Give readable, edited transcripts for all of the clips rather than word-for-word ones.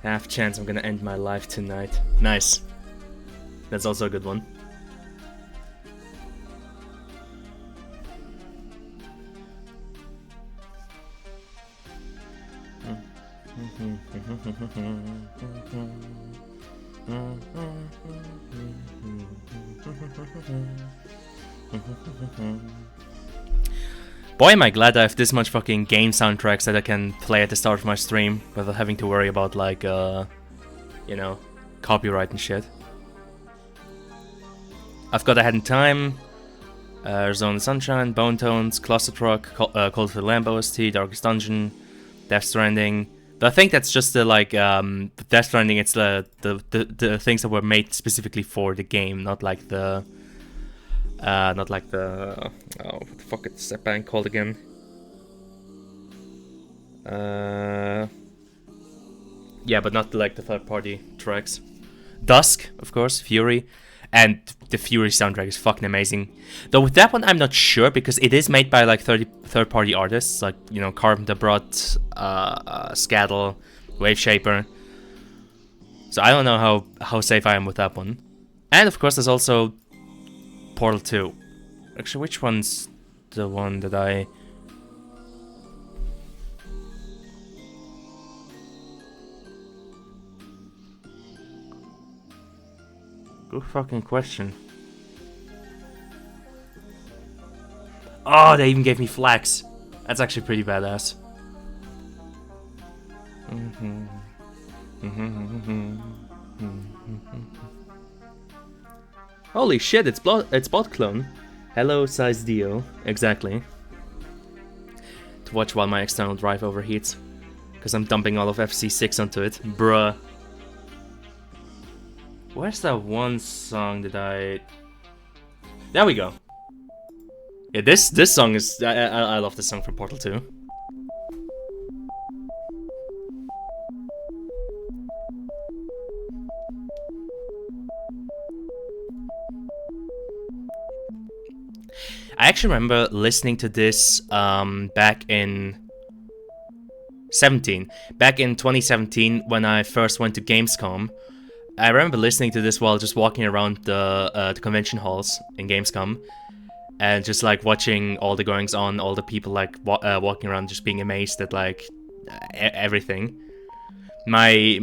Half chance I'm gonna end my life tonight. Nice. That's also a good one. Boy, am I glad I have this much fucking game soundtracks that I can play at the start of my stream without having to worry about, like, you know, copyright and shit. I've got Ahead in Time, Zone of Sunshine, Bone Tones, Cluster Truck, Cult of the Lamb OST, Darkest Dungeon, Death Stranding. But I think that's just the, like, Death Stranding, it's the things that were made specifically for the game, not like the... oh, what the fuck is that band called again? Yeah, but not like the third-party tracks. Dusk, of course, Fury, and the Fury soundtrack is fucking amazing. Though with that one, I'm not sure because it is made by like third-party artists, like, you know, Carpenter Brut, Scattle, Waveshaper. So I don't know how safe I am with that one. And of course, there's also Portal 2. Actually, which one's the one that I... Good fucking question. Oh, they even gave me flax. That's actually pretty badass. Holy shit, it's Bot Clone. Hello, Size Dio. Exactly. To watch while my external drive overheats. Because I'm dumping all of FC6 onto it. Bruh. Where's that one song that I... There we go. Yeah, this song is... I love this song from Portal 2. I actually remember listening to this back in 2017 when I first went to Gamescom. I remember listening to this while just walking around the convention halls in Gamescom and just like watching all the goings on, all the people like walking around just being amazed at like everything. My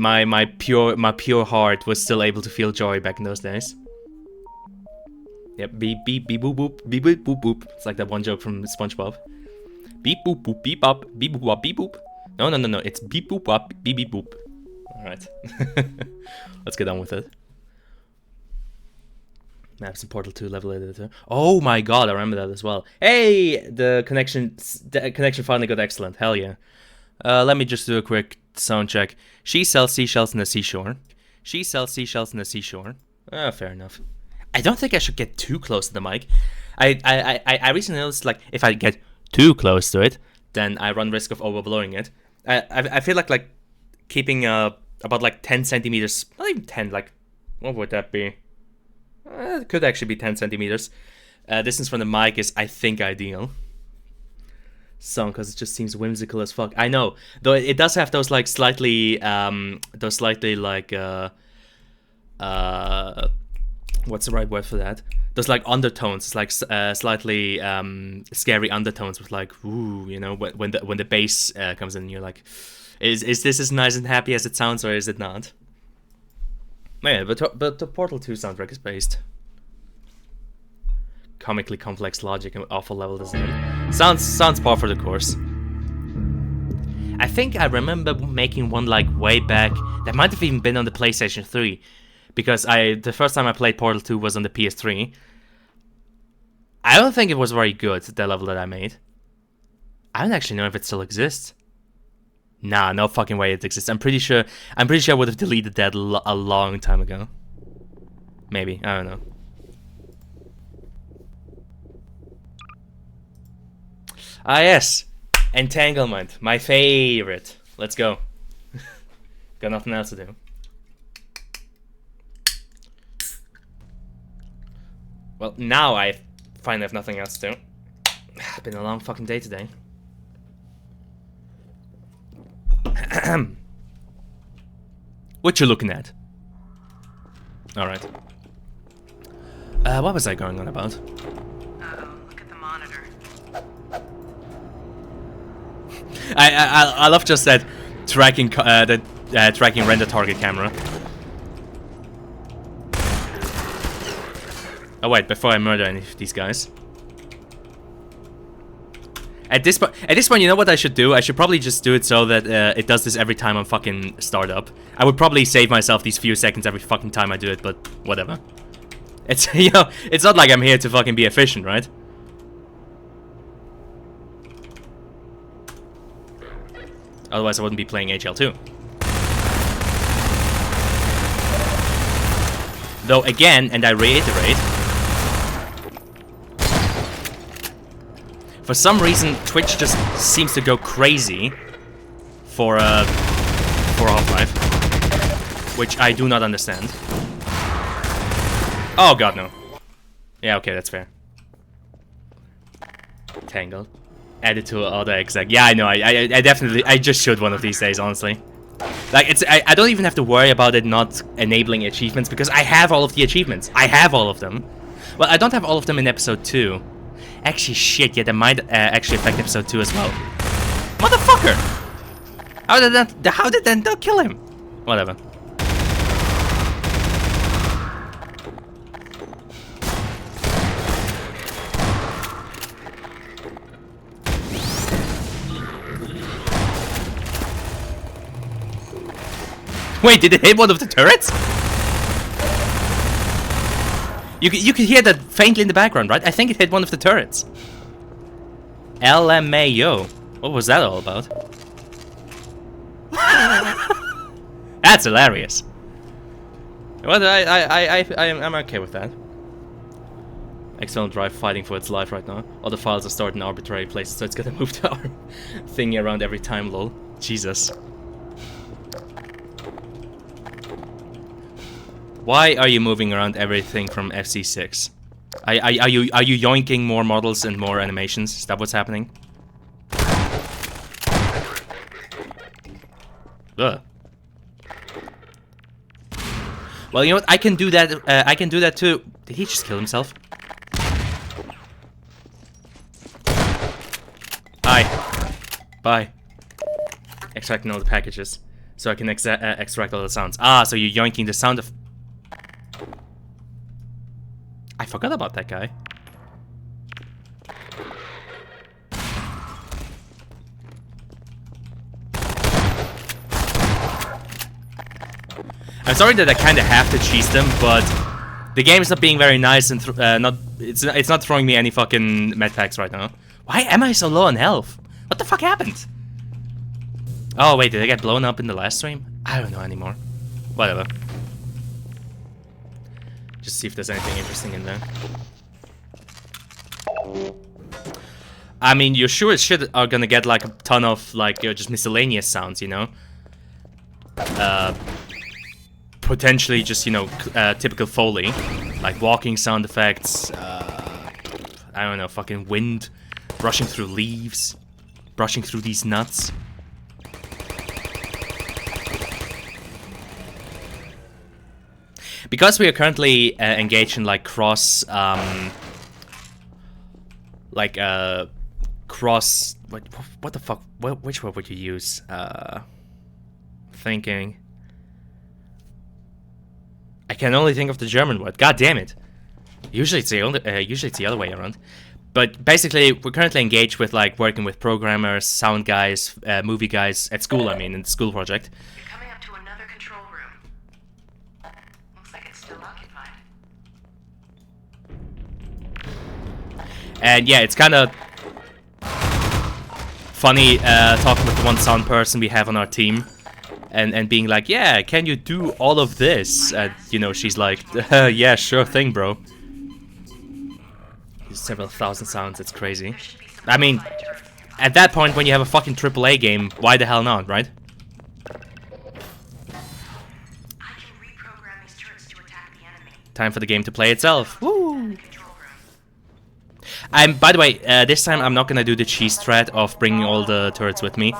pure heart was still able to feel joy back in those days. Yep, beep beep beep boop boop beep boop boop boop. It's like that one joke from SpongeBob. Beep boop boop beep up beep boop up beep boop. No, it's beep boop up beep beep boop. Alright. Let's get on with it. Maps in Portal 2 level editor. Oh my god, I remember that as well. Hey, the connection finally got excellent. Hell yeah. Let me just do a quick sound check. She sells seashells in the seashore. She sells seashells in the seashore. Fair enough. I don't think I should get too close to the mic. I recently noticed, like, if I get too close to it, then I run risk of overblowing it. I feel like keeping about like 10 centimeters, not even 10, like, what would that be? It could actually be 10 centimeters. Distance from the mic is, I think, ideal. Song, because it just seems whimsical as fuck. I know, though it does have those like slightly like what's the right word for that? Those like undertones. It's like slightly scary undertones with like, ooh, you know, when the bass comes in, you're like, is this as nice and happy as it sounds, or is it not? Yeah, but the Portal 2 soundtrack is based. comically complex logic and awful level design. Sounds par for the course. I think I remember making one like way back. That might have even been on the PlayStation 3, because the first time I played Portal 2 was on the PS3. I don't think it was very good, the level that I made. I don't actually know if it still exists. Nah, no fucking way it exists. I'm pretty sure I would have deleted that a long time ago. Maybe, I don't know. Ah yes, Entanglement, my favorite. Let's go. Got nothing else to do. Well, now I finally have nothing else to do. It's been a long fucking day today. What you looking at? Alright. What was I going on about? Uh-oh, look at the monitor. I love just that tracking tracking render target camera. Oh wait, before I murder any of these guys. At this point, you know what I should do? I should probably just do it so that it does this every time I'm fucking start up. I would probably save myself these few seconds every fucking time I do it, but whatever. It's, you know, it's not like I'm here to fucking be efficient, right? Otherwise I wouldn't be playing HL2. Though again, and I reiterate, for some reason Twitch just seems to go crazy for Half-Life, which I do not understand. Oh god, no. Yeah, okay, that's fair. Tangled. Added to other exec. Yeah, I know. I definitely. I just should one of these days, honestly. Like, it's. I don't even have to worry about it not enabling achievements because I have all of the achievements. I have all of them. Well, I don't have all of them in episode 2. Actually, shit. Yeah, that might actually affect episode 2 as well. Motherfucker! How did that not kill him? Whatever. Wait, did it hit one of the turrets? You can hear that faintly in the background, right? I think it hit one of the turrets. LMAO. What was that all about? That's hilarious. Well, I'm okay with that. External drive fighting for its life right now. All the files are stored in arbitrary places, so it's gonna move the arm thingy around every time, lol. Jesus. Why are you moving around everything from FC6? Are you yoinking more models and more animations? Is that what's happening? Ugh. Well, you know what? I can do that. I can do that too. Did he just kill himself? Hi. Bye. Extracting all the packages, so I can extract all the sounds. Ah, so you're yoinking the sound of. I forgot about that guy. I'm sorry that I kind of have to cheese them, but the game is not being very nice and it's not throwing me any fucking med packs right now. Why am I so low on health? What the fuck happened? Oh wait, did I get blown up in the last stream? I don't know anymore. Whatever. Just see if there's anything interesting in there. I mean, you sure as shit are gonna get like a ton of like just miscellaneous sounds, you know? Potentially just, you know, typical Foley, like walking sound effects, I don't know, fucking wind brushing through leaves, brushing through these nuts. Because we are currently engaged in like cross, what the fuck, which word would you use? Thinking. I can only think of the German word. God damn it. Usually it's the other way around. But basically, we're currently engaged with like working with programmers, sound guys, movie guys at school. I mean, in the school project. You're coming up to another control room. Looks like it's still occupied. And yeah, it's kind of funny talking with the one sound person we have on our team, and being like, yeah, can you do all of this? And you know, she's like, yeah, sure thing, bro. Several thousand sounds, it's crazy. I mean, at that point, when you have a fucking AAA game, why the hell not, right? I can reprogram these turrets to attack the enemy. Time for the game to play itself. Woo! Control room. By the way, this time I'm not gonna do the cheese threat of bringing all the turrets with me,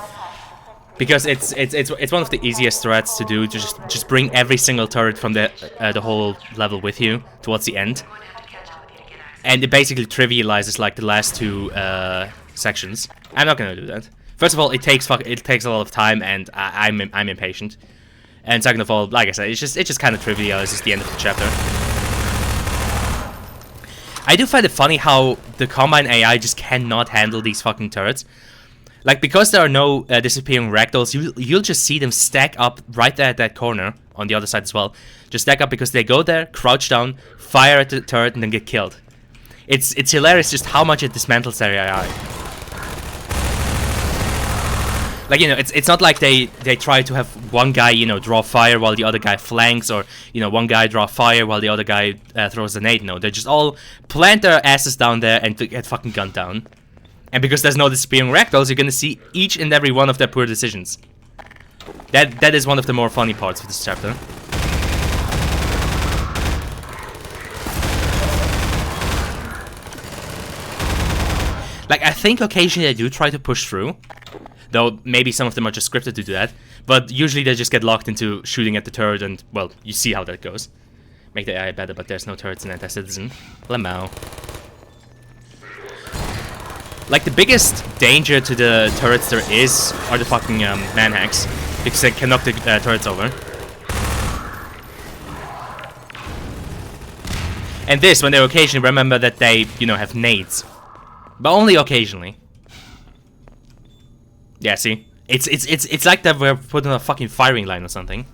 because it's one of the easiest threats to do. Just bring every single turret from the whole level with you towards the end, and it basically trivializes like the last two sections. I'm not gonna do that. First of all, it takes a lot of time, and I'm impatient. And second of all, like I said, it just kind of trivializes the end of the chapter. I do find it funny how the Combine AI just cannot handle these fucking turrets. Like, because there are no disappearing ragdolls, you'll just see them stack up right there at that corner, on the other side as well. Just stack up because they go there, crouch down, fire at the turret, and then get killed. It's hilarious just how much it dismantles their AI. Like, you know, it's not like they try to have one guy, you know, draw fire while the other guy flanks, or, you know, one guy draw fire while the other guy throws a nade. No, they just all plant their asses down there and get fucking gunned down. And because there's no disappearing ragdolls, you're gonna see each and every one of their poor decisions. That is one of the more funny parts of this chapter. Like, I think occasionally they do try to push through, though maybe some of them are just scripted to do that, but usually they just get locked into shooting at the turret, and, well, you see how that goes. Make the AI better, but there's no turrets in Anti-Citizen. Lamau. Like, the biggest danger to the turrets there is are the fucking manhacks, because they can knock the turrets over. And this, when they occasionally remember that they, you know, have nades. But only occasionally. Yeah, see? It's like that we're put on a fucking firing line or something.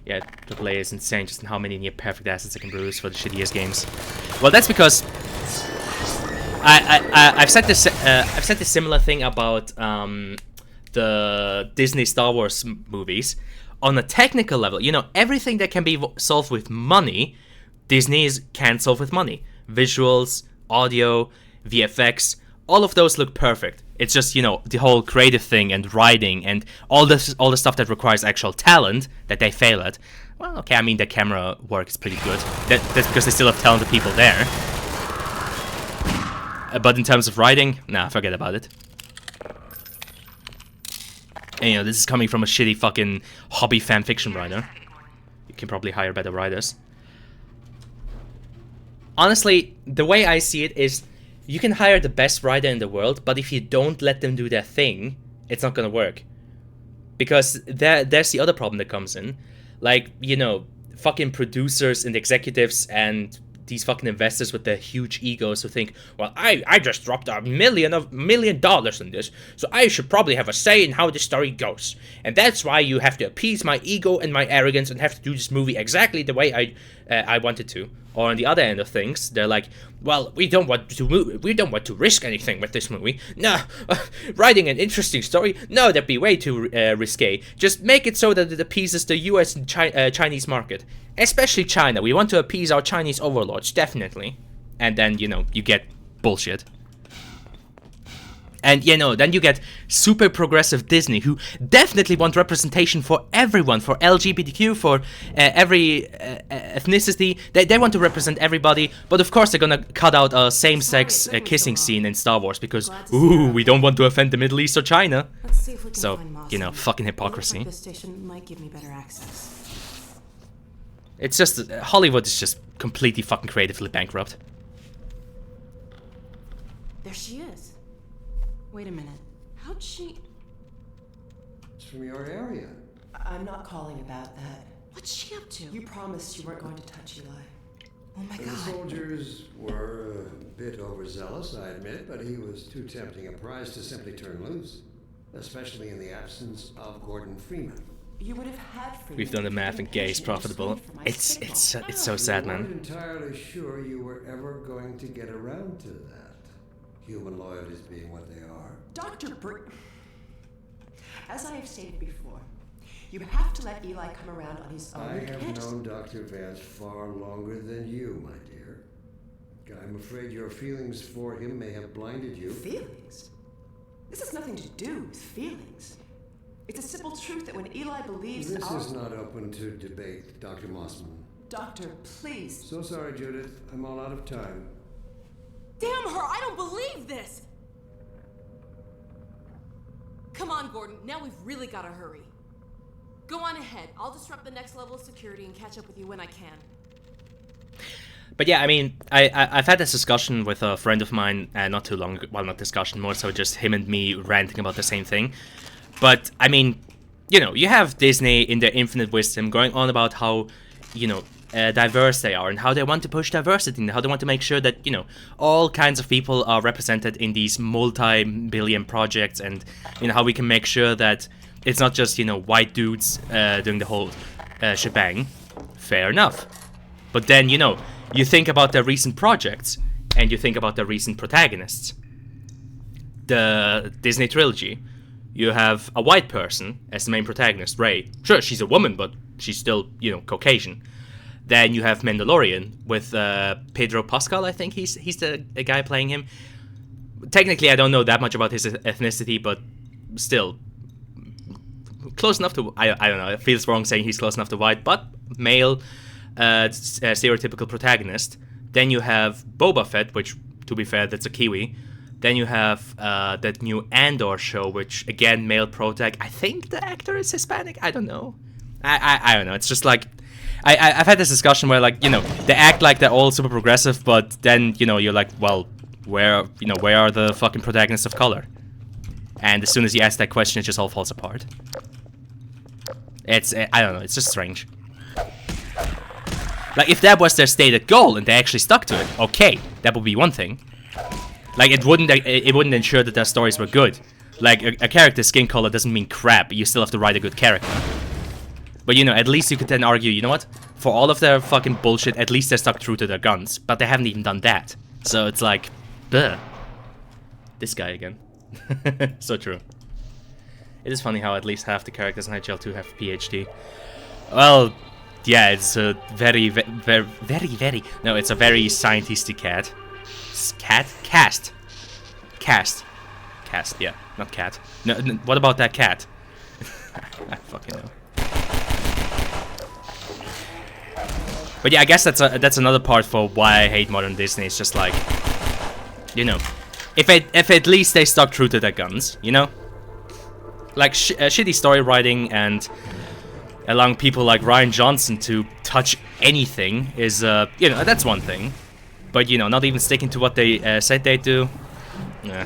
Yeah, AAA is insane just in how many near-perfect assets it can produce for the shittiest games. Well, that's because I've said this similar thing about the Disney Star Wars movies. On a technical level, you know, everything that can be solved with money, Disney can't solve with money. Visuals, audio, VFX, all of those look perfect. It's just, you know, the whole creative thing and writing and all the stuff that requires actual talent that they fail at. Well, okay, I mean, the camera work is pretty good. That's because they still have talented people there. But in terms of writing, nah, forget about it. And, you know, this is coming from a shitty fucking hobby fanfiction writer. You can probably hire better writers. Honestly, the way I see it is, you can hire the best writer in the world, but if you don't let them do their thing, it's not gonna work. Because there's the other problem that comes in. Like, you know, fucking producers and executives and these fucking investors with their huge egos who think, well, I just dropped $1 million in this, so I should probably have a say in how the story goes. And that's why you have to appease my ego and my arrogance and have to do this movie exactly the way I wanted to. Or on the other end of things, they're like, well, we don't want to risk anything with this movie. No, writing an interesting story? No, that'd be way too risque. Just make it so that it appeases the US and Chinese market. Especially China. We want to appease our Chinese overlords, definitely. And then, you know, you get bullshit. And, you know, then you get super progressive Disney, who definitely want representation for everyone, for LGBTQ, for every ethnicity. They want to represent everybody, but of course they're gonna cut out a same-sex kissing scene in Star Wars because, ooh, we don't want to offend the Middle East or China. So, you know, fucking hypocrisy. This station might give me better access. It's just, Hollywood is just completely fucking creatively bankrupt. There she is. Wait a minute. How'd she... It's from your area. I'm not calling about that. What's she up to? You promised you weren't going to touch Eli. Oh my The god. soldiers were a bit overzealous, I admit, but he was too tempting a prize to simply turn loose, especially in the absence of Gordon Freeman. You would have had Freeman. We've done the math and gay is profitable. It's so sad, We weren't man. entirely sure you were ever going to get around to that. Human loyalties being what they are. Dr. As I have stated before, you have to let Eli come around on his own. I You have can't just- known Dr. Vance far longer than you, my dear. I'm afraid your feelings for him may have blinded you. Feelings? This has nothing to do with feelings. It's a simple truth that when Eli believes This our... is not open to debate, Dr. Mossman. Doctor, please. So sorry, Judith. I'm all out of time. Damn her! I don't believe this! Come on, Gordon. Now we've really got to hurry. Go on ahead. I'll disrupt the next level of security and catch up with you when I can. But yeah, I mean, I've had this discussion with a friend of mine not too long ago. Well, not discussion, more so just him and me ranting about the same thing. But, I mean, you know, you have Disney in their infinite wisdom going on about how, you know, diverse they are and how they want to push diversity and how they want to make sure that, you know, all kinds of people are represented in these multi-billion projects and, you know, how we can make sure that it's not just, you know, white dudes doing the whole shebang. Fair enough. But then, you know, you think about their recent projects and you think about their recent protagonists. The Disney trilogy. You have a white person as the main protagonist, Rey. Sure, she's a woman, but she's still, you know, Caucasian. Then you have Mandalorian with Pedro Pascal, I think he's the guy playing him. Technically, I don't know that much about his ethnicity, but still, close enough to, I don't know, it feels wrong saying he's close enough to white, but male, stereotypical protagonist. Then you have Boba Fett, which, to be fair, that's a Kiwi. Then you have that new Andor show, which, again, male protag. I think the actor is Hispanic. I don't know. I don't know. It's just like, I've had this discussion where, like, you know, they act like they're all super progressive, but then, you know, you're like, well, where are the fucking protagonists of color? And as soon as you ask that question, it just all falls apart. It's, I don't know, it's just strange. Like, if that was their stated goal and they actually stuck to it, okay, that would be one thing. Like, it wouldn't ensure that their stories were good. Like, a character's skin color doesn't mean crap, you still have to write a good character. But, you know, at least you could then argue, you know what? For all of their fucking bullshit, at least they're stuck true to their guns. But they haven't even done that. So it's like, bleh. This guy again. So true. It is funny how at least half the characters in HL 2 have PhD. Well, yeah, it's a very, no, it's a very scientisty cat. Cast, yeah, not cat. No, what about that cat? I fucking know. But yeah, I guess that's another part for why I hate modern Disney. It's just like, you know, if at least they stuck true to their guns, you know, like shitty story writing and allowing people like Rian Johnson to touch anything is, you know, that's one thing. But, you know, not even sticking to what they said they'd do. Nah,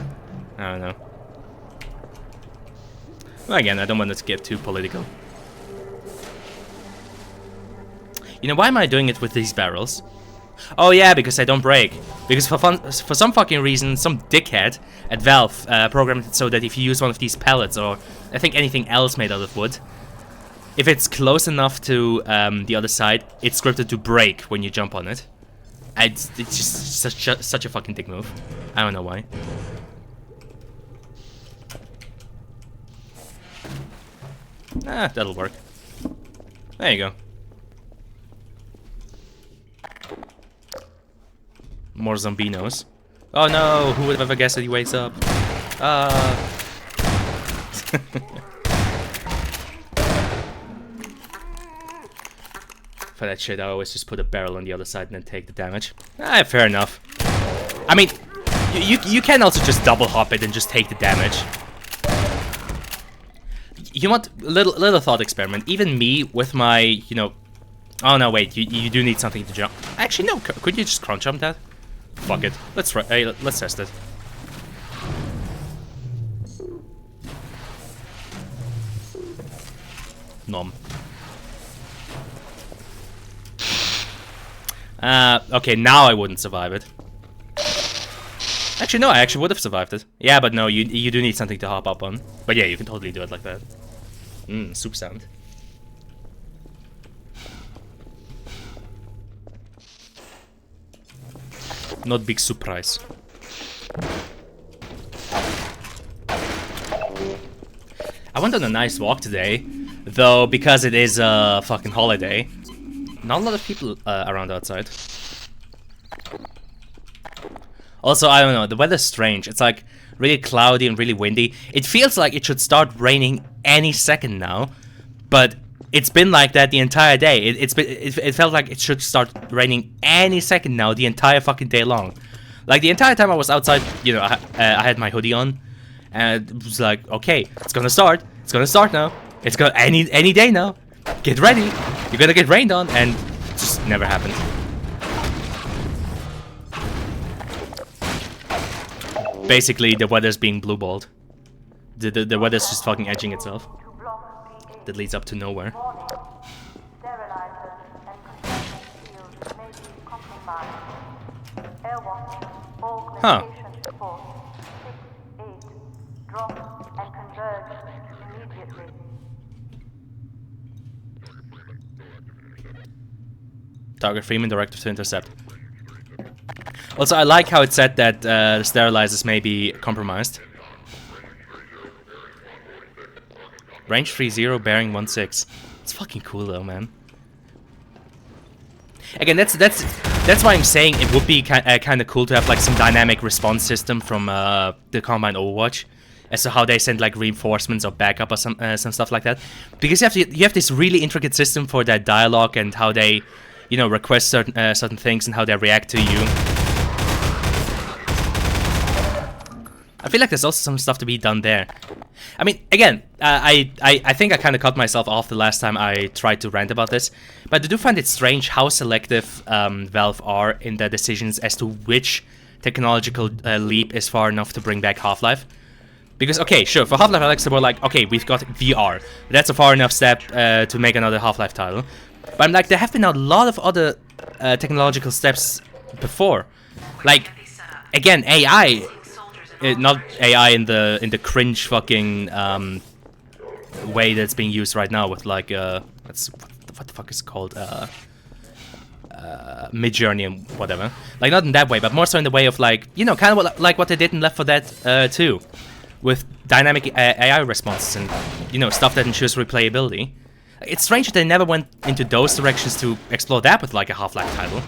I don't know. Well, again, I don't want it to get too political. You know, why am I doing it with these barrels? Oh yeah, because I don't break. Because for some fucking reason, some dickhead at Valve programmed it so that if you use one of these pellets, or I think anything else made out of wood, if it's close enough to the other side, it's scripted to break when you jump on it. It's just such a fucking dick move. I don't know why. Ah, that'll work. There you go. More zombinos. Oh no, who would have ever guessed that he wakes up? For that shit, I always just put a barrel on the other side and then take the damage. Ah, fair enough. I mean, you can also just double hop it and just take the damage. You want little thought experiment. Even me with my, you know, oh no, wait, you do need something to jump. Actually, no. Could you just crunch jump that? Fuck it. Let's test it. Nom. Okay, now I wouldn't survive it. Actually, no, I actually would have survived it. Yeah, but no, you do need something to hop up on. But yeah, you can totally do it like that. Soup sound. Not big surprise. I went on a nice walk today, though because it is a fucking holiday. Not a lot of people around outside. Also, I don't know, the weather's strange. It's like really cloudy and really windy. It feels like it should start raining any second now, but it's been like that the entire day. It felt like it should start raining any second now, the entire fucking day long. Like the entire time I was outside, you know, I had my hoodie on, and it was like, okay, it's gonna start. It's gonna start now. It's gonna any day now. Get ready. You're gonna get rained on, and it just never happened. Basically, the weather's being blue-balled. The weather's just fucking edging itself. That leads up to nowhere. Huh. Target Freeman, directive to intercept. Also, I like how it said that the sterilizers may be compromised. Range 30, bearing 16. It's fucking cool though, man. Again, that's why I'm saying it would be kind of cool to have like some dynamic response system from the Combine Overwatch, as to how they send like reinforcements or backup or some stuff like that. Because you have this really intricate system for that dialogue and how they, you know, request certain things and how they react to you. I feel like there's also some stuff to be done there. I mean, again, I think I kind of cut myself off the last time I tried to rant about this, but I do find it strange how selective Valve are in their decisions as to which technological leap is far enough to bring back Half-Life. Because, okay, sure, for Half-Life Alyx, they were like, okay, we've got VR. That's a far enough step to make another Half-Life title. But I'm like, there have been a lot of other technological steps before. Like, again, AI... not AI in the cringe fucking way that's being used right now with like what the fuck is it called, Midjourney and whatever. Like not in that way, but more so in the way of like, you know, kind of like what they did in Left 4 Dead 2, with dynamic AI responses and, you know, stuff that ensures replayability. It's strange that they never went into those directions to explore that with like a Half-Life title.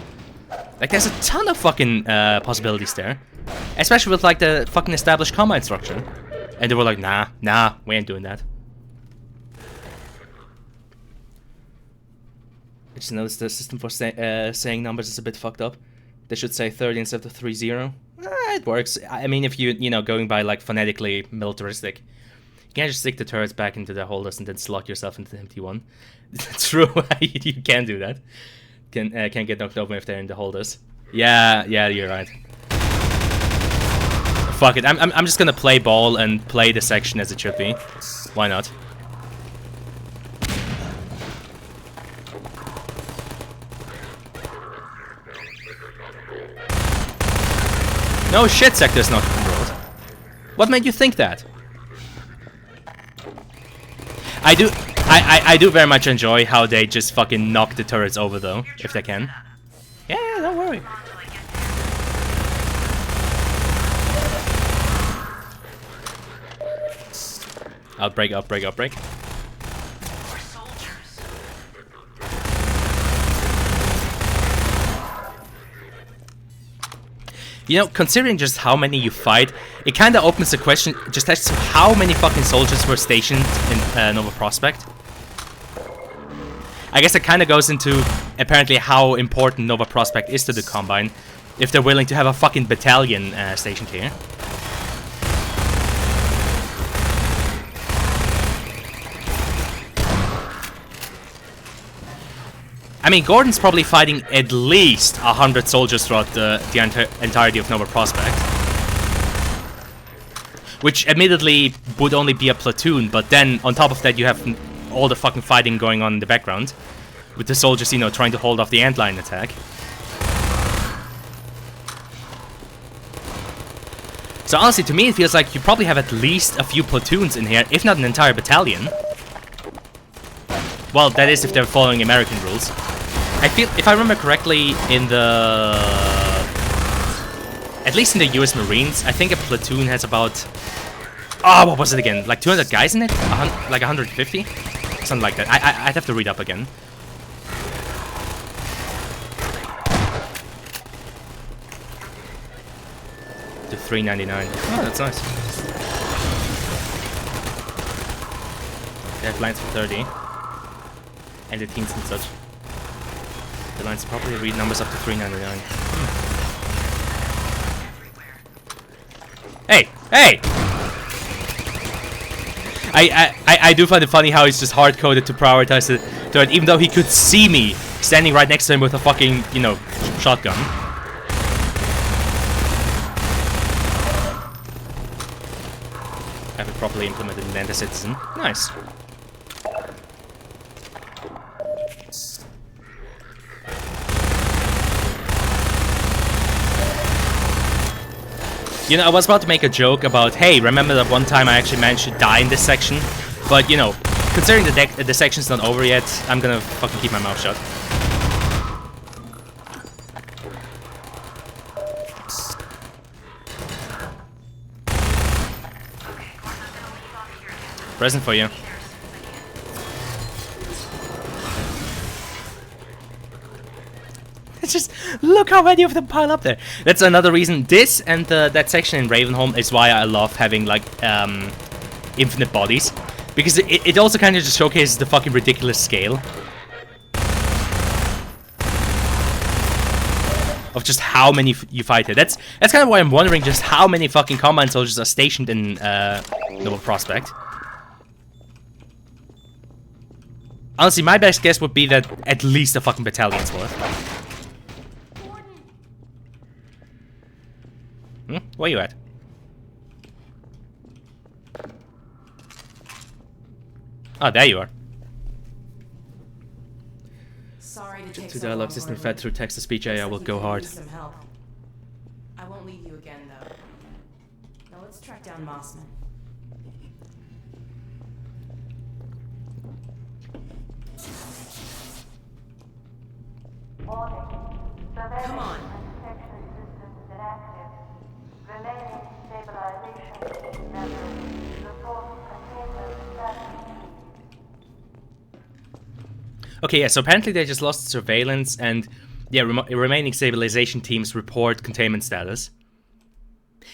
Like there's a ton of fucking possibilities there. Especially with like the fucking established Combine structure. And they were like, nah, we ain't doing that. I just noticed the system for saying numbers is a bit fucked up. They should say 30 instead of 30. It works. I mean, if you know, going by like phonetically militaristic, you can't just stick the turrets back into their holders and then slot yourself into the empty one. True, you can do that. Can't get knocked over if they're in the holders. Yeah, you're right. Fuck it, I'm just gonna play ball and play the section as it should be. Why not? No shit, sector's not controlled. What made you think that? I do very much enjoy how they just fucking knock the turrets over though, if they can. Yeah, don't worry. Outbreak. More soldiers. You know, considering just how many you fight, it kind of opens the question just as to how many fucking soldiers were stationed in Nova Prospekt. I guess it kind of goes into apparently how important Nova Prospekt is to the Combine, if they're willing to have a fucking battalion stationed here. I mean, Gordon's probably fighting at least 100 soldiers throughout the entirety of Nova Prospekt. Which admittedly would only be a platoon, but then on top of that you have all the fucking fighting going on in the background. With the soldiers, you know, trying to hold off the antline attack. So honestly, to me, it feels like you probably have at least a few platoons in here, if not an entire battalion. Well, that is if they're following American rules. I feel, if I remember correctly, in the... at least in the US Marines, I think a platoon has about... oh, what was it again? Like 200 guys in it? Like 150? Something like that. I'd have to read up again. To 399. Oh, that's nice. They have lines for 30. And the teens and such. The lines probably read numbers up to 399. Hey! Hey! I do find it funny how he's just hard-coded to prioritize the turret, even though he could see me standing right next to him with a fucking, you know, shotgun. Have it properly implemented in Land a Citizen. Nice. You know, I was about to make a joke about, hey, remember that one time I actually managed to die in this section? But, you know, considering the section's not over yet, I'm gonna fucking keep my mouth shut. Present for you. Just look how many of them pile up there. That's another reason. This and that section in Ravenholm is why I love having like infinite bodies, because it also kind of just showcases the fucking ridiculous scale of just how many you fight here. That's kind of why I'm wondering just how many fucking Combine soldiers are stationed in Nova Prospect. Honestly, my best guess would be that at least a fucking battalion's worth. Where you at? Oh, there you are. Sorry to take To so dialogue long, system Gordon. fed through text-to-speech AI will Looks like go you could hard. use some help. I won't leave you again, though. Now let's track down Mossman. Come on. Okay, yeah, so apparently they just lost surveillance, and yeah, remaining stabilization teams report containment status.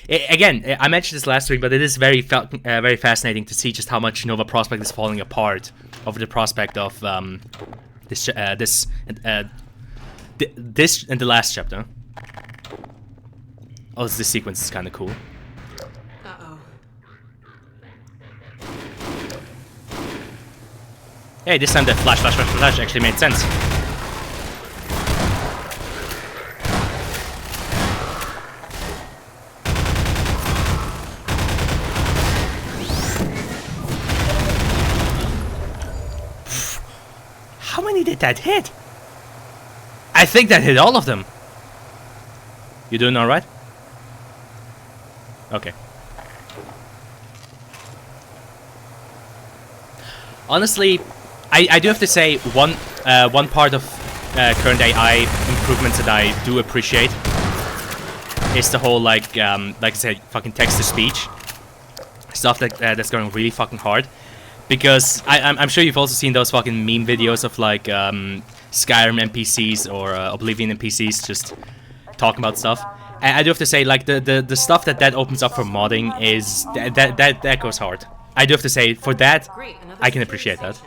Again, I mentioned this last week, but it is very fascinating to see just how much Nova Prospect is falling apart over the prospect of this and the last chapter. Oh, this sequence is kind of cool. Uh-oh. Hey, this time the flash actually made sense. How many did that hit? I think that hit all of them. You doing alright? Okay. Honestly, I do have to say one part of current AI improvements that I do appreciate is the whole like I said, fucking text-to-speech stuff that's going really fucking hard. Because I'm sure you've also seen those fucking meme videos of like Skyrim NPCs or Oblivion NPCs just talking about stuff. And I do have to say, like the stuff that opens up for modding is that goes hard. I do have to say, for that, Great, another I can appreciate that.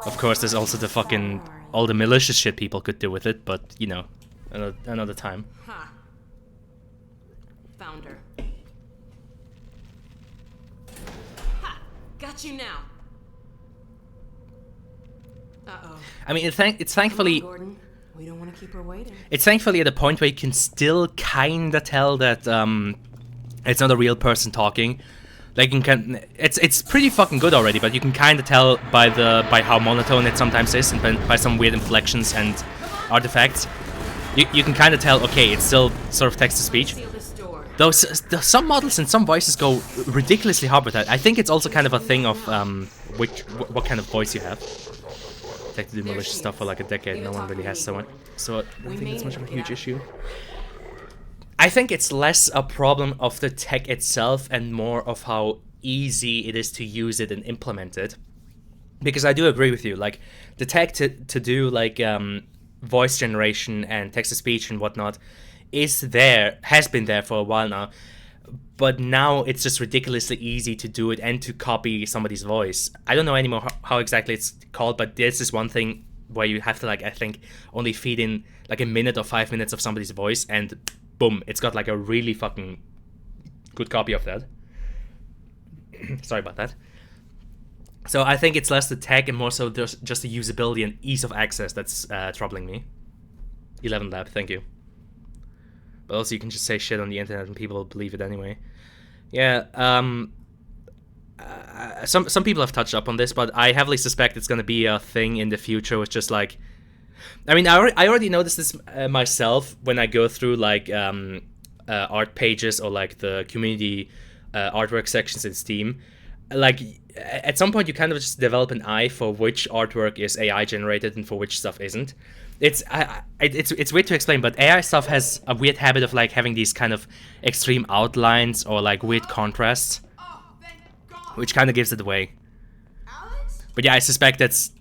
Of course, there's also the fucking all the malicious shit people could do with it, but you know, another time. Ha. Found her. Ha! Got you now. Uh-oh. I mean, it's thankfully. Come on, Gordon. We don't want to keep her waiting. It's thankfully at a point where you can still kinda tell that it's not a real person talking. Like it's pretty fucking good already, but you can kinda tell by how monotone it sometimes is, and by some weird inflections and artifacts. You can kinda tell, okay, it's still sort of text to speech. Seal this door. some models and some voices go ridiculously hard with that. I think it's also kind of a thing of what kind of voice you have. Tech to do malicious stuff for like a decade. No one really has so much. So I don't think it's much of a huge issue. I think it's less a problem of the tech itself and more of how easy it is to use it and implement it. Because I do agree with you, like the tech to do like voice generation and text to speech and whatnot is there, has been there for a while now, but now it's just ridiculously easy to do it and to copy somebody's voice. I don't know anymore how exactly it's called, but this is one thing where you have to, like, I think only feed in like a minute or 5 minutes of somebody's voice and boom, it's got like a really fucking good copy of that. Sorry about that. So I think it's less the tech and more so just the usability and ease of access that's troubling me. 11 Lab, thank you. But also you can just say shit on the internet and people will believe it anyway. Yeah, some people have touched up on this, but I heavily suspect it's going to be a thing in the future with just like... I mean, I already noticed this myself when I go through like art pages or like the community artwork sections in Steam. Like, at some point you kind of just develop an eye for which artwork is AI generated and for which stuff isn't. It's weird to explain, but AI stuff has a weird habit of like having these kind of extreme outlines or like weird contrasts, which kind of gives it away. But yeah, I suspect it's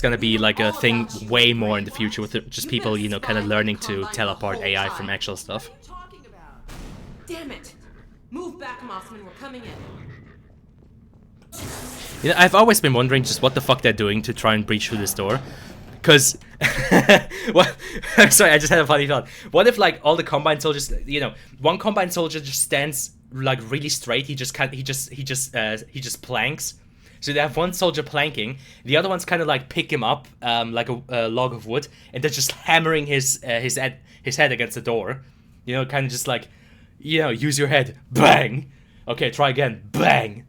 gonna be like a thing way more in the future with just people, you know, kind of learning to tell apart AI from actual stuff. Damn it! Move back, Mossman. We're coming in. You know, I've always been wondering just what the fuck they're doing to try and breach through this door. Cause, well, sorry, I just had a funny thought. What if like all the Combine soldiers, you know, one Combine soldier just stands like really straight. He just planks. So they have one soldier planking. The other one's kind of like pick him up, like a log of wood, and they're just hammering his head against the door. You know, kind of just like, you know, use your head, bang. Okay, try again, bang.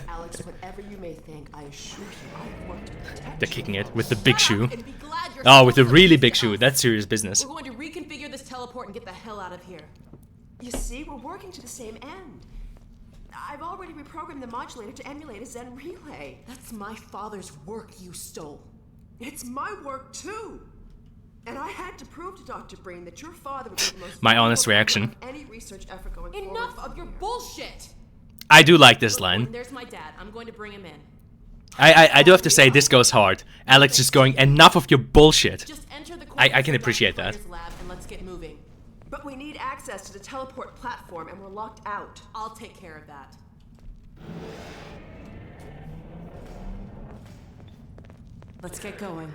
Alex, whatever you may think, I assure you I've worked to protect They're kicking it with the big shoe. And be glad you're Oh, with the still really listening big to shoe. us. That's serious business. We're going to reconfigure this teleport and get the hell out of here. You see, we're working to the same end. I've already reprogrammed the modulator to emulate a Zen relay. That's my father's work you stole. It's my work too. And I had to prove to Dr. Breen that your father would be the most My honest valuable reaction. member of any research effort going forward. Enough of your bullshit! I do like this line. There's my dad. I'm going to bring him in. I do have to say, this goes hard. Alex just going, enough of your bullshit. Just enter the I can appreciate that. lab and let's get moving. But we need access to the teleport platform and we're locked out. I'll take care of that. Let's get going.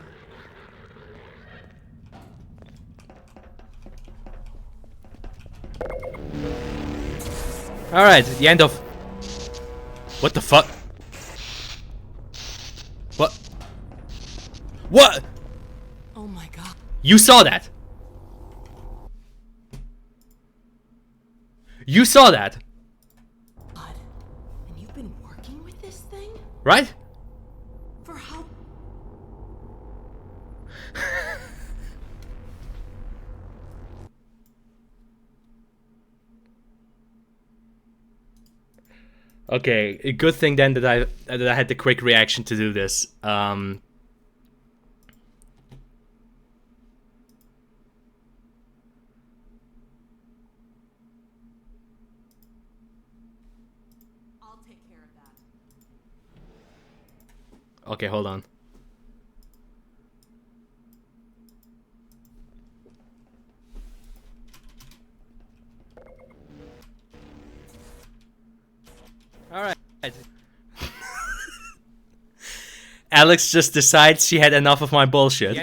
Alright, the end of... What the fuck? What? What? Oh my god. You saw that? You saw that, God. And you've been working with this thing? right? For how... Okay, a good thing then that I had the quick reaction to do this. I'll take care of that. Okay, hold on. Alright. Alex just decides she had enough of my bullshit.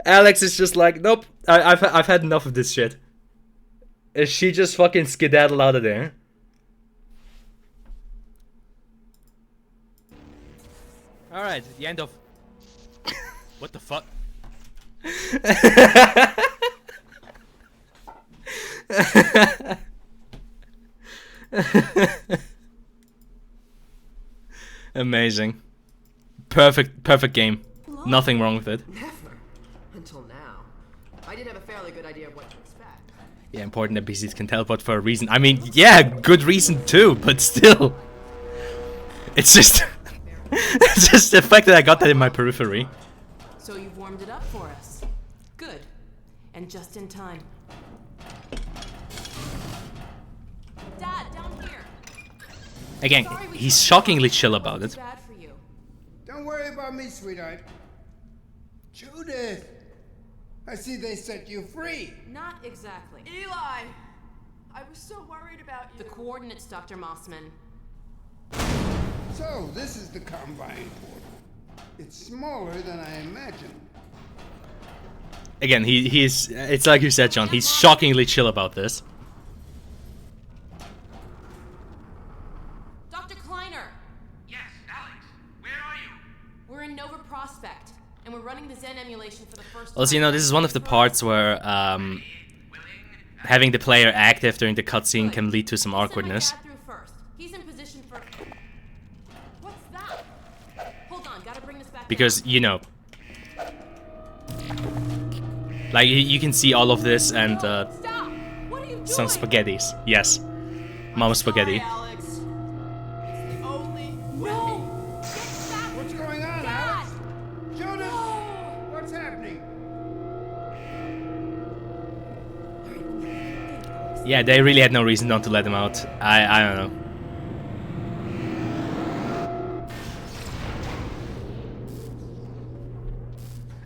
Alex is just like, nope, I've had enough of this shit. Is she just fucking skedaddle out of there? Alright, the end of... What the fuck? Amazing. perfect game. Nothing wrong with it. Never. Until now. I did have a fairly good idea of what to expect. Yeah, important NPCs can teleport for a reason. I mean, yeah, good reason too, but still. It's just... it's just the fact that I got that in my periphery. So you've warmed it up for us. Good. And just in time. Dad, down here. Again, Sorry we he's can't shockingly talk. chill about It's it. bad for you. Don't worry about me, sweetheart. Judith! I see they set you free. Not exactly. Eli! I was so worried about you. The coordinates, Dr. Mossman. So, this is the Combine portal. It's smaller than I imagined. Again, he's... It's like you said, John, he's shockingly chill about this. Dr. Kleiner! Yes, Alex. Where are you? We're in Nova Prospect, and we're running the Zen emulation for the first time. Also, you know, this is one of the parts where Willing? having the player active during the cutscene can lead to some Send my awkwardness. dad through first. He's in position for... What's that? Hold on, gotta bring this back Because, you know... Like, you can see all of this and down. Stop! What are you doing? some spaghettis. Yes. Mama spaghetti. Sorry, Alex. It's the only way. No! Get back! What's going on, Dad! Alex? Judith! No! What's happening? Yeah, they really had no reason not to let him out. I don't know.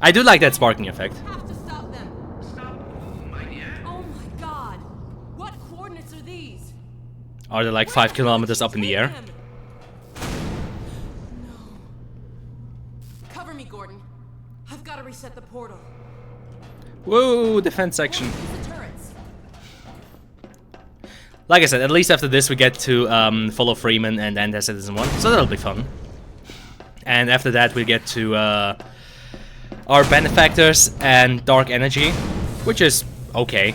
I do like that sparking effect. Have to stop them. Stop who, my dear? Oh my god! What coordinates are these? Are they like 5 kilometers up in the air? No. Cover me, Gordon. I've got to reset the portal. Whoa, defense section. Use the turrets. Like I said, at least after this we get to follow Freeman and end as Citizen 1, so that'll be fun. And after that we get to our benefactors and Dark Energy, which is okay.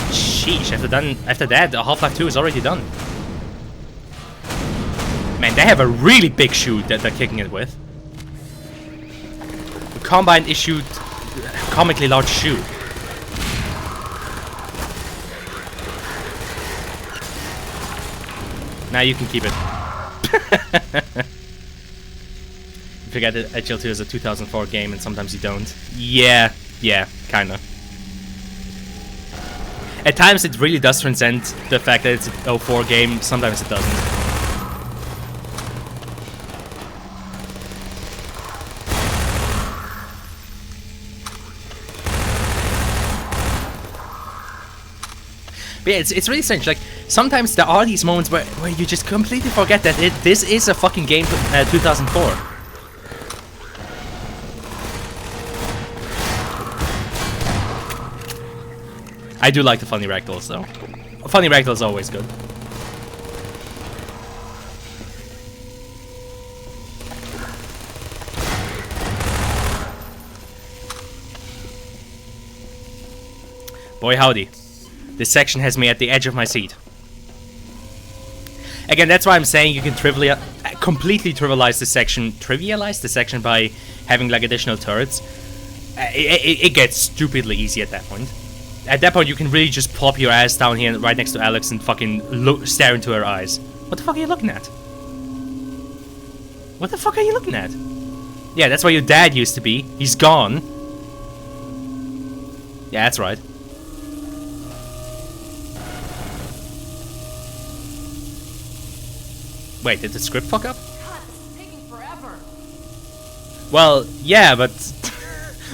Sheesh, after that, Half-Life 2 is already done. Man, they have a really big shoe that they're kicking it with. The Combine issued comically large shoe. Now you can keep it. You forget that HL2 is a 2004 game and sometimes you don't. Yeah, kinda. At times it really does transcend the fact that it's a 04 game, sometimes it doesn't. But yeah, it's really strange. Like, sometimes there are these moments where you just completely forget that this is a fucking game from 2004. I do like the funny ragdolls though. Funny ragdoll is always good. Boy howdy. This section has me at the edge of my seat. Again, that's why I'm saying you can completely trivialize the section by having like additional turrets. It gets stupidly easy at that point. At that point, you can really just plop your ass down here right next to Alex and fucking stare into her eyes. What the fuck are you looking at? What the fuck are you looking at? Yeah, that's where your dad used to be. He's gone. Yeah, that's right. Wait, did the script fuck up? God, this is taking forever. Well, yeah, but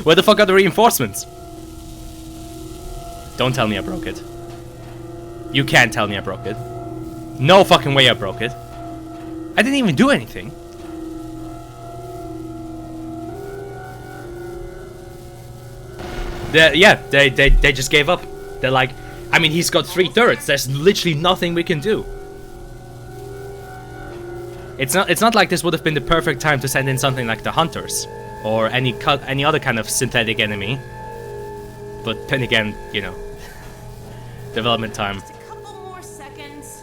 where the fuck are the reinforcements? Don't tell me I broke it. You can't tell me I broke it. No fucking way I broke it. I didn't even do anything. They just gave up. They're like, I mean, he's got 3 turrets. There's literally nothing we can do. It's not like this would have been the perfect time to send in something like the Hunters or any other kind of synthetic enemy. But then again, you know, development time. Just a couple more seconds.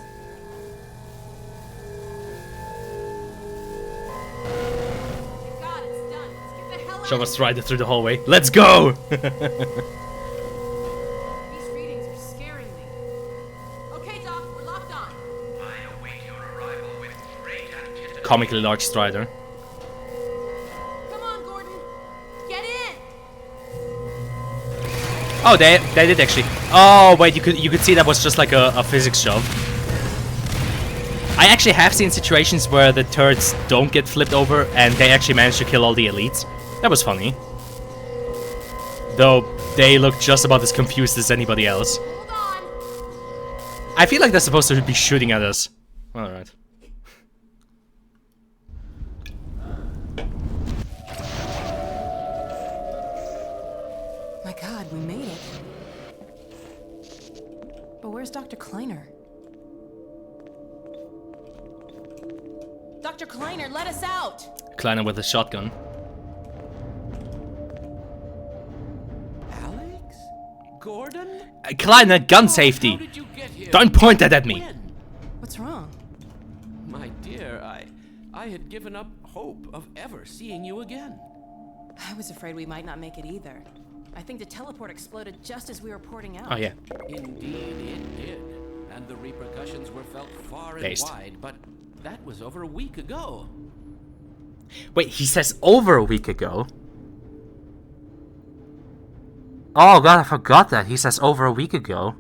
Shove a Strider through the hallway. Let's go! These readings are scaring me. Okay, Doc, we're locked on. I await your arrival with great anticipation. Comically large Strider. Come on, Gordon. Get in. Oh, they did actually. Oh wait, you could see that was just like a physics shove. I actually have seen situations where the turrets don't get flipped over and they actually manage to kill all the elites. That was funny. Though they look just about as confused as anybody else. Hold on. I feel like they're supposed to be shooting at us. Alright. My God, we made it. But where's Dr. Kleiner? Dr. Kleiner, let us out. Kleiner with a shotgun. Alex? Gordon? Kleiner, gun How safety! did you get here? Don't point that at me! When? What's wrong? My dear, I had given up hope of ever seeing you again. I was afraid we might not make it either. I think the teleport exploded just as we were porting out. Oh yeah. Indeed, it did. And the repercussions were felt far and Based. wide, but that was over a week ago. Wait, he says over a week ago? Oh god, I forgot that. He says over a week ago.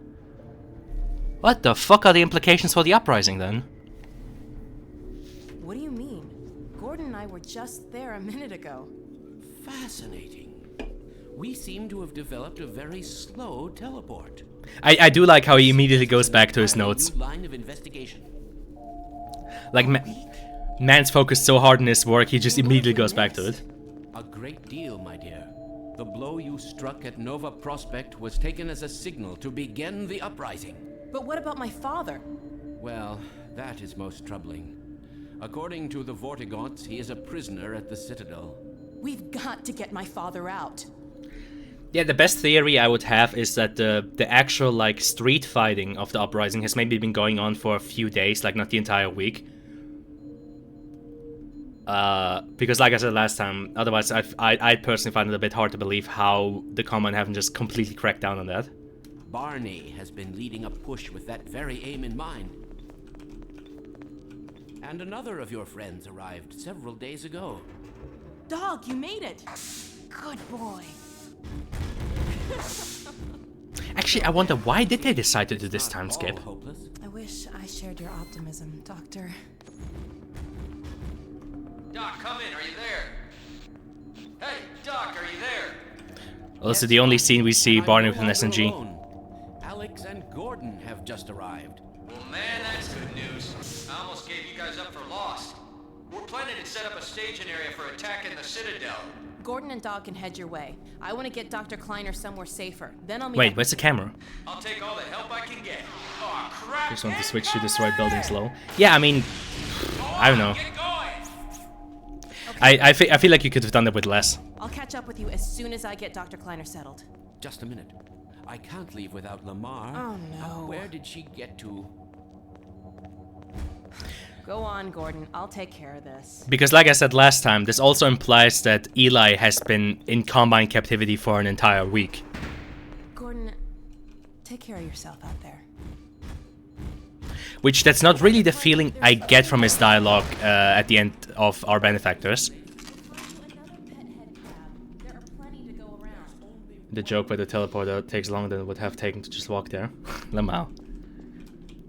What the fuck are the implications for the uprising then? What do you mean? Gordon and I were just there a minute ago. Fascinating. We seem to have developed a very slow teleport. I do like how he immediately goes back to his Entirely notes. new line of investigation. Like, man's focused so hard in his work, he just immediately goes back to it. A great deal, my dear. The blow you struck at Nova Prospect was taken as a signal to begin the uprising. But what about my father? Well, that is most troubling. According to the Vortigaunts, he is a prisoner at the Citadel. We've got to get my father out. Yeah, the best theory I would have is that the actual, like, street fighting of the uprising has maybe been going on for a few days, like, not the entire week. Because like I said last time, otherwise I personally find it a bit hard to believe how the Combine haven't just completely cracked down on that. Barney has been leading a push with that very aim in mind. And another of your friends arrived several days ago. Dog, you made it. Good boy. Actually, I wonder why did they decide to do this time Not skip? all hopeless. I wish I shared your optimism, Doctor. Doc, come in. Are you there? Hey, Doc, are you there? Also, the only scene we see I'm Barney no with an longer SMG. alone. Alex and Gordon have just arrived. Well, man, that's good news. I almost gave you guys up for lost. We're planning to set up a staging area for attacking the Citadel. Gordon and Dog can head your way. I want to get Dr. Kleiner somewhere safer. Then I'll meet Wait, up- where's the camera? I'll take all the help I can get. Oh, crap! Just want to switch to destroyed buildings low. Yeah, I mean, I don't know. Get going! I feel like you could have done that with less. I'll catch up with you as soon as I get Dr. Kleiner settled. Just a minute. I can't leave without Lamar. Oh, no. Where did she get to? Go on, Gordon. I'll take care of this. Because like I said last time, this also implies that Eli has been in Combine captivity for an entire week. Gordon, take care of yourself out there. Which, that's not really the feeling I get from his dialogue at the end of Our Benefactors. The joke where the teleporter takes longer than it would have taken to just walk there. Lamau.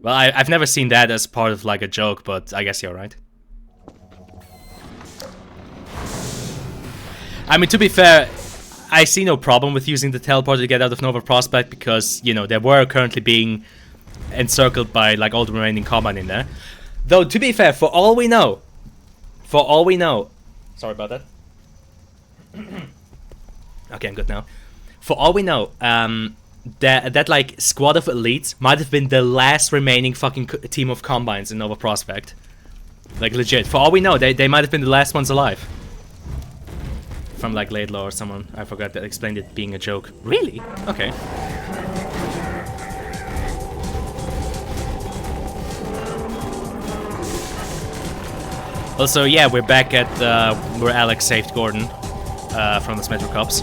Well, I've never seen that as part of like a joke, but I guess you're right. I mean, to be fair, I see no problem with using the teleporter to get out of Nova Prospect because, you know, they were currently being encircled by like all the remaining Combine in there. Though, to be fair, for all we know, sorry about that. Okay, I'm good now. For all we know, that like squad of elites might have been the last remaining fucking team of Combines in Nova Prospect. Like legit. For all we know, they might have been the last ones alive. From like Laidlaw or someone. I forgot that explained it being a joke. Really? Okay. Also, yeah, we're back at where Alex saved Gordon. from the Metro Cops.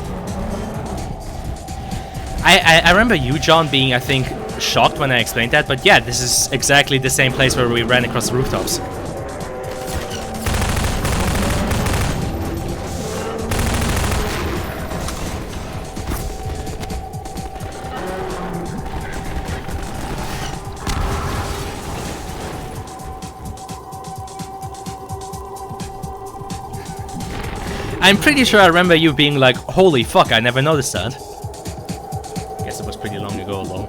I remember you, John, being, I think, shocked when I explained that, but yeah, this is exactly the same place where we ran across the rooftops. I'm pretty sure I remember you being like, holy fuck, I never noticed that. Guess it was pretty long ago, though.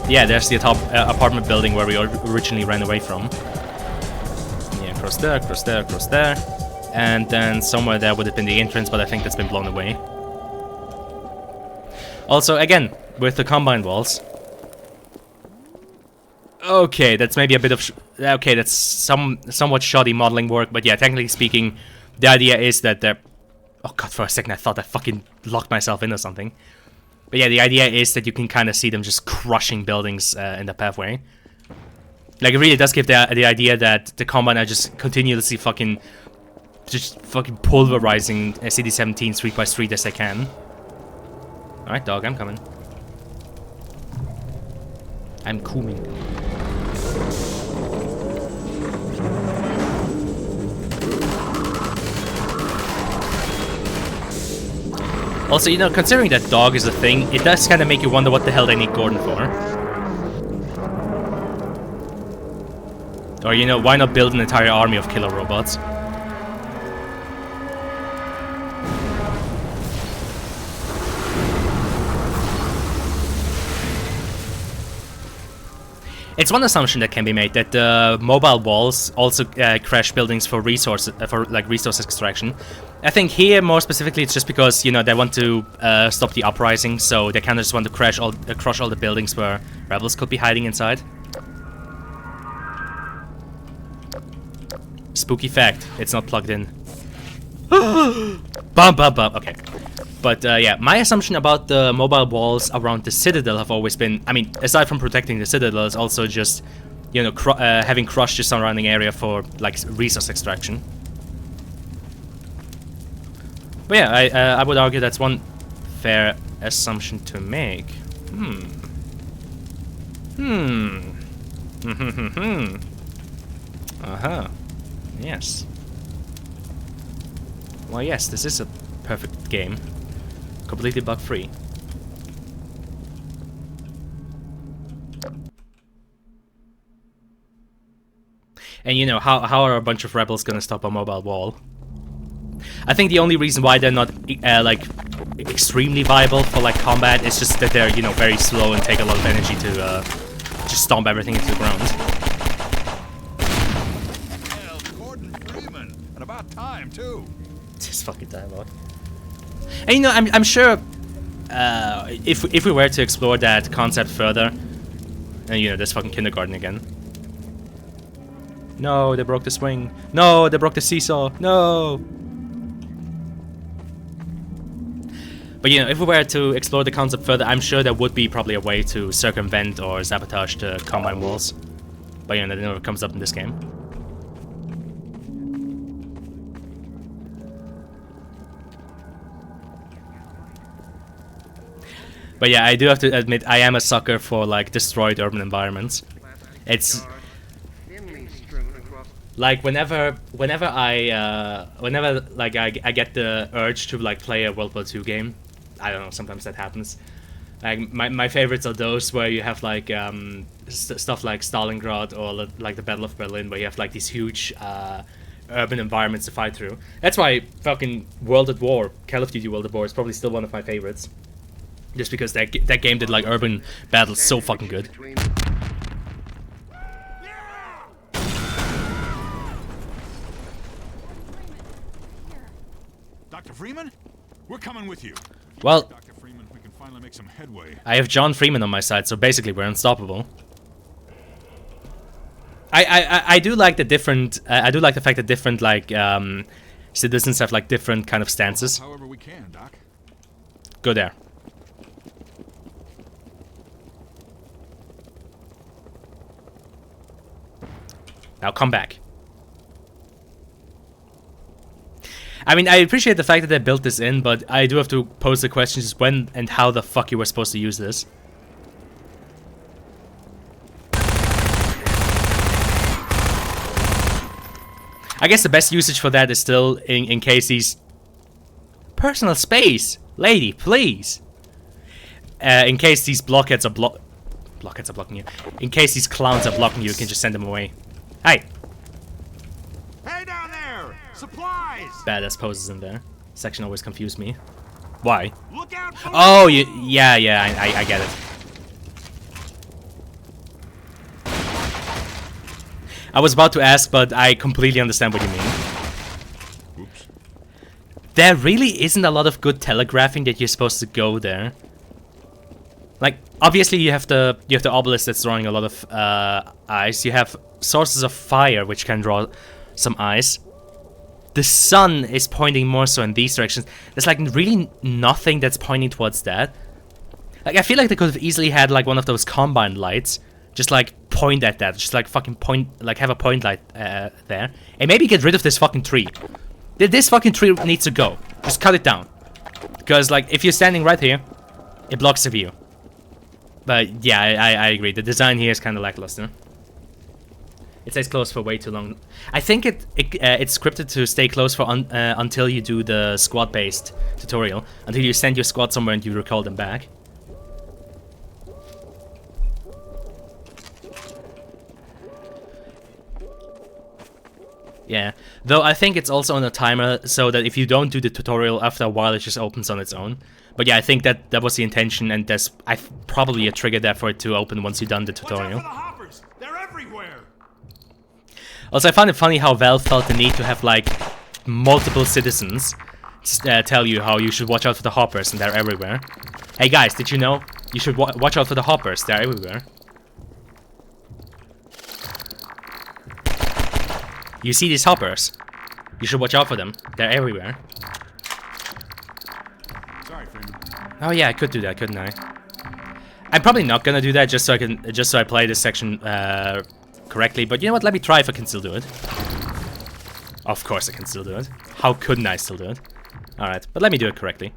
Yeah, there's the top apartment building where we originally ran away from. Yeah, across there, across there, across there. And then somewhere there would have been the entrance, but I think that's been blown away. Also, again, with the combine walls. Okay, that's maybe a bit of... okay, that's somewhat shoddy modeling work, but yeah, technically speaking, the idea is that they're... oh god, for a second I thought I fucking locked myself into something. But yeah, the idea is that you can kind of see them just crushing buildings in the pathway. Like, it really does give the idea that the Combine are just continuously fucking pulverizing CD-17 street by street as they can. Alright, dog, I'm coming. I'm coming. Also, you know, considering that dog is a thing, it does kind of make you wonder what the hell they need Gordon for. Or, you know, why not build an entire army of killer robots? It's one assumption that can be made that the mobile walls also crash buildings for resource extraction. I think here more specifically it's just because, you know, they want to stop the uprising, so they kind of just want to crush all the buildings where rebels could be hiding inside. Spooky fact: it's not plugged in. Bum bum bum. Okay. But yeah, my assumption about the mobile walls around the Citadel have always been, I mean, aside from protecting the Citadel, it's also just, you know, having crushed the surrounding area for, like, resource extraction. But yeah, I would argue that's one fair assumption to make. Uh-huh. Yes. Well, yes, this is a perfect game. Completely bug-free. And you know, how are a bunch of rebels gonna stop a mobile wall? I think the only reason why they're not, like, extremely viable for, like, combat is just that they're, you know, very slow and take a lot of energy to, just stomp everything into the ground. Hell, Gordon Freeman, and about time, too. This fucking dialogue. And you know, I'm sure if we were to explore that concept further, and you know, this fucking kindergarten again. No, they broke the swing. No, they broke the seesaw. No. But you know, if we were to explore the concept further, I'm sure there would be probably a way to circumvent or sabotage the Combine walls. But you know, that never comes up in this game. But yeah, I do have to admit, I am a sucker for, like, destroyed urban environments. It's like whenever I get the urge to, like, play a World War II game. I don't know, sometimes that happens. Like, my favorites are those where you have, like, stuff like Stalingrad or like the Battle of Berlin, where you have, like, these huge urban environments to fight through. That's why fucking World at War, Call of Duty World at War, is probably still one of my favorites. Just because that game did, like, urban battles so fucking good. Dr. Freeman? We're coming with you. Well, Dr. Freeman, we can finally make some headway. I have John Freeman on my side, so basically we're unstoppable. I do like the different I do like the fact that different, like, citizens have, like, different kind of stances. However we can, Doc. Go there. Now come back. I mean, I appreciate the fact that they built this in, but I do have to pose the question just when and how the fuck you were supposed to use this. I guess the best usage for that is still in case these... Personal space! Lady, please! In case these blockheads are blocking you. In case these clowns are blocking you, you can just send them away. Hey! Hey down there! Supplies! Badass poses in there. Section always confused me. Why? Look out! Oh, yeah, I get it. I was about to ask, but I completely understand what you mean. Oops. There really isn't a lot of good telegraphing that you're supposed to go there. Like, obviously you have the obelisk that's drawing a lot of ice. You have sources of fire which can draw some ice. The sun is pointing more so in these directions. There's like really nothing that's pointing towards that. Like, I feel like they could have easily had like one of those combine lights. Just like point at that. Just like fucking point, like have a point light there. And maybe get rid of this fucking tree. This fucking tree needs to go. Just cut it down. Because like if you're standing right here, it blocks the view. But yeah, I agree. The design here is kind of lackluster. It stays closed for way too long. I think it's scripted to stay closed for until you do the squad-based tutorial. Until you send your squad somewhere and you recall them back. Yeah, though I think it's also on a timer, so that if you don't do the tutorial after a while, it just opens on its own. But yeah, I think that was the intention, and there's probably a trigger there for it to open once you've done the tutorial. Watch out for the hoppers! They're everywhere! Also, I found it funny how Valve felt the need to have like multiple citizens tell you how you should watch out for the hoppers, and they're everywhere. Hey guys, did you know you should watch out for the hoppers? They're everywhere. You see these hoppers? You should watch out for them. They're everywhere. Sorry, Freeman. Oh yeah, I could do that, couldn't I? I'm probably not gonna do that just so I play this section correctly. But you know what? Let me try if I can still do it. Of course I can still do it. How couldn't I still do it? All right, but let me do it correctly.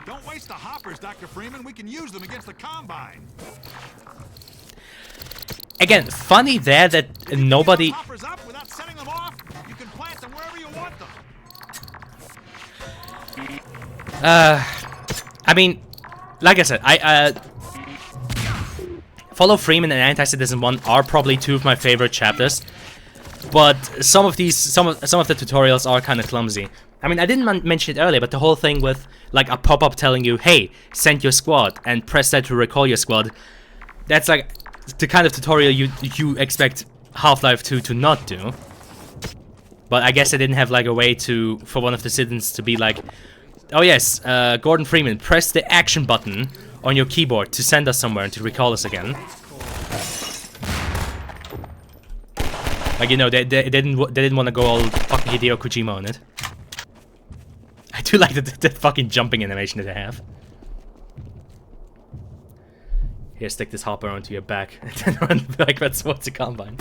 Don't waste the hoppers, Dr. Freeman. We can use them against the Combine. Again, funny there that nobody... Hoppers up without setting them off. You can plant them wherever you want them. I mean, like I said, Follow Freeman and Anti-Citizen 1 are probably two of my favorite chapters, but some of the tutorials are kind of clumsy. I mean, I didn't mention it earlier, but the whole thing with like a pop-up telling you, hey, send your squad, and press that to recall your squad, that's like the kind of tutorial you expect Half-Life 2 to not do. But I guess I didn't have like a way for one of the citizens to be like, oh yes, Gordon Freeman, press the action button on your keyboard to send us somewhere and to recall us again. Like, you know, they didn't want to go all fucking Hideo Kojima on it. I do like the fucking jumping animation that they have. Here, stick this hopper onto your back and then run like that's what's a Combine.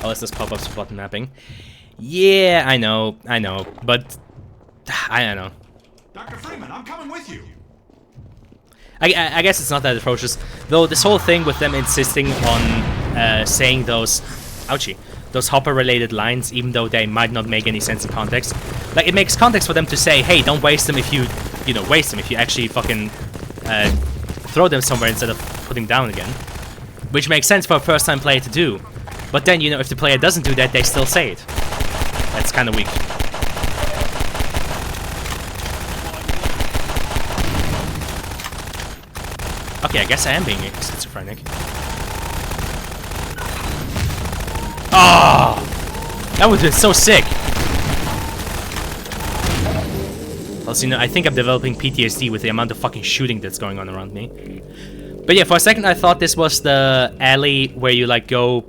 Oh, it's just pop-ups for button mapping. Yeah, I know, but I don't know. Dr. Freeman, I'm coming with you. I guess it's not that atrocious, though. This whole thing with them insisting on saying those, ouchie, those hopper-related lines, even though they might not make any sense in context. Like, it makes context for them to say, hey, don't waste them if you waste them, if you actually fucking throw them somewhere instead of putting down again. Which makes sense for a first-time player to do. But then, you know, if the player doesn't do that, they still say it. That's kind of weak. Okay, I guess I am being schizophrenic. Oh! That would have been so sick! Also, you know, I think I'm developing PTSD with the amount of fucking shooting that's going on around me. But yeah, for a second I thought this was the alley where you, like, go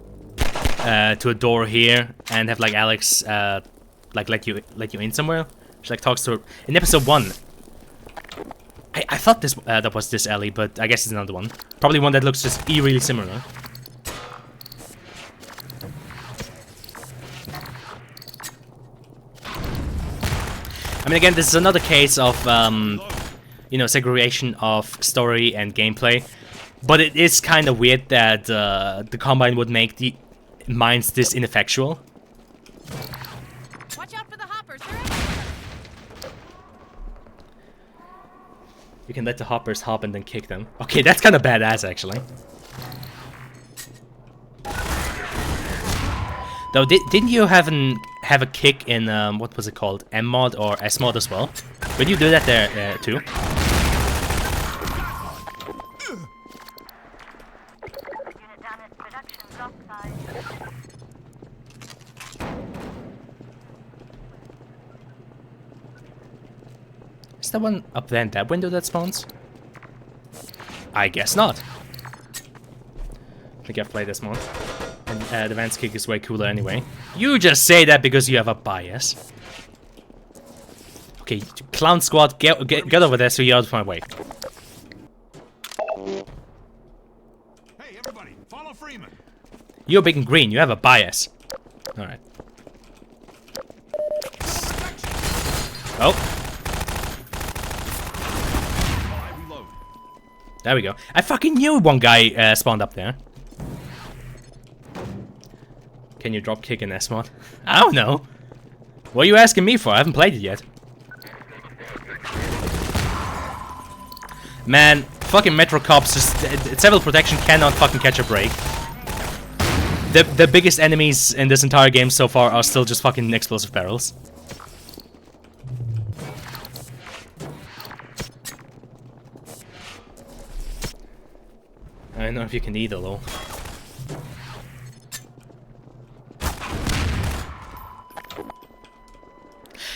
to a door here and have, like, Alex, like, let you in somewhere. She, like, talks to her. In episode 1, I thought this that was this alley, but I guess it's another one. Probably one that looks just eerily similar. mean, again, this is another case of, you know, segregation of story and gameplay. But it is kind of weird that the Combine would make the mines this ineffectual. Watch out for the hoppers. You can let the hoppers hop and then kick them. Okay, that's kind of badass, actually. Though, didn't you have a kick in, what was it called? M mod or S mod as well? Would you do that there too? Is that one up there in that window that spawns? I guess not. I think I've played this mod. And the Vance kick is way cooler anyway. You just say that because you have a bias. Okay, Clown Squad, get over there so you're out of my way. Hey, everybody, follow Freeman. You're big and green, you have a bias. Alright. Oh. There we go. I fucking knew one guy spawned up there. Can you drop kick in S-mod? I don't know. What are you asking me for? I haven't played it yet. Man, fucking Metro Cops, just Civil Protection cannot fucking catch a break. The biggest enemies in this entire game so far are still just fucking explosive barrels. I don't know if you can either, though.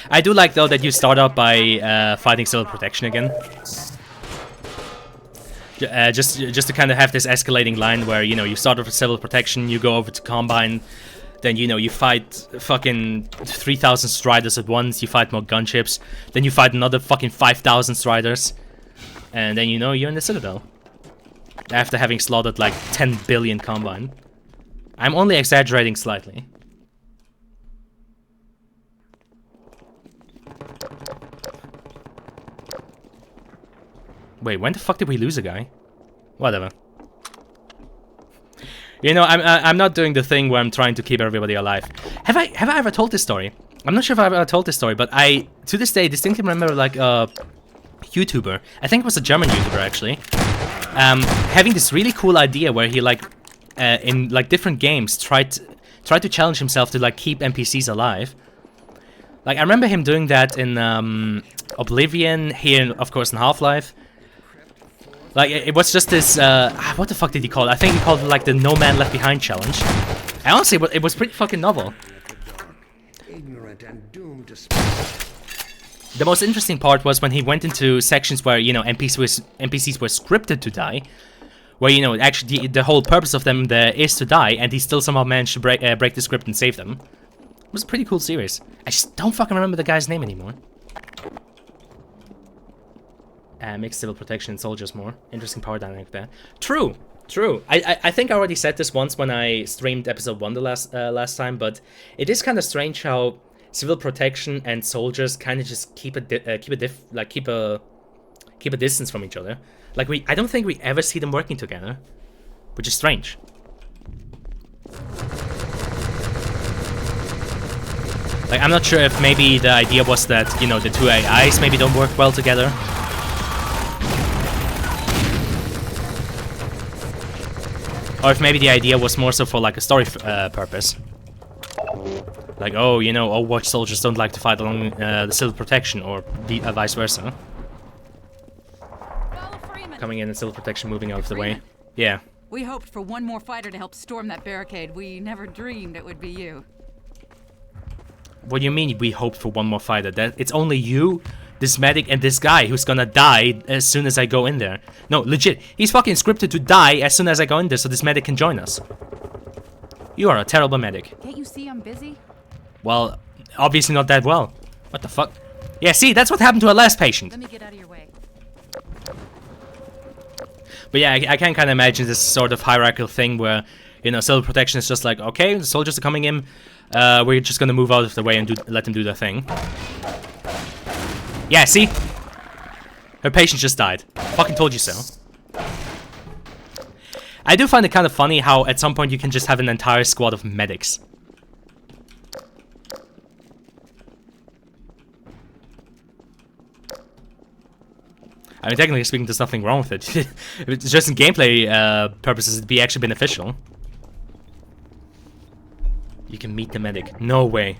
I do like, though, that you start out by fighting Civil Protection again. Just to kind of have this escalating line where, you know, you start off with Civil Protection, you go over to Combine, then, you know, you fight fucking 3,000 Striders at once, you fight more gunships, then you fight another fucking 5,000 Striders, and then, you know, you're in the Citadel. After having slaughtered like 10 billion Combine. I'm only exaggerating slightly. Wait, when the fuck did we lose a guy? Whatever. You know, I'm not doing the thing where I'm trying to keep everybody alive. Have I ever told this story? I'm not sure if I've ever told this story, but I, to this day, distinctly remember like a YouTuber. I think it was a German YouTuber actually. Having this really cool idea where he like, in like different games, tried to challenge himself to like keep NPCs alive. Like I remember him doing that in Oblivion, here of course in Half-Life. Like it was just this, what the fuck did he call it? I think he called it like the No Man Left Behind challenge. And honestly, it was pretty fucking novel. The most interesting part was when he went into sections where, you know, NPCs were scripted to die. Where, you know, actually the whole purpose of them there is to die, and he still somehow managed to break the script and save them. It was a pretty cool series. I just don't fucking remember the guy's name anymore. Makes Civil Protection and soldiers more. Interesting power dynamic there. True. I think I already said this once when I streamed episode 1 the last time, but it is kind of strange how Civil Protection and soldiers kind of just keep a distance from each other. Like I don't think we ever see them working together, which is strange. Like I'm not sure if maybe the idea was that, you know, the two AIs maybe don't work well together. Or if maybe the idea was more so for like a story purpose. Like, oh, you know, Overwatch soldiers don't like to fight along the Civil Protection, or vice versa. Coming in and Civil Protection moving out of the way. Yeah. We hoped for one more fighter to help storm that barricade. We never dreamed it would be you. What do you mean we hoped for one more fighter? That it's only you, this medic, and this guy who's gonna die as soon as I go in there. No, legit. He's fucking scripted to die as soon as I go in there so this medic can join us. You are a terrible medic. Can't you see I'm busy? Well, obviously not that well. What the fuck? Yeah, see, that's what happened to our last patient. Let me get out of your way. But yeah, I can kind of imagine this sort of hierarchical thing where, you know, Civil Protection is just like, okay, the soldiers are coming in, we're just gonna move out of the way and let them do their thing. Yeah, see? Her patient just died. Fucking told you so. I do find it kind of funny how at some point you can just have an entire squad of medics. I mean, technically speaking, there's nothing wrong with it. If it's just in gameplay purposes, it'd be actually beneficial. You can meet the medic. No way.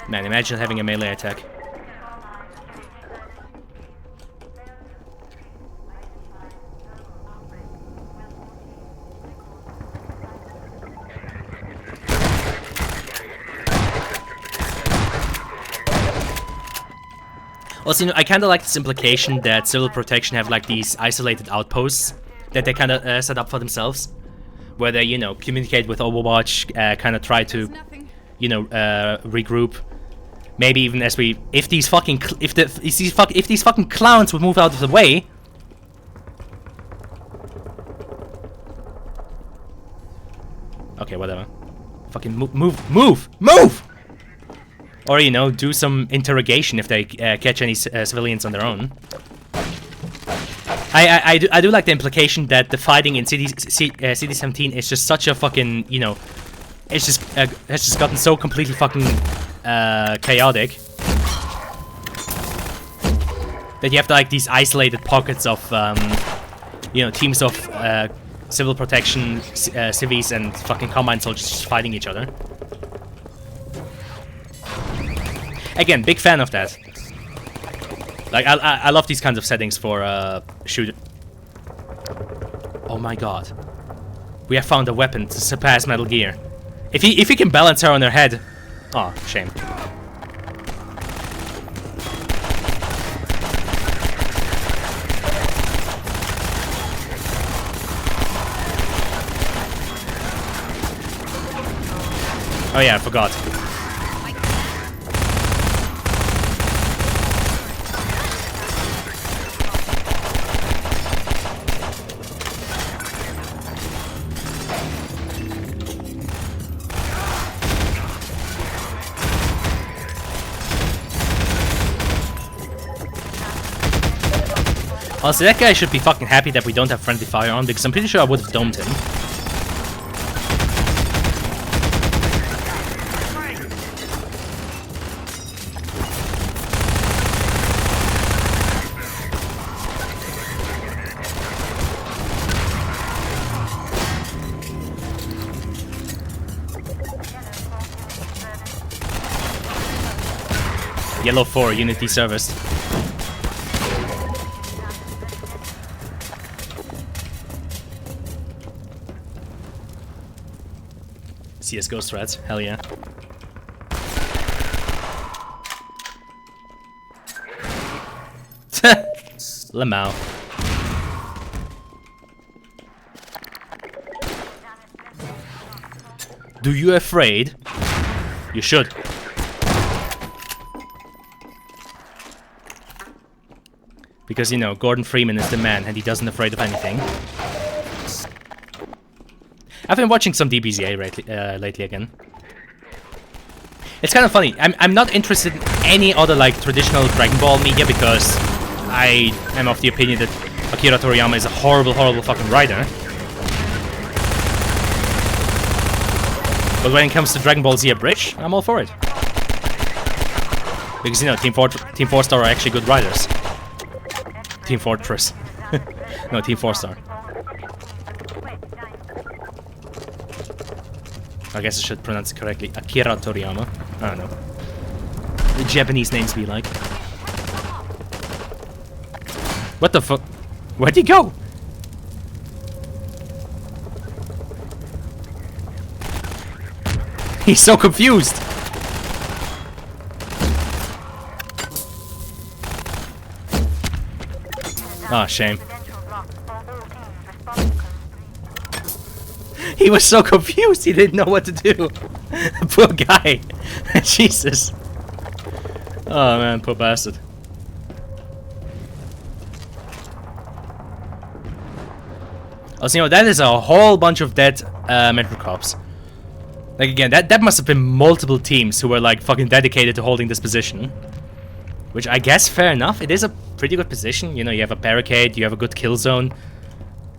Man, imagine having a melee attack. Also, I kind of like this implication that Civil Protection have like these isolated outposts that they kind of set up for themselves, where they, you know, communicate with Overwatch, kind of try to, you know, regroup. Maybe even as we, if these fucking clowns would move out of the way. Okay, whatever. Fucking move! Or, you know, do some interrogation if they catch any civilians on their own. I do like the implication that the fighting in CD17 is just such a fucking, you know, it's just has just gotten so completely fucking chaotic that you have like these isolated pockets of, you know, teams of Civil Protection civvies and fucking Combine soldiers just fighting each other. Again, big fan of that. Like, I love these kinds of settings for shooter. Oh my god. We have found a weapon to surpass Metal Gear. If he can balance her on her head. Oh, shame. Oh yeah, I forgot. Also, that guy should be fucking happy that we don't have friendly fire on, because I'm pretty sure I would have domed him. Yellow 4, Unity serviced. CSGO threats, hell yeah. Lamau. Do you afraid? You should. Because, you know, Gordon Freeman is the man and he doesn't afraid of anything. I've been watching some DBZA lately again. It's kind of funny. I'm not interested in any other like traditional Dragon Ball media because I am of the opinion that Akira Toriyama is a horrible, horrible fucking writer. But when it comes to Dragon Ball Z Abridged, I'm all for it. Because, you know, Team 4-Star are actually good writers. Team Fortress. No, Team 4-Star. I guess I should pronounce it correctly. Akira Toriyama. I don't know. The Japanese names be like. What the fuck? Where'd he go? He's so confused. Oh, shame. He was so confused, he didn't know what to do. Poor guy. Jesus. Oh man, poor bastard. Also, you know, that is a whole bunch of dead Metro cops. Like, again, that must have been multiple teams who were, like, fucking dedicated to holding this position. Which, I guess, fair enough. It is a pretty good position. You know, you have a barricade, you have a good kill zone.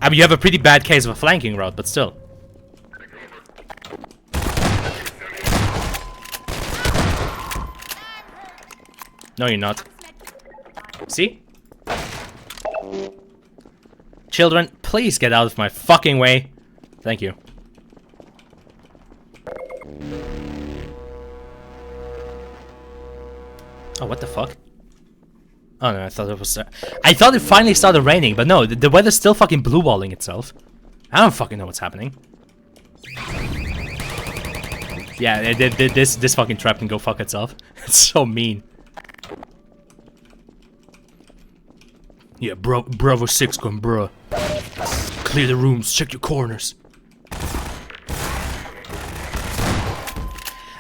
I mean, you have a pretty bad case of a flanking route, but still. No, you're not. See? Children, please get out of my fucking way. Thank you. Oh, what the fuck? Oh no, I thought it was... I thought it finally started raining, but no, the weather's still fucking blue balling itself. I don't fucking know what's happening. Yeah, this fucking trap can go fuck itself. It's so mean. Yeah, Bravo 6 going bruh. Clear the rooms, check your corners.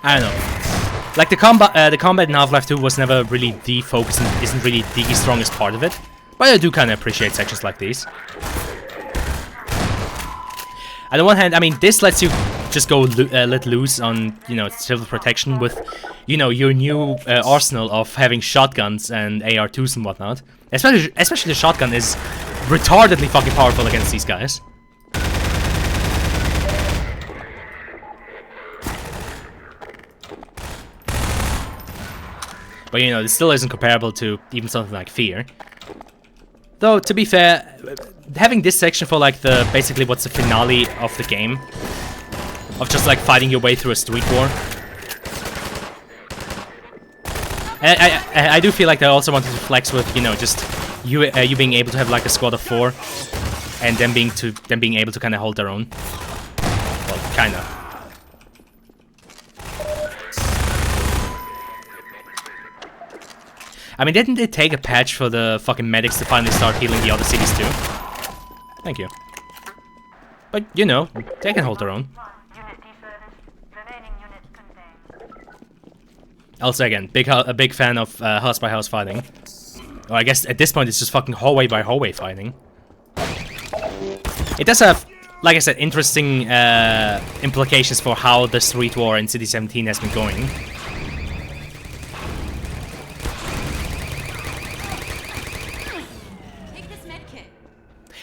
I don't know. Like, the combat in Half-Life 2 was never really the focus and isn't really the strongest part of it. But I do kind of appreciate sections like these. On the one hand, I mean, this lets you just go let loose on, you know, civil protection with, you know, your new arsenal of having shotguns and AR2s and whatnot. Especially the shotgun is retardedly fucking powerful against these guys. But, you know, this still isn't comparable to even something like Fear. Though, to be fair, having this section for, like, basically what's the finale of the game, of just, like, fighting your way through a street war. And I do feel like they also wanted to flex with, you know, just you being able to have, like, a squad of 4, and them being able to kind of hold their own. Well, kind of. I mean, didn't it take a patch for the fucking medics to finally start healing the other cities too? Thank you. But, you know, they can hold their own. Also, again, a big fan of house by house fighting. Or I guess at this point it's just fucking hallway by hallway fighting. It does have, like I said, interesting implications for how the street war in City 17 has been going.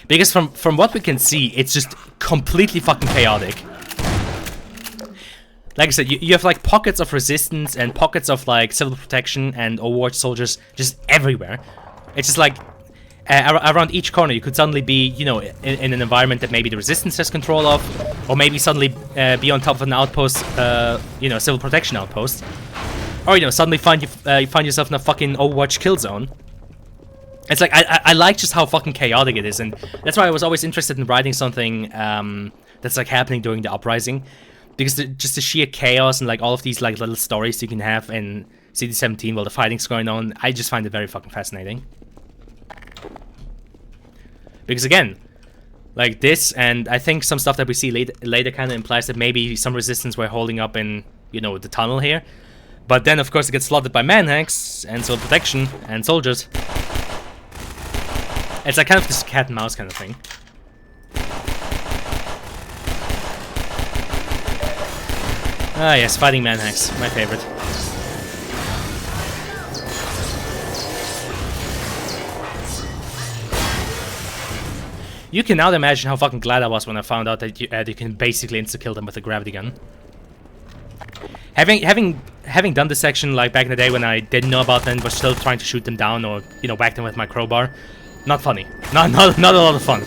Because from what we can see, it's just completely fucking chaotic. Like I said, you have like pockets of resistance and pockets of like civil protection and Overwatch soldiers just everywhere. It's just like around each corner you could suddenly be, you know, in an environment that maybe the resistance has control of, or maybe suddenly be on top of an outpost, you know, civil protection outpost, or, you know, suddenly find yourself in a fucking Overwatch kill zone. It's like, I like just how fucking chaotic it is, and that's why I was always interested in writing something that's like happening during the uprising, because just the sheer chaos and like all of these like little stories you can have in City 17 while the fighting's going on, I just find it very fucking fascinating. Because again, like this, and I think some stuff that we see later kind of implies that maybe some resistance were holding up in, you know, the tunnel here, but then of course it gets slaughtered by manhacks and civil protection and soldiers. It's like kind of this cat and mouse kind of thing. Ah yes, fighting manhacks, my favorite. You can now imagine how fucking glad I was when I found out that you can basically insta-kill them with a gravity gun. Having done this section like back in the day when I didn't know about them, but still trying to shoot them down or, you know, whack them with my crowbar. Not funny. Not a lot of fun.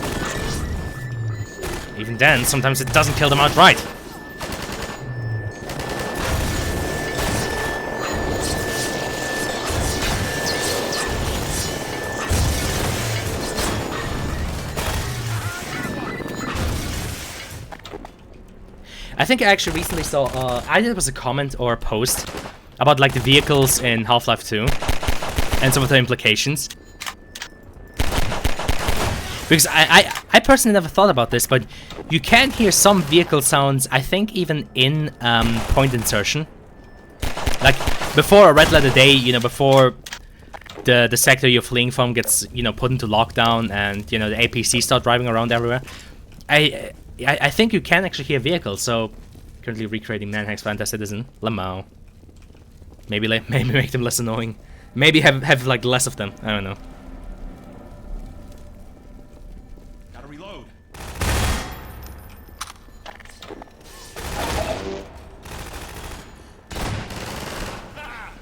Even then, sometimes it doesn't kill them outright. I think I actually recently saw, either it was a comment or a post about like the vehicles in Half-Life 2 and some of the implications. Because I personally never thought about this, but you can hear some vehicle sounds, I think even in point insertion. Like, before a Red Letter Day, you know, before the sector you're fleeing from gets, you know, put into lockdown and, you know, the APC start driving around everywhere. I think you can actually hear vehicles, so Currently recreating Manhax Phantasm Citizen. Lamau. Maybe make them less annoying. Maybe have like less of them. I don't know. Gotta reload.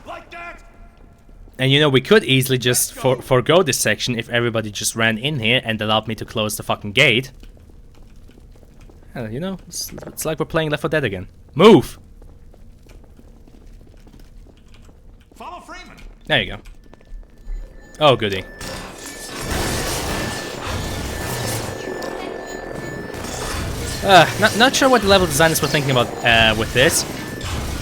Like that. And you know, we could easily just forgo this section if everybody just ran in here and allowed me to close the fucking gate. You know, it's like we're playing Left 4 Dead again. Move! Follow Freeman. There you go. Oh, goody. Not sure what the level designers were thinking about with this.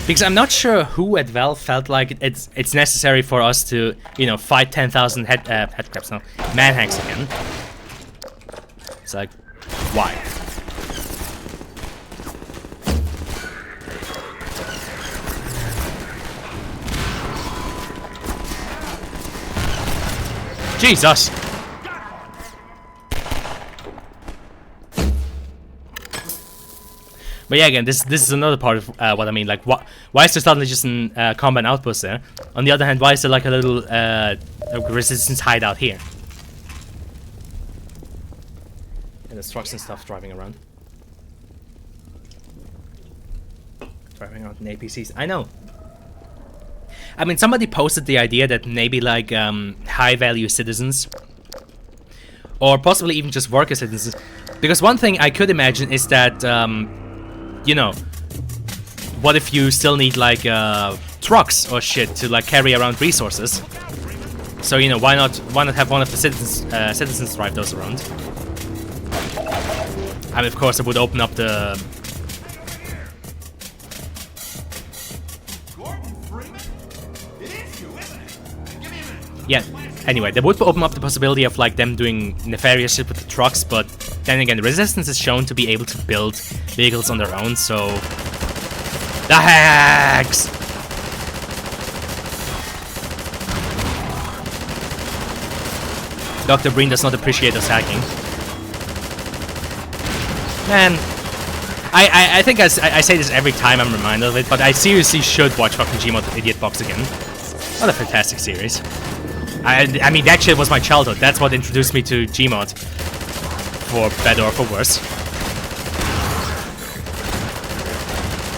Because I'm not sure who at Valve felt like it's necessary for us to, you know, fight 10,000 headcrabs, no, manhacks again. It's like, why? Jesus! But yeah, again, this is another part of what I mean. Like, why is there suddenly just a combat outpost there? On the other hand, why is there like a little resistance hideout here? And there's trucks and stuff driving around. Driving around in APCs. I know. I mean, somebody posted the idea that maybe like high-value citizens, or possibly even just worker citizens, because one thing I could imagine is that, you know, what if you still need like trucks or shit to like carry around resources? So you know, why not have one of the citizens drive those around? And of course, it would open up the. Yeah, anyway, that would open up the possibility of like them doing nefarious shit with the trucks, but then again, the Resistance is shown to be able to build vehicles on their own, so... The hacks! Dr. Breen does not appreciate us hacking. Man, I think I say this every time I'm reminded of it, but I seriously should watch fucking Gmod Idiot Box again. What a fantastic series. I mean, that shit was my childhood. That's what introduced me to Gmod. For better or for worse.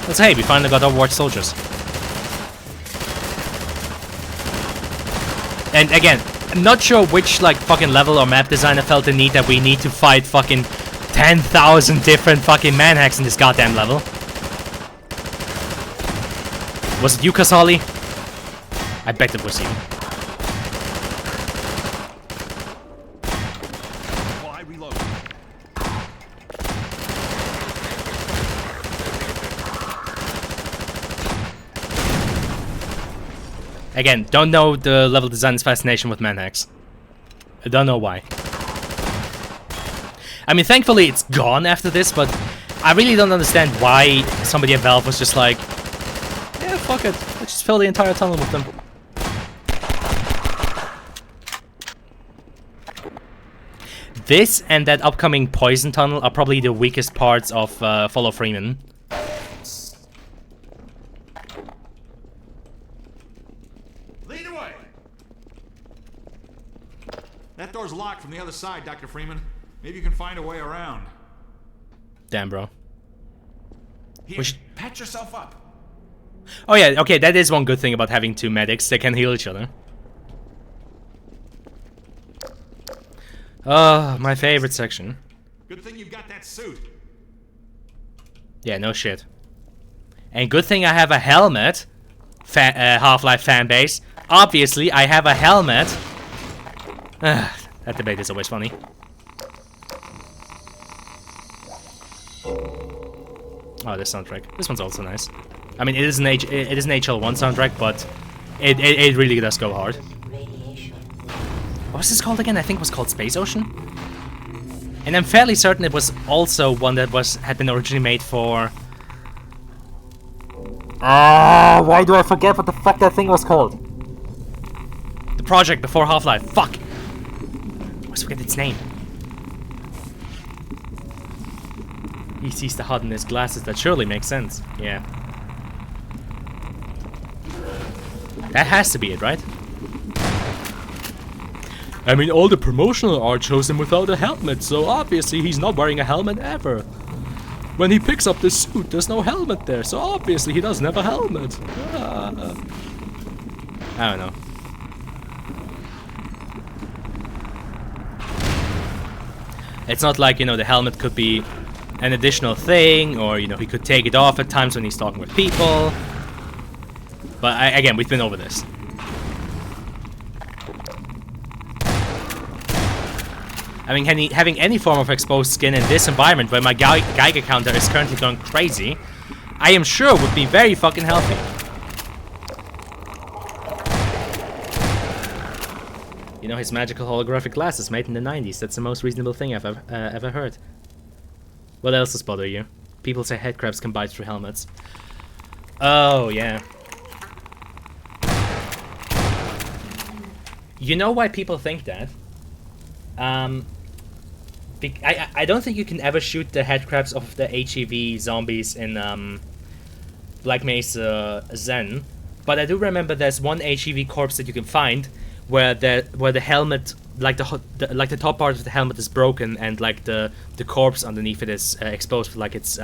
But hey, we finally got Overwatch soldiers. And again, I'm not sure which like fucking level or map designer felt the need that we need to fight fucking 10,000 different fucking manhacks in this goddamn level. Was it you, Kasali? I bet it was you. Again, don't know the level design's fascination with manhacks. I don't know why. I mean, thankfully it's gone after this, but I really don't understand why somebody at Valve was just like, yeah, fuck it, let's just fill the entire tunnel with them. This and that upcoming poison tunnel are probably the weakest parts of Follow Freeman. Lead away. That door's locked from the other side, Dr. Freeman. Maybe you can find a way around. Damn, bro. Here, patch yourself up. Oh yeah, okay, that is one good thing about having two medics. They can heal each other. Oh, my favorite section. Good thing you've got that suit. Yeah, no shit. And good thing I have a helmet. Half-Life fanbase. Obviously, I have a helmet. That debate is always funny. Oh, this soundtrack. This one's also nice. I mean, it is an HL1 soundtrack, but it really does go hard. What was this called again? I think it was called Space Ocean. And I'm fairly certain it was also one that had been originally made for. Ah, why do I forget what the fuck that thing was called? The project before Half-Life. Fuck. I always forget its name. he sees the HUD in his glasses. That surely makes sense. Yeah. That has to be it, right? I mean, all the promotional art shows him without a helmet, so obviously he's not wearing a helmet ever. When he picks up the suit, there's no helmet there, so obviously he doesn't have a helmet. I don't know. It's not like, you know, the helmet could be an additional thing, or, you know, he could take it off at times when he's talking with people. But again, we've been over this. I mean, having any form of exposed skin in this environment where my Geiger counter is currently going crazy, I am sure would be very fucking healthy. You know, his magical holographic glasses made in the 90s. That's the most reasonable thing I've ever heard. What else does bother you? People say headcrabs can bite through helmets. Oh, yeah. You know why people think that? I don't think you can ever shoot the headcrabs of the HEV zombies in Black Mesa Zen, but I do remember there's one HEV corpse that you can find where the helmet, like the top part of the helmet is broken, and like the corpse underneath it is exposed, like its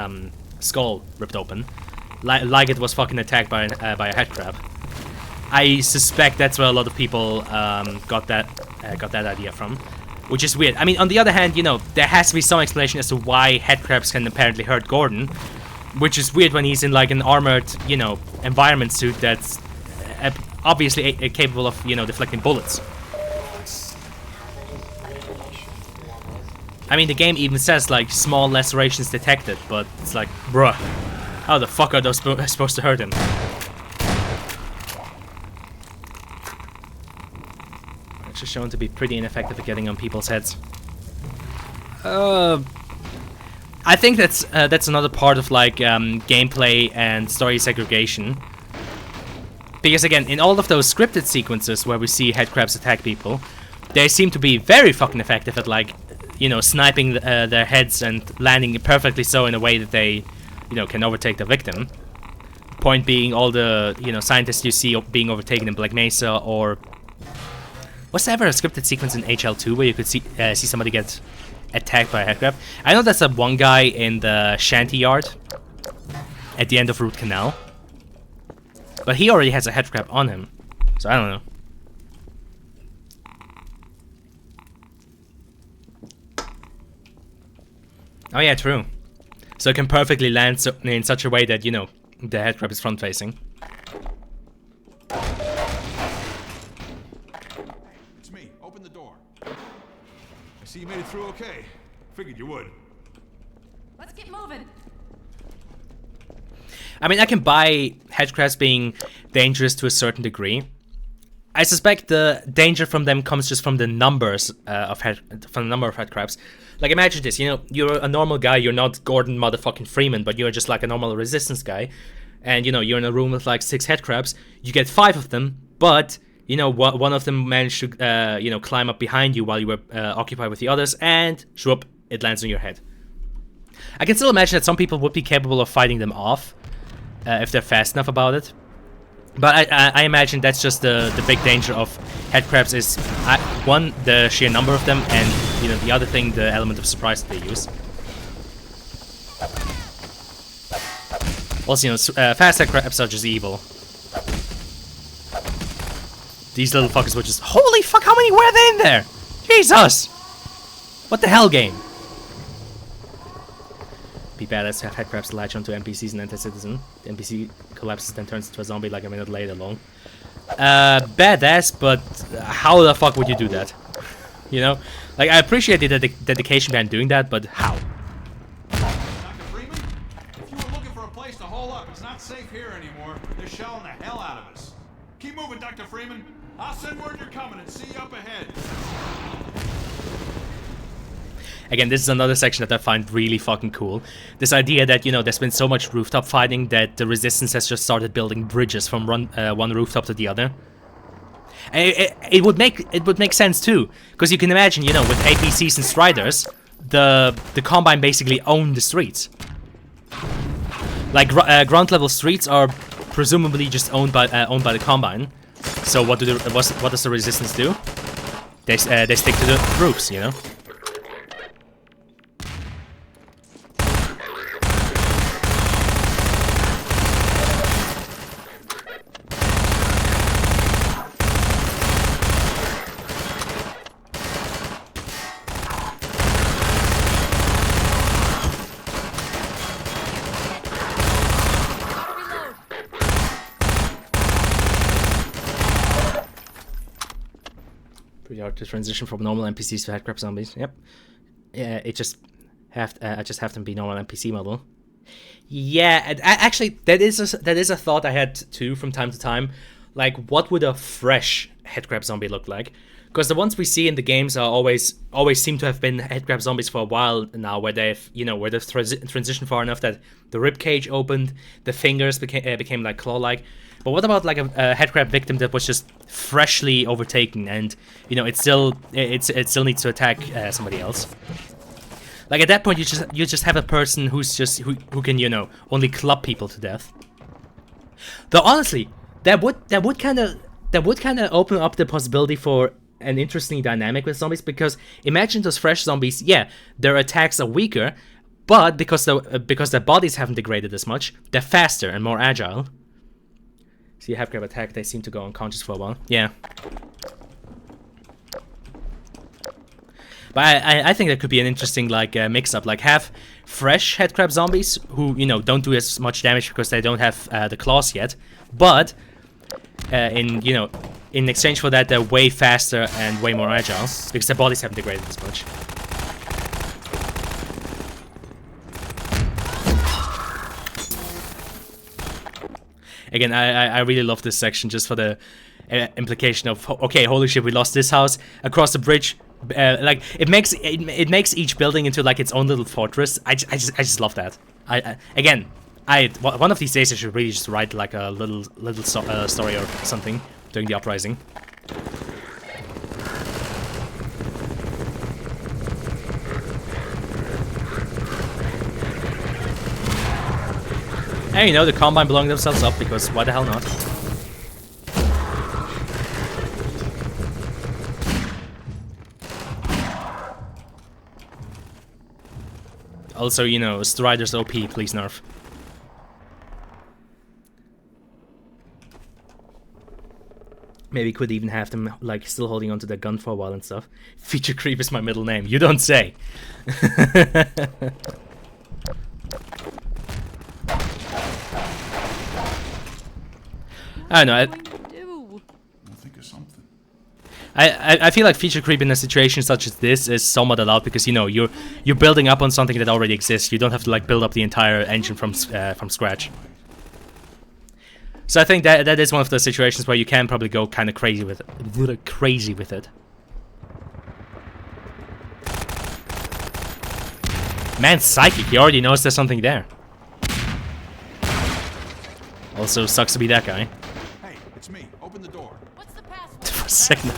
skull ripped open, like it was fucking attacked by a headcrab. I suspect that's where a lot of people got that idea from. Which is weird. I mean, on the other hand, you know, there has to be some explanation as to why headcrabs can apparently hurt Gordon. Which is weird when he's in, like, an armored, you know, environment suit that's obviously capable of, you know, deflecting bullets. I mean, the game even says, like, small lacerations detected, but it's like, bruh, how the fuck are those supposed to hurt him? Is shown to be pretty ineffective at getting on people's heads. I think that's another part of like gameplay and story segregation. Because again, in all of those scripted sequences where we see headcrabs attack people, they seem to be very fucking effective at like, you know, sniping their heads and landing perfectly so in a way that they, you know, can overtake the victim. Point being, all the, you know, scientists you see being overtaken in Black Mesa, or was there ever a scripted sequence in HL2 where you could see somebody get attacked by a headcrab? I know that's that one guy in the shanty yard at the end of Root Canal, but he already has a headcrab on him, so I don't know. Oh yeah, true. So it can perfectly land in such a way that, you know, the headcrab is front-facing. You made it through okay. Figured you would. Let's get moving. I mean, I can buy headcrabs being dangerous to a certain degree. I suspect the danger from them comes just from the numbers from the number of headcrabs. Like, imagine this, you know, you're a normal guy, you're not Gordon motherfucking Freeman, but you're just like a normal resistance guy. And, you know, you're in a room with like 6 headcrabs. You get 5 of them, but you know, one of them managed to, you know, climb up behind you while you were occupied with the others, and swoop, it lands on your head. I can still imagine that some people would be capable of fighting them off if they're fast enough about it. But I imagine that's just the big danger of headcrabs is, one, the sheer number of them, and, you know, the other thing, the element of surprise that they use. Also, you know, fast headcrabs are just evil. These little fuckers were just... Holy fuck, how many were there in there? Jesus! What the hell, game? Be badass to have headcrabs latch onto NPCs and anti-citizen. The NPC collapses, then turns into a zombie like a minute later long. Badass, but how the fuck would you do that? You know? Like, I appreciate the dedication behind doing that, but how? Dr. Freeman? If you were looking for a place to hole up, it's not safe here anymore. They're shelling the hell out of us. Keep moving, Dr. Freeman. I'll send word you're coming and see you up ahead. Again, this is another section that I find really fucking cool. This idea that, you know, there's been so much rooftop fighting that the Resistance has just started building bridges from one rooftop to the other. And it would make sense too, because you can imagine, you know, with APCs and Striders, the Combine basically own the streets. Like ground level streets are presumably just owned by the Combine. So what does the Resistance do? They stick to the roofs, you know. Pretty hard to transition from normal NPCs to headcrab zombies. Yep. Yeah, I just have them be normal NPC model. Yeah, and actually, that is a thought I had too from time to time. Like, what would a fresh headcrab zombie look like? Because the ones we see in the games are always seem to have been headcrab zombies for a while now, where they've transitioned far enough that the rib cage opened, the fingers became like claw-like. But what about like a headcrab victim that was just freshly overtaken, and you know it still needs to attack somebody else? Like at that point, you just have a person who can only club people to death. Though honestly, that would kind of open up the possibility for an interesting dynamic with zombies, because imagine those fresh zombies. Yeah, their attacks are weaker, but because their bodies haven't degraded as much, they're faster and more agile. See, a headcrab attack, they seem to go unconscious for a while. Yeah. But I think that could be an interesting mix-up. Like have fresh headcrab zombies who don't do as much damage because they don't have the claws yet, but in exchange for that they're way faster and way more agile because their bodies haven't degraded as much. Again, I really love this section just for the implication of, okay, holy shit, we lost this house across the bridge. Like it makes each building into like its own little fortress. I just love that. One of these days I should really just write like a little story or something during the uprising. And the Combine blowing themselves up, because why the hell not? Also, Strider's OP, please nerf. Maybe could even have them, like, still holding onto their gun for a while and stuff. Feature creep is my middle name, you don't say! I don't know. We'll think of something. I feel like feature creep in a situation such as this is somewhat allowed because you're building up on something that already exists. You don't have to like build up the entire engine from scratch. So I think that is one of the situations where you can probably go kind of crazy with it. Man's psychic. He already knows there's something there. Also sucks to be that guy. Hey, it's me. Open the door. What's the password? For a second.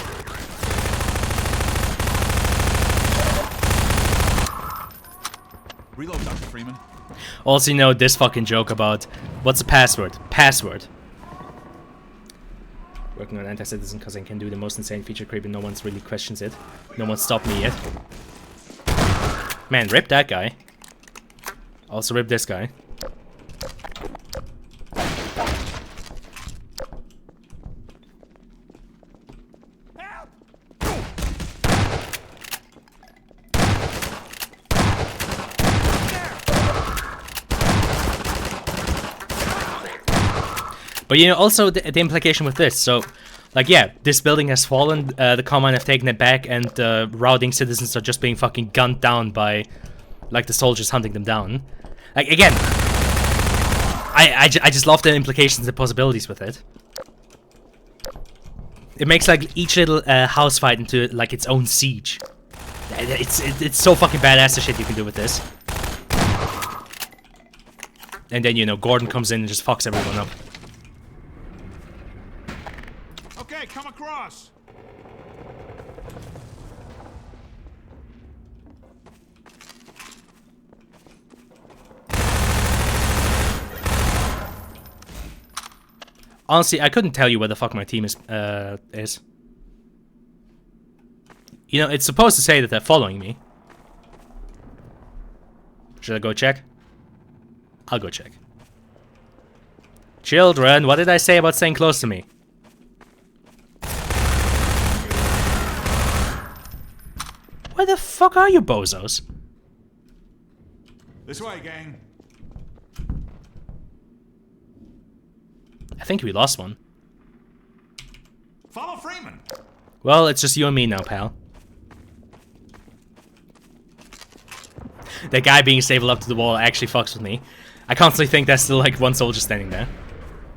Reload, Dr. Freeman. Also, this fucking joke about what's the password? Password. Working on anti-citizen because I can do the most insane feature creep and no one's really questions it. No one's stopped me yet. Man, rip that guy. Also rip this guy. But also the implication with this, so, like, yeah, this building has fallen, the Combine have taken it back, and the routing citizens are just being fucking gunned down by, like, the soldiers hunting them down. Like, again, I just love the implications and possibilities with it. It makes, like, each little house fight into, like, its own siege. It's so fucking badass the shit you can do with this. And then, Gordon comes in and just fucks everyone up. Okay, come across. Honestly, I couldn't tell you where the fuck my team is. You know, it's supposed to say that they're following me. Should I go check? I'll go check. Children, what did I say about staying close to me? Where the fuck are you bozos? This way, gang. I think we lost one. Follow Freeman. Well, it's just you and me now, pal. That guy being stapled up to the wall actually fucks with me. I constantly think there's still like one soldier standing there.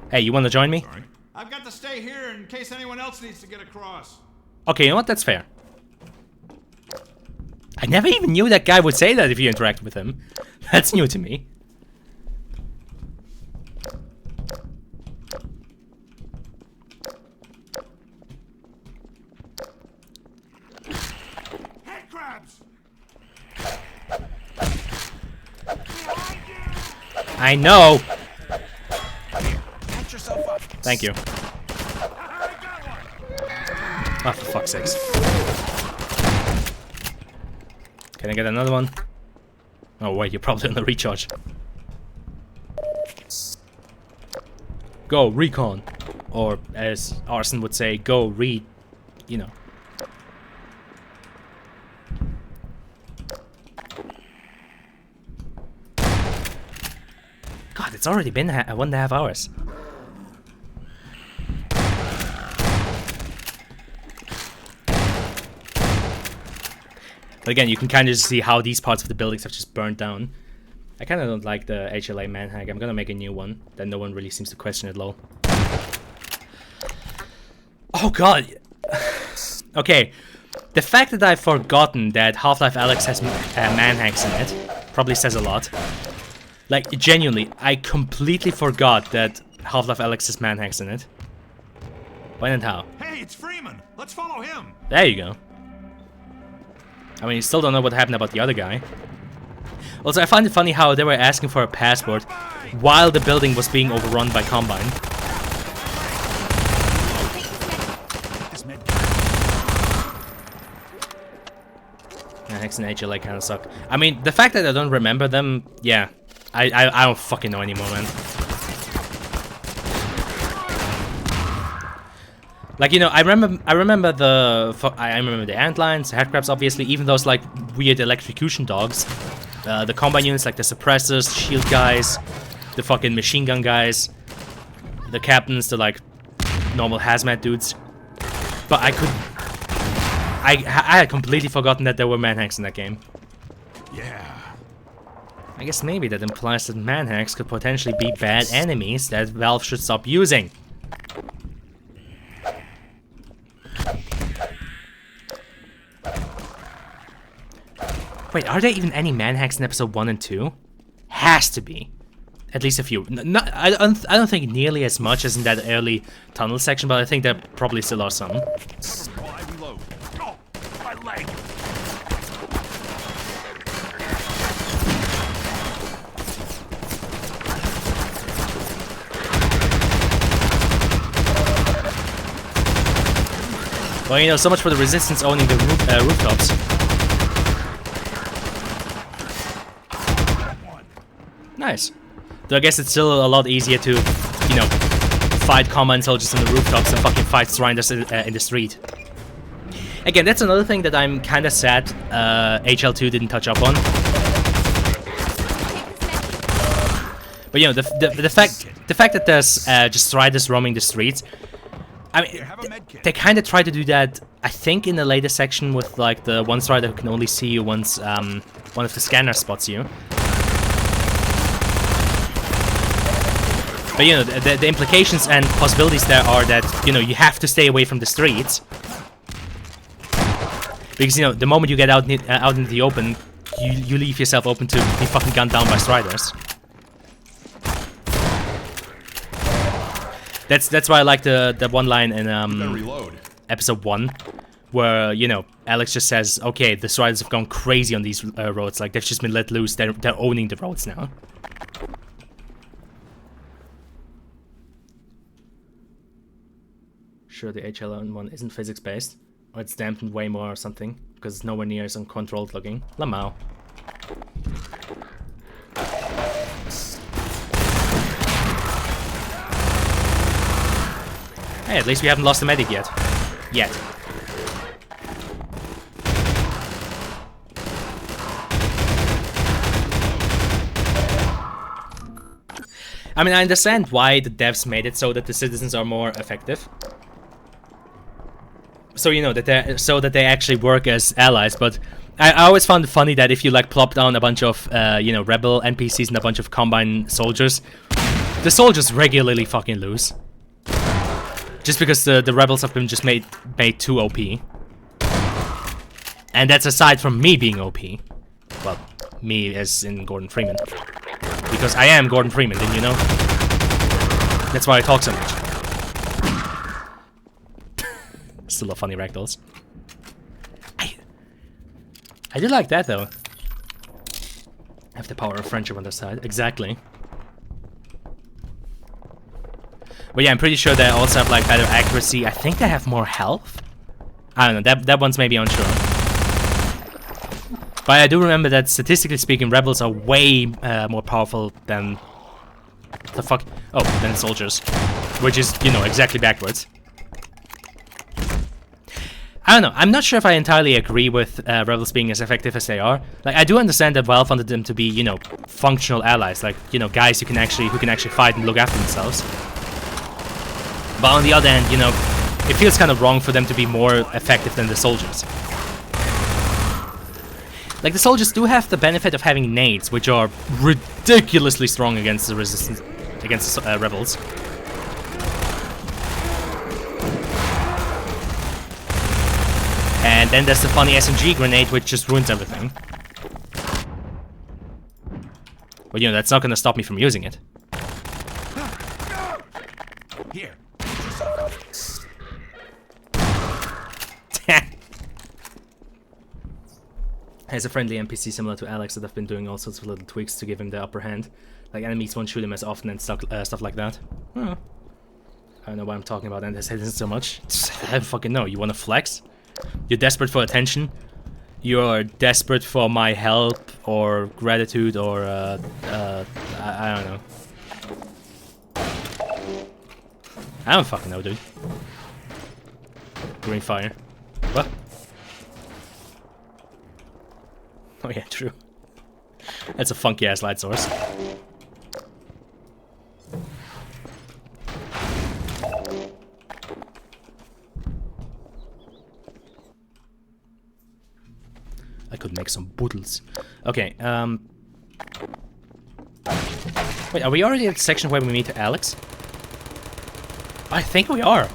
Hey, you wanna join me? Sorry. I've got to stay here in case anyone else needs to get across. Okay, you know what? That's fair. I never even knew that guy would say that if you interact with him. That's new to me. Head crabs! I know! Catch yourself up. Thank you. Oh, for fuck's sakes. Can I get another one? Oh wait, you're probably on the recharge. Go, recon. Or as Arson would say, go read, you know. God, it's already been 1.5 hours. But again, you can kind of see how these parts of the buildings have just burned down. I kind of don't like the HLA manhack. I'm gonna make a new one that no one really seems to question at all. Oh god! Okay, the fact that I've forgotten that Half-Life Alyx has manhacks in it probably says a lot. Like, genuinely, I completely forgot that Half-Life Alyx has manhacks in it. When and how? Hey, it's Freeman. Let's follow him. There you go. I mean, you still don't know what happened about the other guy. Also, I find it funny how they were asking for a passport while the building was being overrun by Combine. Hex and HLA kind of suck. I mean, the fact that I don't remember them, yeah. I don't fucking know anymore, man. Like, you know, I remember the antlines, the headcrabs, obviously, even those like weird electrocution dogs, the combine units like the suppressors, shield guys, the fucking machine gun guys, the captains, the like normal hazmat dudes. But I had completely forgotten that there were manhacks in that game. Yeah. I guess maybe that implies that manhacks could potentially be bad enemies that Valve should stop using. Wait, are there even any manhacks in episode 1 and 2? Has to be. At least a few. I don't think nearly as much as in that early tunnel section, but I think there probably still are some. I reload. Oh, my leg. Well, you know, so much for the Resistance owning the rooftops. Nice. Though I guess it's still a lot easier to, you know, fight common soldiers on the rooftops than fucking fight Strinders in the street. Again, that's another thing that I'm kind of sad HL2 didn't touch up on. But you know, the fact that there's just Striders roaming the streets, I mean, they kind of try to do that, I think, in the later section with like the one Strider who can only see you once one of the scanners spots you. But you know, the implications and possibilities there are that, you know, you have to stay away from the streets. Because, you know, the moment you get out into the open, you leave yourself open to be fucking gunned down by Striders. That's why I like the one line in episode 1, where, you know, Alex just says, okay, the Striders have gone crazy on these roads, like they've just been let loose, they're owning the roads now. sure the HLN one isn't physics-based. Or it's dampened way more or something. Because it's nowhere near as uncontrolled looking. Lamau. Hey, at least we haven't lost a medic yet. I mean, I understand why the devs made it so that the citizens are more effective. So, you know, that they actually work as allies, but I always found it funny that if you, like, plop down a bunch of, you know, rebel NPCs and a bunch of Combine soldiers, the soldiers regularly fucking lose. Just because the rebels have been just made too OP. And that's aside from me being OP. Well, me as in Gordon Freeman. Because I am Gordon Freeman, didn't you know? That's why I talk so much. Still a funny ragdolls. I do like that though. Have the power of friendship on their side. Exactly. But yeah, I'm pretty sure they also have like better accuracy. I think they have more health. I don't know. That one's maybe unsure. But I do remember that statistically speaking, rebels are way more powerful than the fuck. Oh, than soldiers, which is, you know, exactly backwards. I don't know. I'm not sure if I entirely agree with rebels being as effective as they are. Like, I do understand that Valve wanted them to be, you know, functional allies, like, you know, guys who can actually fight and look after themselves. But on the other hand, you know, it feels kind of wrong for them to be more effective than the soldiers. Like, the soldiers do have the benefit of having nades, which are ridiculously strong against the resistance, against the rebels. And then there's the funny SMG grenade, which just ruins everything. But you know, that's not gonna stop me from using it. Here. Has a friendly NPC similar to Alex that I've been doing all sorts of little tweaks to give him the upper hand. Like, enemies won't shoot him as often and stuff like that. I don't know why I'm talking about anti-citizens so much. I don't fucking know. You wanna flex? You're desperate for attention? You're desperate for my help or gratitude or I don't know. I don't fucking know, dude. Green fire. What? Oh yeah, true. That's a funky ass light source. I could make some boodles. Okay, wait, are we already at the section where we meet Alex? I think we are.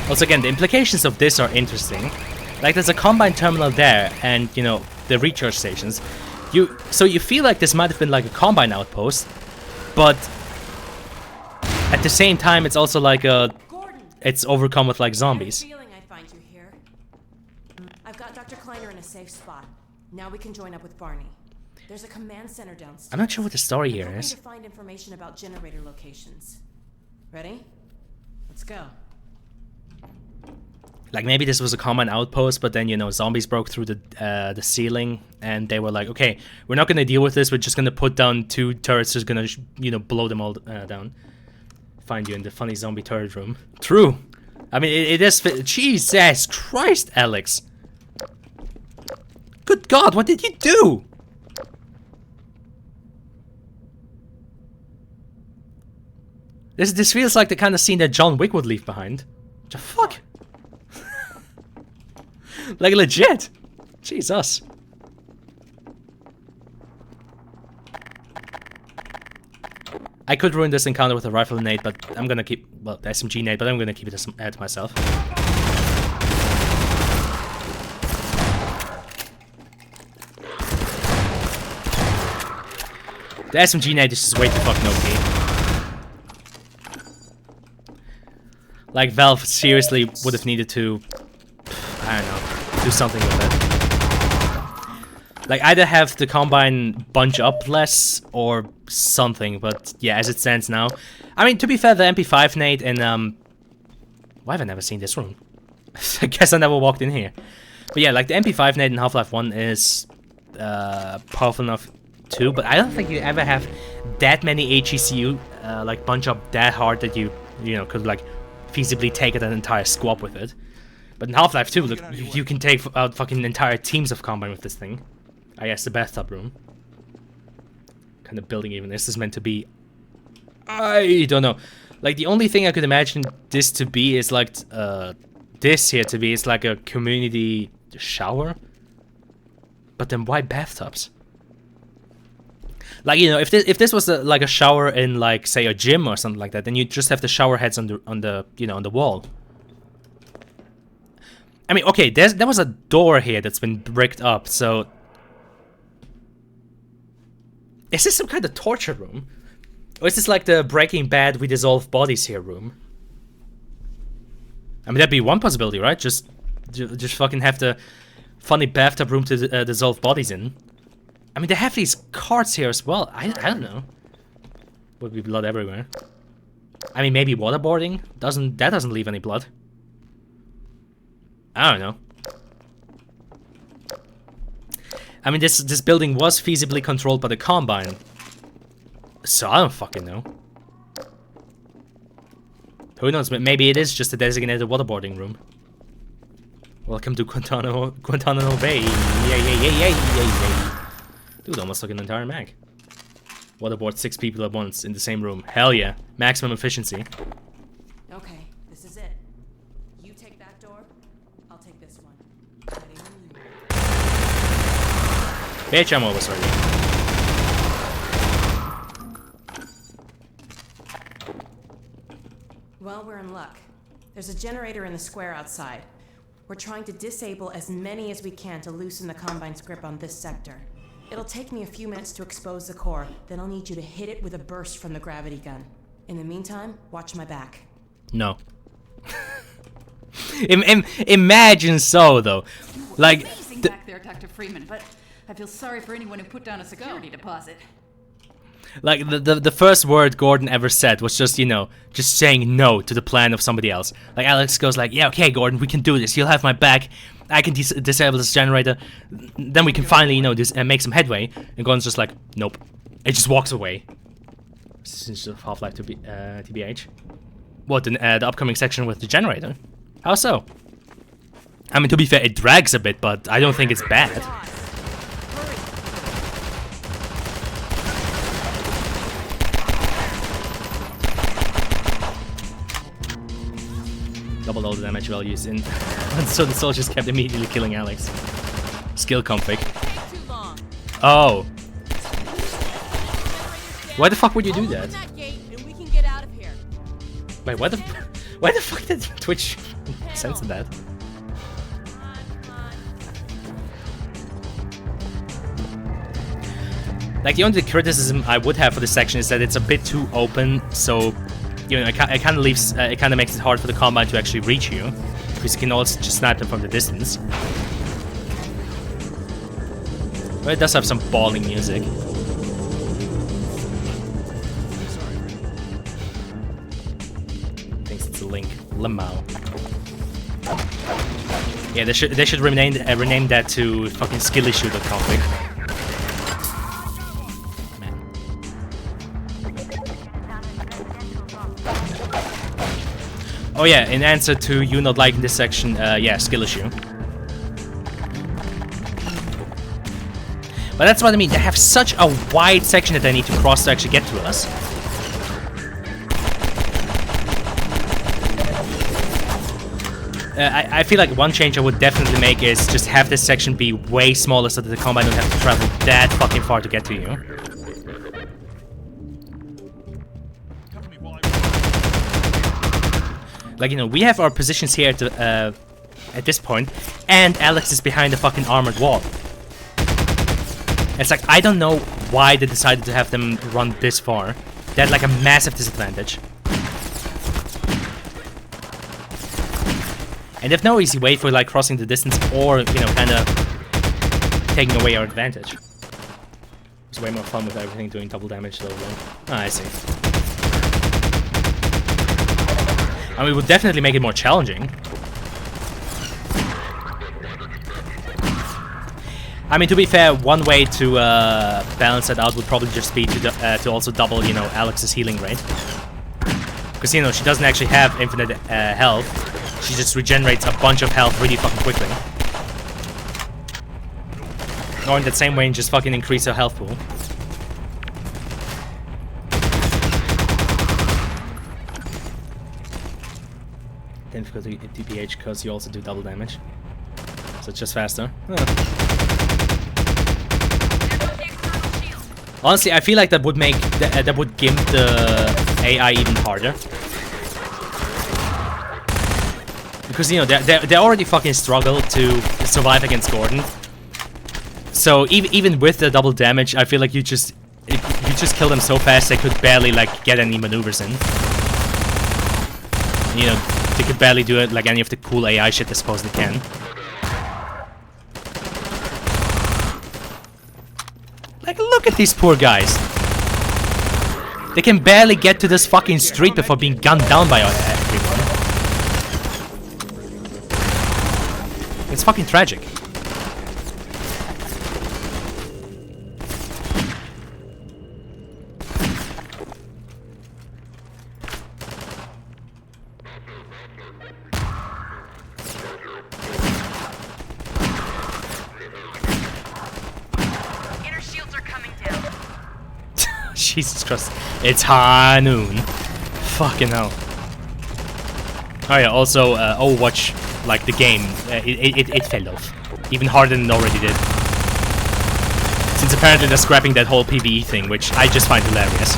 Also, again, the implications of this are interesting. Like, there's a Combine terminal there, and, you know, the recharge stations. So you feel like this might have been like a Combine outpost, but at the same time, it's also like it's overcome with like zombies. I had a feeling I'd find you here. I've got Dr. Kleiner in a safe spot. Now we can join up with Barney. There's a command center downstairs. I'm not sure what the story here is. To find information about generator locations. Ready? Let's go. Like, maybe this was a Combine outpost, but then, you know, zombies broke through the ceiling, and they were like, okay, we're not gonna deal with this, we're just gonna put down 2 turrets, just gonna, you know, blow them all down. Find you in the funny zombie turret room. True. I mean, it is... Jesus Christ, Alex. Good God, what did you do? This feels like the kind of scene that John Wick would leave behind. What the fuck? Like, legit. Jesus. I could ruin this encounter with a rifle nade, but I'm gonna keep... Well, the SMG nade, but I'm gonna keep it to myself. The SMG nade is just way too fucking OP. Like, Valve seriously would have needed to... I don't know. do something with it. Like, either have the Combine bunch up less or something, but yeah, as it stands now. I mean, to be fair, the MP5 nade and, why have I never seen this room? I guess I never walked in here. But yeah, like, the MP5 nade in Half-Life 1 is, powerful enough too, but I don't think you ever have that many HECU, like, bunch up that hard that you know, could, like, feasibly take an entire squad with it. But in Half-Life 2, look, you can take out fucking entire teams of Combine with this thing. I guess the bathtub room. Kind of building even this is meant to be. I don't know. Like, the only thing I could imagine this to be is like, this here to be is like a community shower. But then why bathtubs? Like, you know, if this was like a shower in, like, say, a gym or something like that, then you just have the shower heads on the you know, on the wall. I mean, okay, there was a door here that's been bricked up, so is this some kind of torture room? Or is this like the Breaking Bad we dissolve bodies here room? I mean, that'd be one possibility, right? Just fucking have the funny bathtub room to dissolve bodies in. I mean, they have these carts here as well. I don't know. Would be blood everywhere. I mean, maybe waterboarding? That doesn't leave any blood. I don't know. I mean, this building was feasibly controlled by the Combine. So I don't fucking know. Who knows? Maybe it is just a designated waterboarding room. Welcome to Guantanamo Bay. Yay. Dude, almost like an entire mag. Waterboard 6 people at once in the same room. Hell yeah. Maximum efficiency. Okay, this is it. You take that door, I'll take this one. Ready when you are. Bitch, I'm always ready. Well, we're in luck. There's a generator in the square outside. We're trying to disable as many as we can to loosen the Combine's grip on this sector. It'll take me a few minutes to expose the core, then I'll need you to hit it with a burst from the gravity gun. In the meantime, watch my back. No. Imagine so, though. Like, Amazing back there, Dr. Freeman, but I feel sorry for anyone who put down a security deposit. Like, the first word Gordon ever said was just, you know, just saying no to the plan of somebody else. Like, Alex goes like, yeah, okay, Gordon, we can do this. You'll have my back. I can disable this generator. Then we can finally, you know, make some headway. And Gordon's just like, nope. It just walks away. Since Half-Life TBH. What, the upcoming section with the generator? How so? I mean, to be fair, it drags a bit, but I don't think it's bad. Double all the damage values in. So the soldiers kept immediately killing Alex. Skill config. Oh. Why the fuck would you do that? Wait, why the fuck did Twitch censor that? Like, the only criticism I would have for this section is that it's a bit too open, so, you know, it kind of leaves, it kind of makes it hard for the Combine to actually reach you, because you can also just snipe them from the distance. But it does have some bawling music. Thinks it's a Link. Lamau. Yeah, they should rename that to fucking skillissue.config. Oh yeah, in answer to you not liking this section, yeah, skill issue. But that's what I mean, they have such a wide section that they need to cross to actually get to us. I feel like one change I would definitely make is just have this section be way smaller so that the Combine don't have to travel that fucking far to get to you. Like, you know, we have our positions here at this point, and Alex is behind the fucking armored wall. It's like, I don't know why they decided to have them run this far. They had like a massive disadvantage. And there's no easy way for like crossing the distance or, you know, kind of taking away our advantage. It's way more fun with everything doing double damage though. Ah, I see. I mean, it would definitely make it more challenging. I mean, to be fair, one way to balance that out would probably just be to also double, you know, Alex's healing rate. Because, you know, she doesn't actually have infinite health. She just regenerates a bunch of health really fucking quickly. Or in that same way, and just fucking increase her health pool. Difficulty DPH because you also do double damage. So it's just faster. Honestly, I feel like that would make that would gimp the AI even harder. Because, you know, they already fucking struggle to survive against Gordon. So even with the double damage, I feel like you just kill them so fast they could barely like get any maneuvers in. You know, they could barely do it like any of the cool AI shit they supposedly can. Like, look at these poor guys. They can barely get to this fucking street before being gunned down by everyone. It's fucking tragic. Jesus Christ. It's high noon. Fucking hell. Oh yeah, also, Overwatch, like the game, it fell off. Even harder than it already did. Since apparently they're scrapping that whole PvE thing, which I just find hilarious.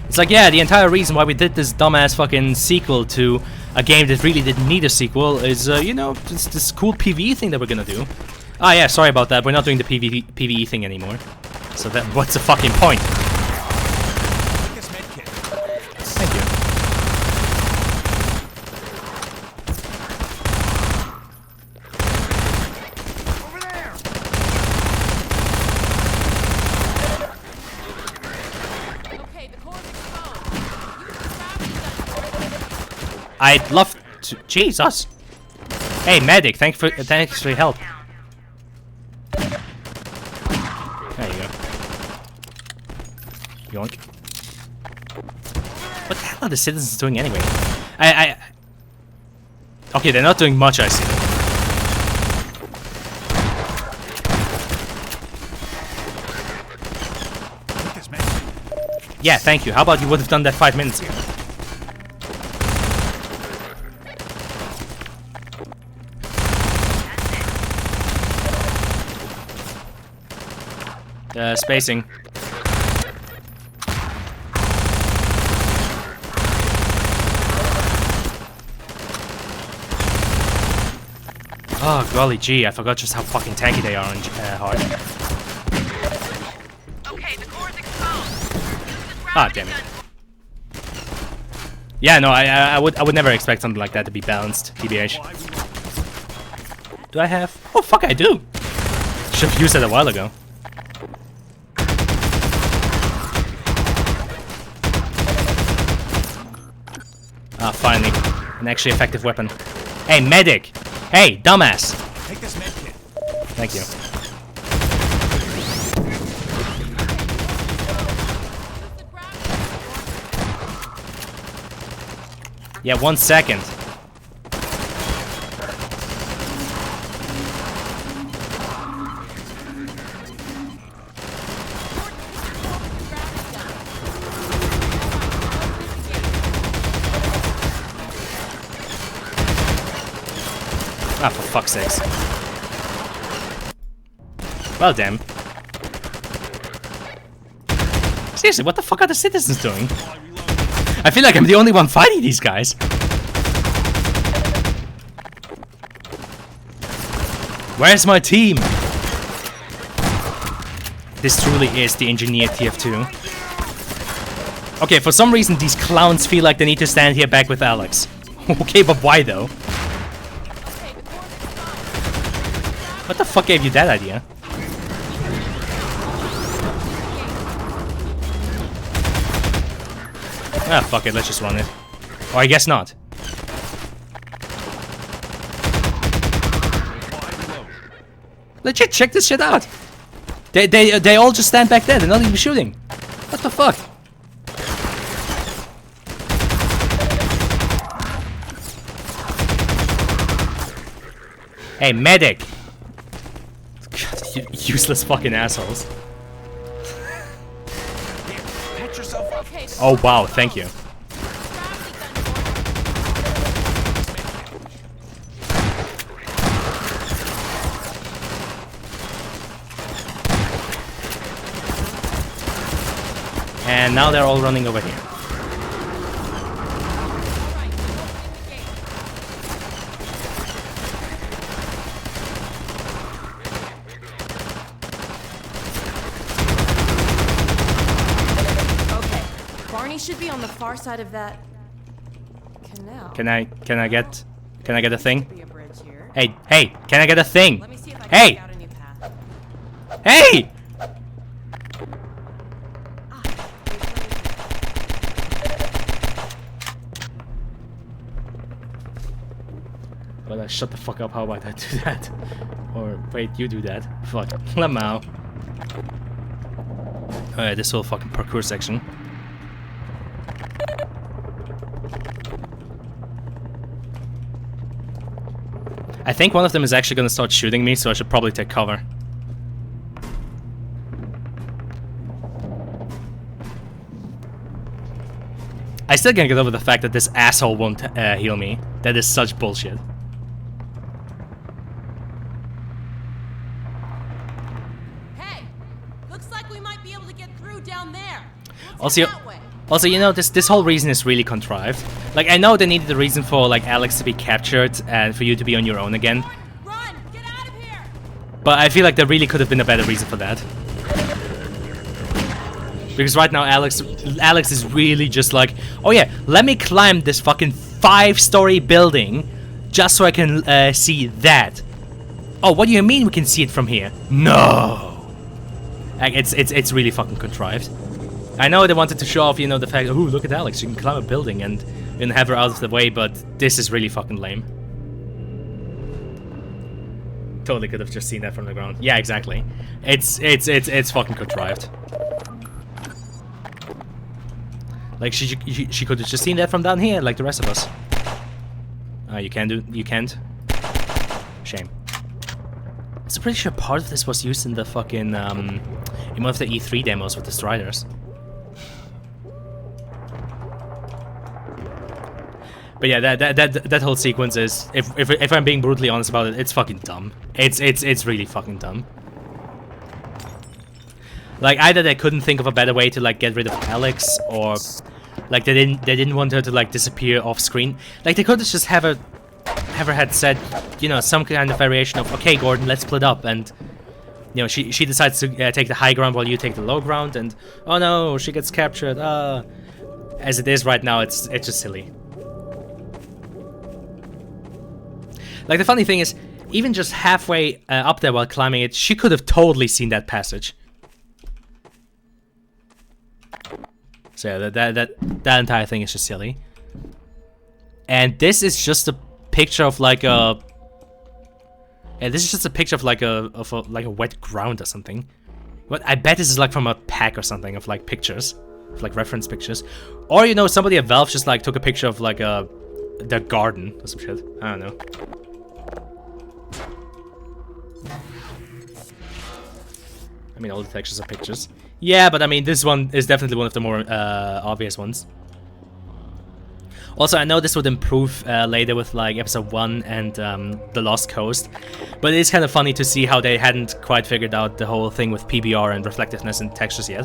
It's like, yeah, the entire reason why we did this dumbass fucking sequel to a game that really didn't need a sequel is, you know, this cool PvE thing that we're gonna do. Ah yeah, sorry about that, we're not doing the PvE thing anymore. So then, what's the fucking point? Thank you. Over there. Okay, the core's exposed. I'd love to. Jesus. Hey, medic, thanks for your help. There you go. Yoink. What the hell are the citizens doing anyway? Okay, they're not doing much, I see. Yeah, thank you. How about you would have done that 5 minutes ago? Spacing. Oh, golly gee, I forgot just how fucking tanky they are on hard. Okay, the core's exposed. Ah, damn it. Yeah, no, I would never expect something like that to be balanced, TBH. Do I have? Oh, fuck, I do! Should have used it a while ago. Ah, finally. An actually effective weapon. Hey, medic! Hey, dumbass! Take this med kit. Thank you. Yeah, 1 second. Ah, for fuck's sakes. Well, damn. Seriously, what the fuck are the citizens doing? I feel like I'm the only one fighting these guys. Where's my team? This truly is the engineered TF2. Okay, for some reason these clowns feel like they need to stand here back with Alex. Okay, but why though? What the fuck gave you that idea? Ah, fuck it, let's just run it. Or I guess not. Legit, check this shit out. They all just stand back there, they're not even shooting. What the fuck? Hey, medic! God, useless fucking assholes. Oh wow, thank you. And now they're all running over here. Okay, Barney should be on the far side of that canal. Can I get a thing? Be a bridge here. Hey, hey, can I get a thing? Let me see if I can Hey! work out a new path. Hey! Well, shut the fuck up, how about I do that? Or, wait, you do that. Fuck. Lamau. Alright, this whole fucking parkour section. I think one of them is actually gonna start shooting me, so I should probably take cover. I still can't get over the fact that this asshole won't heal me. That is such bullshit. Hey, looks like we might be able to get through down there. Also, you know, this whole reason is really contrived. Like, I know they needed the reason for like Alex to be captured and for you to be on your own again. Run! Get out of here! But I feel like there really could have been a better reason for that. Because right now Alex is really just like, oh yeah, let me climb this fucking 5-story building just so I can see that. Oh, what do you mean we can see it from here? No! Like, it's really fucking contrived. I know they wanted to show off, you know, the fact, oh, look at Alex, you can climb a building and have her out of the way, but this is really fucking lame. Totally could have just seen that from the ground. Yeah, exactly. It's fucking contrived. Like, she could have just seen that from down here, like the rest of us. You can't? Shame. I'm pretty sure part of this was used in the fucking, in one of the E3 demos with the Striders. But yeah, that whole sequence is, if I'm being brutally honest about it, it's fucking dumb. It's really fucking dumb. Like, either they couldn't think of a better way to like get rid of Alex, or like they didn't want her to like disappear off screen. Like, they could have just have her had said, you know, some kind of variation of, okay, Gordon, let's split up, and you know, she decides to take the high ground while you take the low ground, and oh no, she gets captured. As it is right now, it's just silly. Like, the funny thing is, even just halfway up there while climbing it, she could have totally seen that passage. So yeah, that entire thing is just silly. And this is just a picture of like a... Yeah, this is just a picture of like a wet ground or something. What, I bet this is like from a pack or something of like pictures, of like reference pictures. Or, you know, somebody at Valve just like took a picture of like the garden or some shit. I don't know. I mean, all the textures are pictures. Yeah, but I mean, this one is definitely one of the more obvious ones. Also, I know this would improve later with like episode 1 and The Lost Coast, but it is kind of funny to see how they hadn't quite figured out the whole thing with PBR and reflectiveness and textures yet.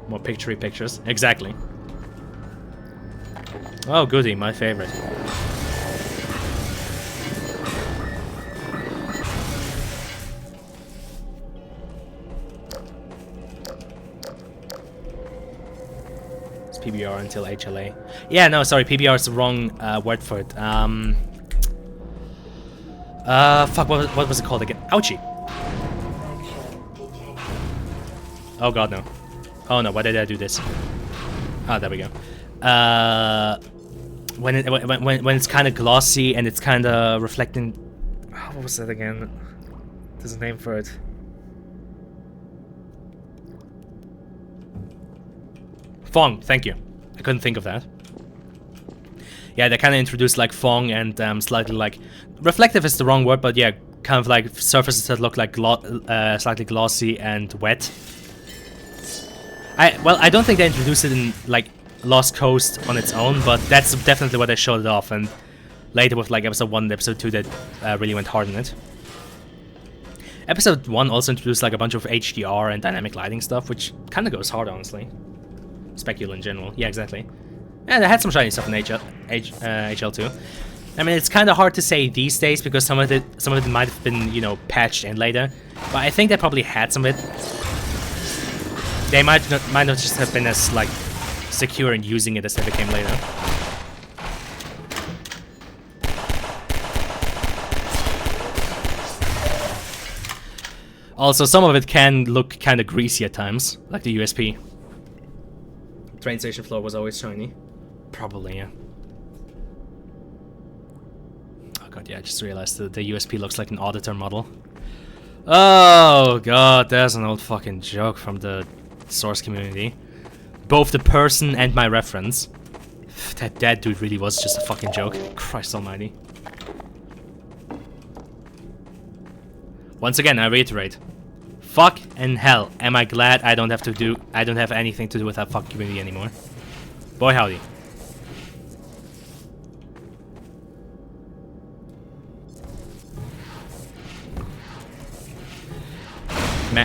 More picture-y pictures. Exactly. Oh, goody, my favorite. PBR until HLA. Yeah, no, sorry, PBR is the wrong word for it. Fuck, what was it called again? Ouchie. Oh god, no. Oh no, why did I do this? Ah, there we go. When it's kind of glossy and it's kind of reflecting. Oh, what was that again? There's a name for it. Fong, thank you. I couldn't think of that. Yeah, they kind of introduced like Fong and slightly like reflective is the wrong word, but yeah, kind of like surfaces that look like slightly glossy and wet. I don't think they introduced it in like Lost Coast on its own, but that's definitely what they showed it off, and later with like episode 1 and episode 2 that really went hard on it. Episode 1 also introduced like a bunch of HDR and dynamic lighting stuff, which kind of goes hard, honestly. Specule in general, yeah, exactly. And they had some shiny stuff in HL2. I mean, it's kind of hard to say these days because some of it might have been, you know, patched in later, but I think they probably had some of it. They might not just have been as like secure in using it as they became later. Also, some of it can look kind of greasy at times, like the USP. Train station floor was always shiny. Probably, yeah. Oh god, yeah, I just realized that the USP looks like an auditor model. Oh god, there's an old fucking joke from the source community. Both the person and my reference. That dude really was just a fucking joke. Christ almighty. Once again, I reiterate. Fuck and hell, am I glad I don't have anything to do with that fuck community anymore. Boy howdy.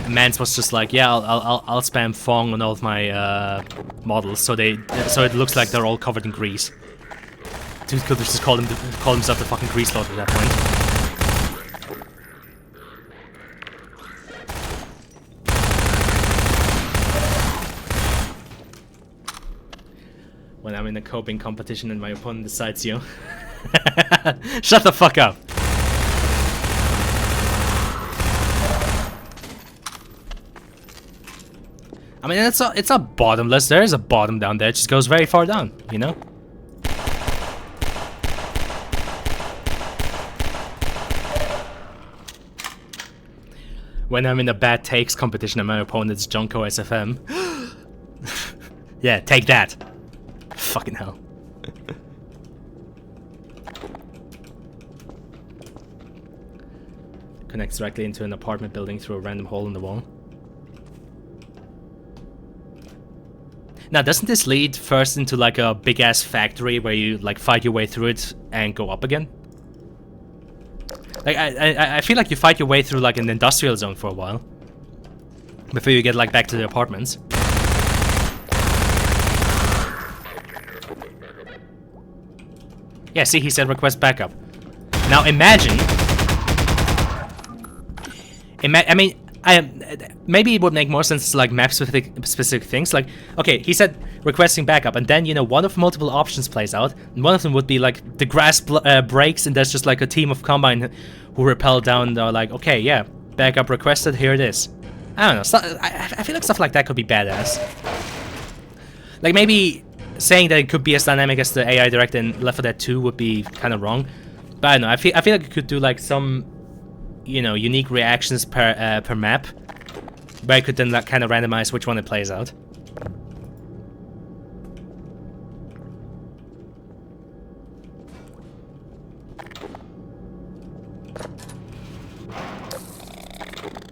Mance was just like, yeah, I'll spam Fong on all of my models, so it looks like they're all covered in grease. Dude could just call himself the fucking grease lord at that point. When I'm in a coping competition and my opponent decides you. Shut the fuck up. I mean, it's not bottomless. There is a bottom down there. It just goes very far down, you know? When I'm in a bad takes competition and my opponent's Junko SFM. Yeah, take that. Fucking hell. Connects directly into an apartment building through a random hole in the wall. Now, doesn't this lead first into like a big ass factory where you like fight your way through it and go up again? Like I feel like you fight your way through like an industrial zone for a while before you get like back to the apartments. Yeah, see, he said request backup. Now imagine. I mean, maybe it would make more sense to like map specific things. Like, okay, he said requesting backup, and then, you know, one of multiple options plays out, and one of them would be like the grass breaks, and there's just like a team of Combine who rappel down. They're like, okay, yeah, backup requested. Here it is. I don't know. I feel like stuff like that could be badass. Like maybe saying that it could be as dynamic as the AI director in Left 4 Dead 2 would be kind of wrong, but I don't know. I feel like you could do like some, you know, unique reactions per map, where I could then like kind of randomize which one it plays out.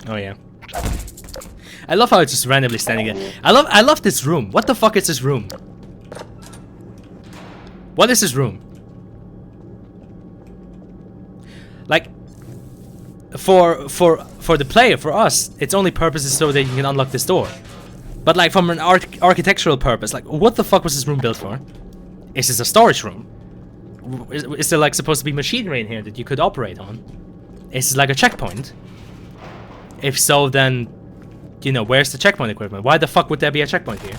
Oh yeah. I love how it's just randomly standing there. I love this room. What the fuck is this room? What is this room? Like, for the player, for us, its only purpose is so that you can unlock this door. But like from an architectural purpose, like what the fuck was this room built for? Is this a storage room? Is there like supposed to be machinery in here that you could operate on? Is this like a checkpoint? If so, then, you know, where's the checkpoint equipment? Why the fuck would there be a checkpoint here?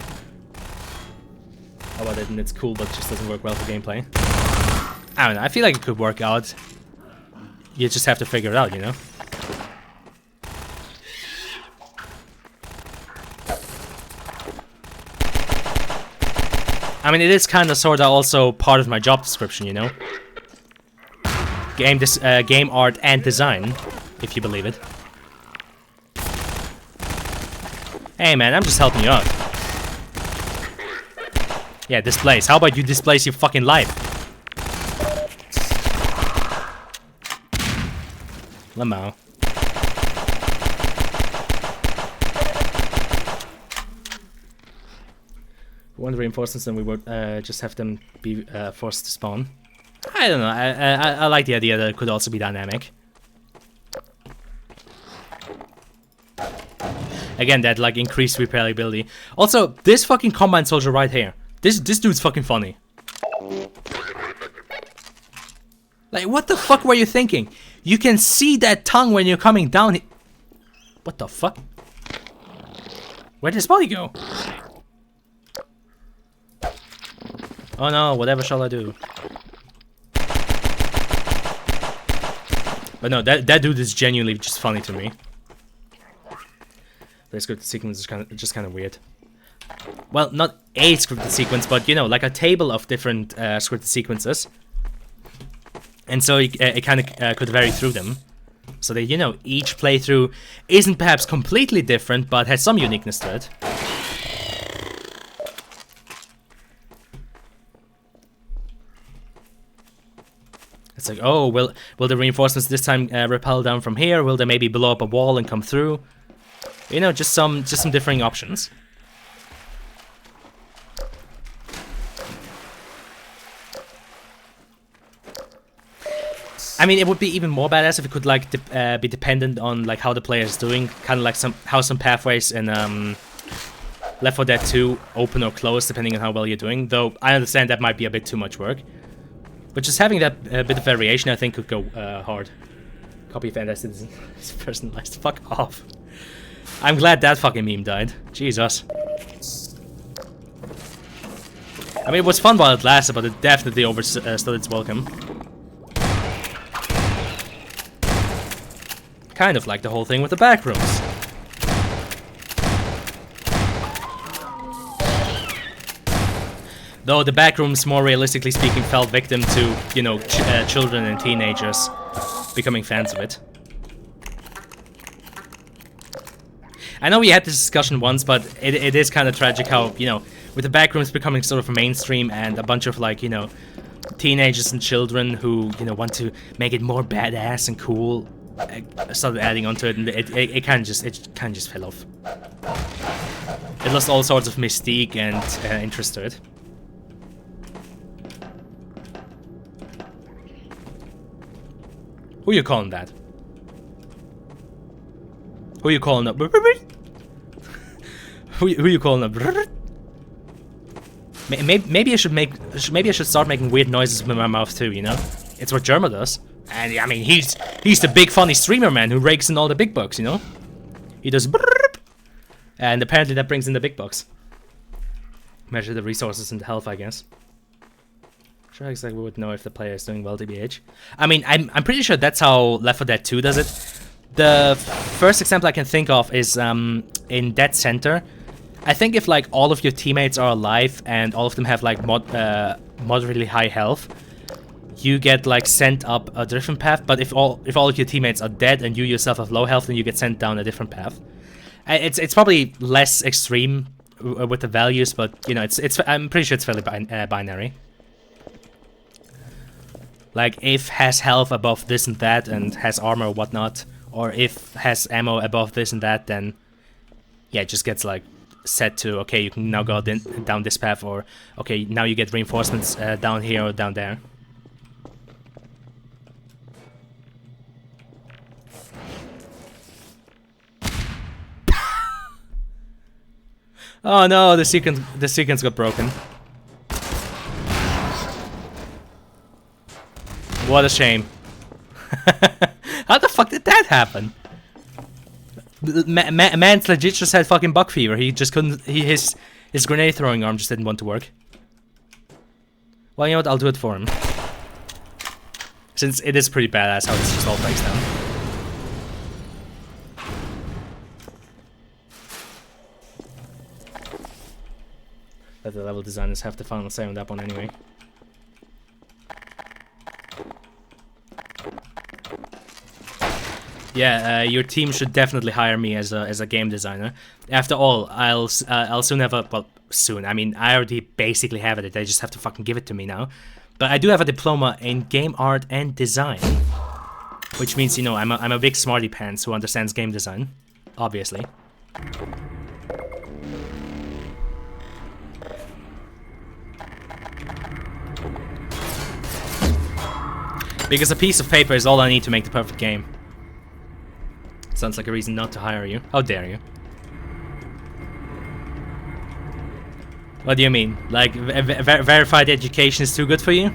about it and it's cool, but it just doesn't work well for gameplay. I don't know, I feel like it could work out. You just have to figure it out, you know? I mean, it is kind of sort of also part of my job description, you know? Game art and design, if you believe it. Hey man, I'm just helping you out. Yeah, displace. How about you displace your fucking life? Lamau. One reinforcements, and we would just have them be forced to spawn. I don't know. I like the idea that it could also be dynamic. Again, that like increased replayability. Also, this fucking Combine Soldier right here. This dude's fucking funny. Like, what the fuck were you thinking? You can see that tongue when you're coming down. What the fuck? Where did his body go? Oh no, whatever shall I do? But no, that dude is genuinely just funny to me. The scripted sequence is just kind of weird. Well, not a scripted sequence, but you know, like a table of different scripted sequences. And so it kind of could vary through them. So that, you know, each playthrough isn't perhaps completely different, but has some uniqueness to it. It's like, oh, will the reinforcements this time rappel down from here? Will they maybe blow up a wall and come through? You know, just some differing options. I mean, it would be even more badass if it could like be dependent on like how the player is doing, kind of like how some pathways in Left 4 Dead 2 open or close depending on how well you're doing. Though I understand that might be a bit too much work, but just having that bit of variation, I think, could go hard. Copy of Anti-Citizen is personalized. Fuck off. I'm glad that fucking meme died. Jesus. I mean, it was fun while it lasted, but it definitely overstood its welcome. Kind of like the whole thing with the back rooms. Though the back rooms, more realistically speaking, fell victim to, you know, children and teenagers becoming fans of it. I know we had this discussion once, but it is kind of tragic how, you know, with the back rooms becoming sort of mainstream and a bunch of, like, you know, teenagers and children who, you know, want to make it more badass and cool, started adding onto it, and it kind of just fell off. It lost all sorts of mystique and interest to it. Who you calling that? Who you calling up? Who you calling up? Maybe I should start making weird noises with my mouth too. You know, it's what Jerma does. And I mean, he's the big funny streamer man who rakes in all the big bucks. You know, he does, and apparently that brings in the big bucks. Measure the resources and the health, I guess. Sure, exactly would know if the player is doing well, TBH. I mean, I'm pretty sure that's how Left 4 Dead 2 does it. The first example I can think of is in Dead Center. I think if like all of your teammates are alive and all of them have like moderately high health, you get like sent up a different path. But if all of your teammates are dead and you yourself have low health, then you get sent down a different path. It's probably less extreme with the values, but you know, I'm pretty sure it's fairly binary. Like if has health above this and that and has armor or whatnot, or if has ammo above this and that, then yeah, it just gets like set to, okay, you can now go down this path, or okay, now you get reinforcements down here or down there. Oh no, the sequence got broken. What a shame. How the fuck did that happen? Man's legit just had fucking buck fever. He just couldn't. His grenade throwing arm just didn't want to work. Well, you know what? I'll do it for him. Since it is pretty badass how this just all breaks down. Let the level designers have the final say on that one anyway. Yeah, your team should definitely hire me as a game designer. After all, I'll soon have a, well, soon. I mean, I already basically have it. They just have to fucking give it to me now. But I do have a diploma in game art and design, which means, you know, I'm a big smarty pants who understands game design, obviously. Because a piece of paper is all I need to make the perfect game. Sounds like a reason not to hire you. How dare you? What do you mean? Like, verified education is too good for you?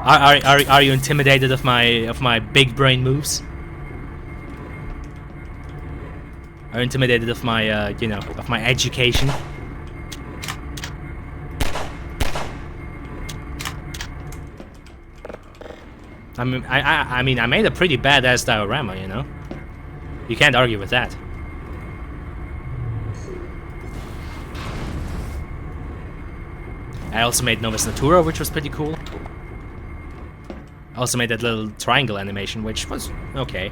Are you intimidated of my big brain moves? Are you intimidated of my you know, of my education? I mean, I made a pretty badass diorama, you know. You can't argue with that. I also made Novus Natura, which was pretty cool. I also made that little triangle animation, which was okay.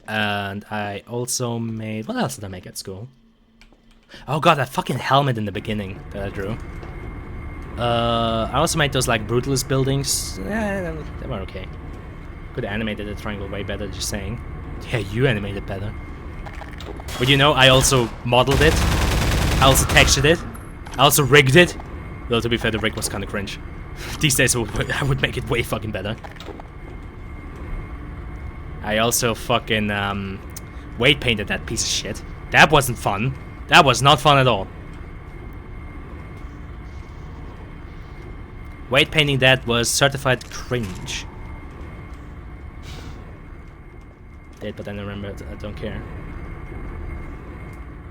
And I also made... What else did I make at school? Oh god, that fucking helmet in the beginning that I drew. I also made those like brutalist buildings. Yeah, they were okay. Could have animated the triangle way better, just saying. Yeah, you animated better. But you know, I also modeled it. I also textured it. I also rigged it. Though to be fair, the rig was kind of cringe. These days I would make it way fucking better. I also fucking weight painted that piece of shit. That wasn't fun. That was not fun at all. Weight painting that was certified cringe. Did, but then I remembered I don't care.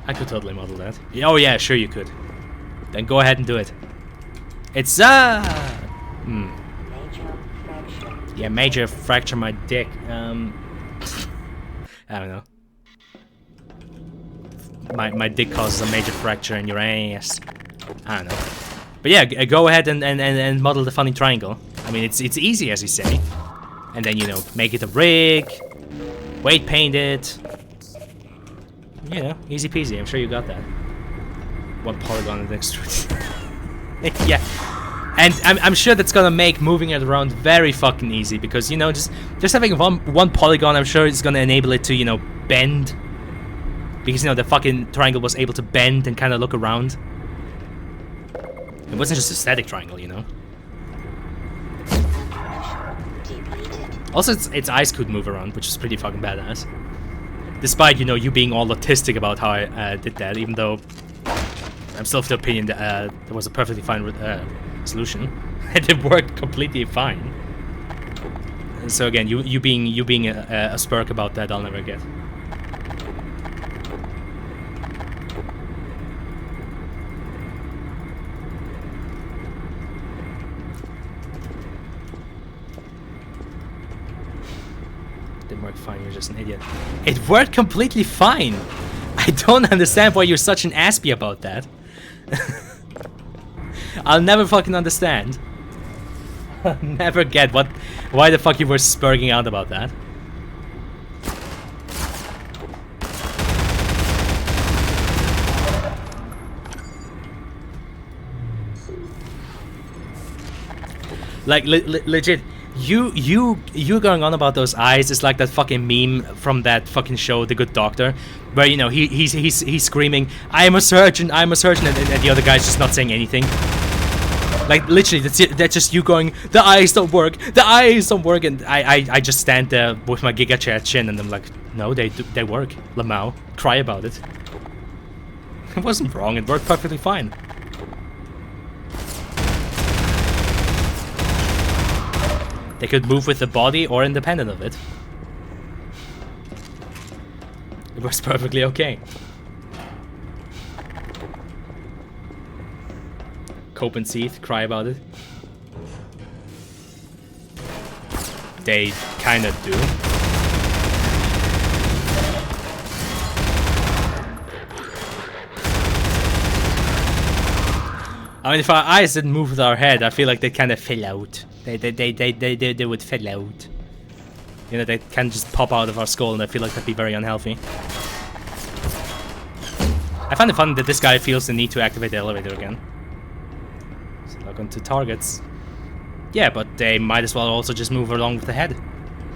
I could totally model that. Oh yeah, sure you could. Then go ahead and do it. It's yeah, major fracture my dick. I don't know. My dick causes a major fracture in your ass. I don't know. But yeah, go ahead and model the funny triangle. I mean, it's easy as you say. And then, you know, make it a rig, weight paint it. You know, easy peasy. I'm sure you got that. One polygon and extrude. Yeah. And I'm sure that's gonna make moving it around very fucking easy because, you know, just having one polygon, I'm sure it's gonna enable it to, you know, bend. Because, you know, the fucking triangle was able to bend and kind of look around. It wasn't just a static triangle, you know. Also, its eyes could move around, which is pretty fucking badass. Despite, you know, you being all autistic about how I did that, even though I'm still of the opinion that there was a perfectly fine solution. And it worked completely fine. So again, you being a spurk about that, I'll never get. Didn't work fine, you're just an idiot. It worked completely fine! I don't understand why you're such an aspie about that. I'll never fucking understand. I'll never get why the fuck you were spurging out about that. Like, legit, you going on about those eyes is like that fucking meme from that fucking show, The Good Doctor, where, you know, he's screaming, I'm a surgeon, and the other guy's just not saying anything. Like, literally, that's just you going, the eyes don't work, and I just stand there with my Giga Chat chin, and I'm like, no, they work, Lamau, cry about it. It wasn't wrong, it worked perfectly fine. They could move with the body or independent of it. It was perfectly okay. cope and seethe, cry about it. They kinda do. I mean, if our eyes didn't move with our head, I feel like they kind of fell out. They would fall out. You know, they can just pop out of our skull, and I feel like that'd be very unhealthy. I find it fun that this guy feels the need to activate the elevator again. So log on to targets. Yeah, but they might as well also just move along with the head.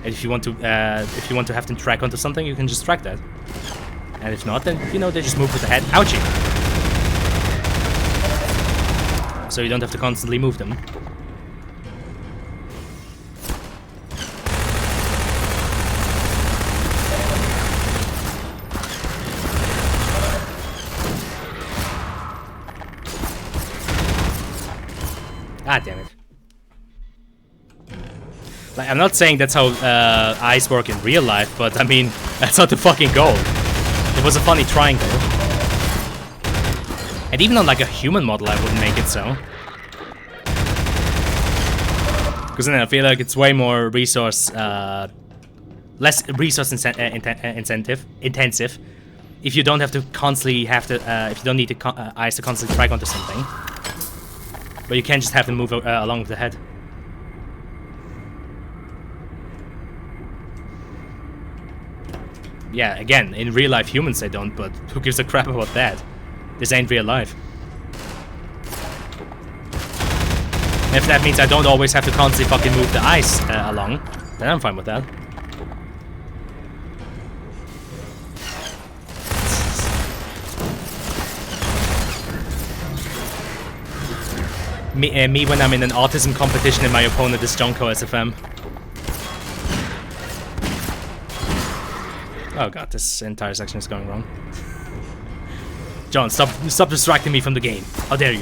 And if you want to have them track onto something, you can just track that. And if not, then you know they just move with the head. Ouchie! So you don't have to constantly move them. Ah, damn it. Like, I'm not saying that's how eyes work in real life, but I mean, that's not the fucking goal. It was a funny triangle. And even on like a human model, I wouldn't make it so. Because then I feel like it's way more resource, less resource intensive. If you don't have to constantly if you don't need the eyes to constantly track onto something. But you can just have them move along with the head. Yeah, again, in real life humans they don't, but who gives a crap about that? This ain't real life. And if that means I don't always have to constantly fucking move the eyes along, then I'm fine with that. Me when I'm in an autism competition and my opponent is Jonko SFM. Oh god, this entire section is going wrong. John, stop distracting me from the game. How dare you?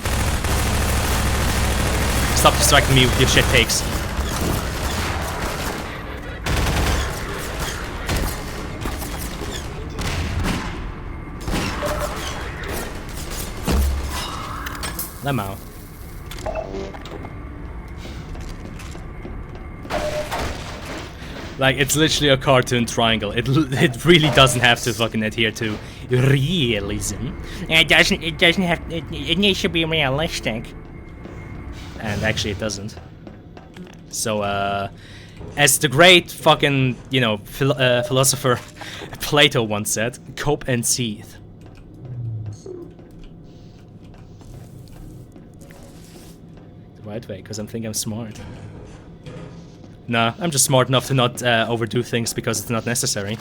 Stop distracting me with your shit takes. Lemao. Like, it's literally a cartoon triangle. It really doesn't have to fucking adhere to realism. It doesn't have. It needs to be realistic. And actually, it doesn't. So, as the great fucking, you know, philosopher Plato once said, cope and seethe. The right way, because I think I'm smart. Nah, I'm just smart enough to not overdo things because it's not necessary.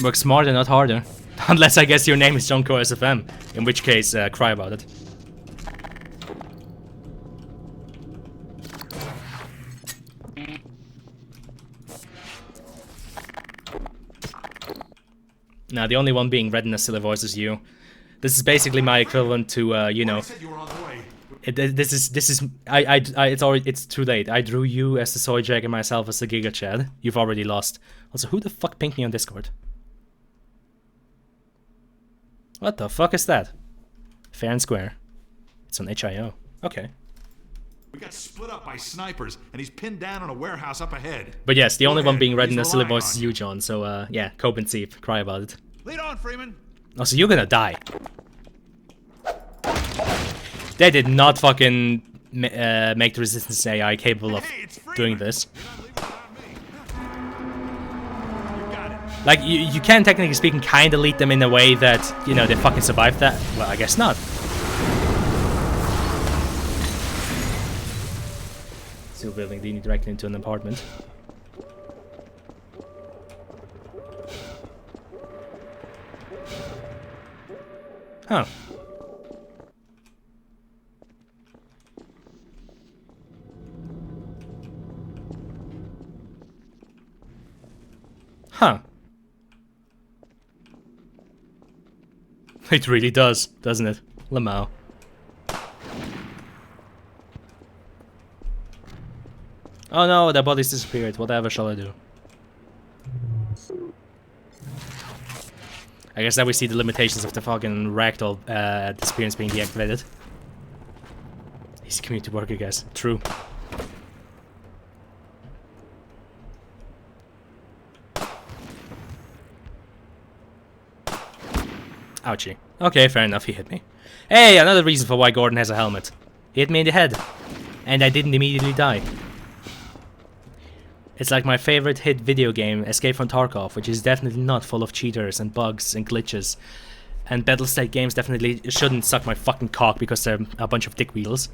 Work smarter, not harder. Unless I guess your name is Jonko SFM, in which case, cry about it. Now, the only one being read in a silly voice is you. This is basically my equivalent to, you know... It's too late. I drew you as the Soy Jag and myself as the Giga Chad. You've already lost. Also, who the fuck pinged me on Discord? What the fuck is that? Fair and square. It's on HIO. Okay. We got split up by snipers, and he's pinned down in a warehouse up ahead. But yes, the only one being read in a silly voice is you, John. So, yeah, cope and seethe. Cry about it. Lead on, Freeman. Also, you're gonna die. They did not fucking make the Resistance AI capable of doing this. Like, you can, technically speaking, kind of lead them in a way that, you know, they fucking survived that. Well, I guess not. Still building leading directly into an apartment. Huh. Huh. It really does, doesn't it? Lemao. Oh no, their body's disappeared. Whatever shall I do? I guess now we see the limitations of the fucking ragdoll disappearance being deactivated. He's commute to work, I guess. True. Ouchie. Okay, fair enough, he hit me. Hey, another reason for why Gordon has a helmet. He hit me in the head. And I didn't immediately die. It's like my favorite hit video game, Escape from Tarkov, which is definitely not full of cheaters and bugs and glitches. And Battlestate games definitely shouldn't suck my fucking cock because they're a bunch of dickwheels.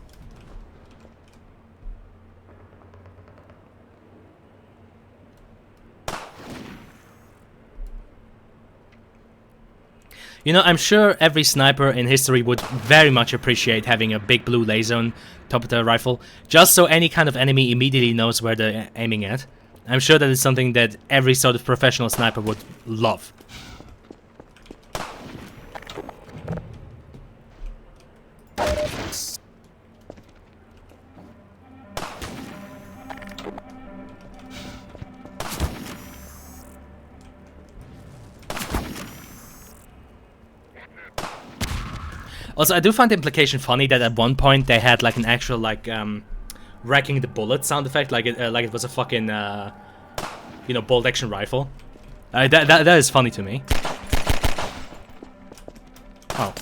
You know, I'm sure every sniper in history would very much appreciate having a big blue laser on top of their rifle, just so any kind of enemy immediately knows where they're aiming at. I'm sure that is something that every sort of professional sniper would love. Also, I do find the implication funny that at one point they had like an actual like wrecking the bullet sound effect, like it was a fucking you know, bolt action rifle. That is funny to me. Oh,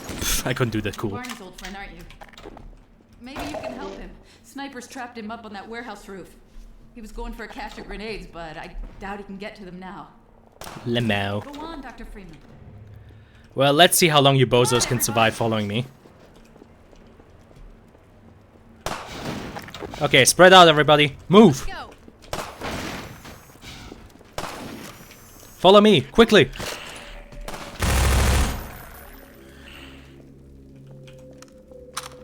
I couldn't do that. Cool. Barney's old friend, aren't you? Maybe you can help him. Snipers trapped him up on that warehouse roof. He was going for a cache of grenades, but I doubt he can get to them now. Lemo. Go on, Dr. Freeman. Well, let's see how long you bozos can survive following me. Okay, spread out, everybody. Move! Follow me, quickly!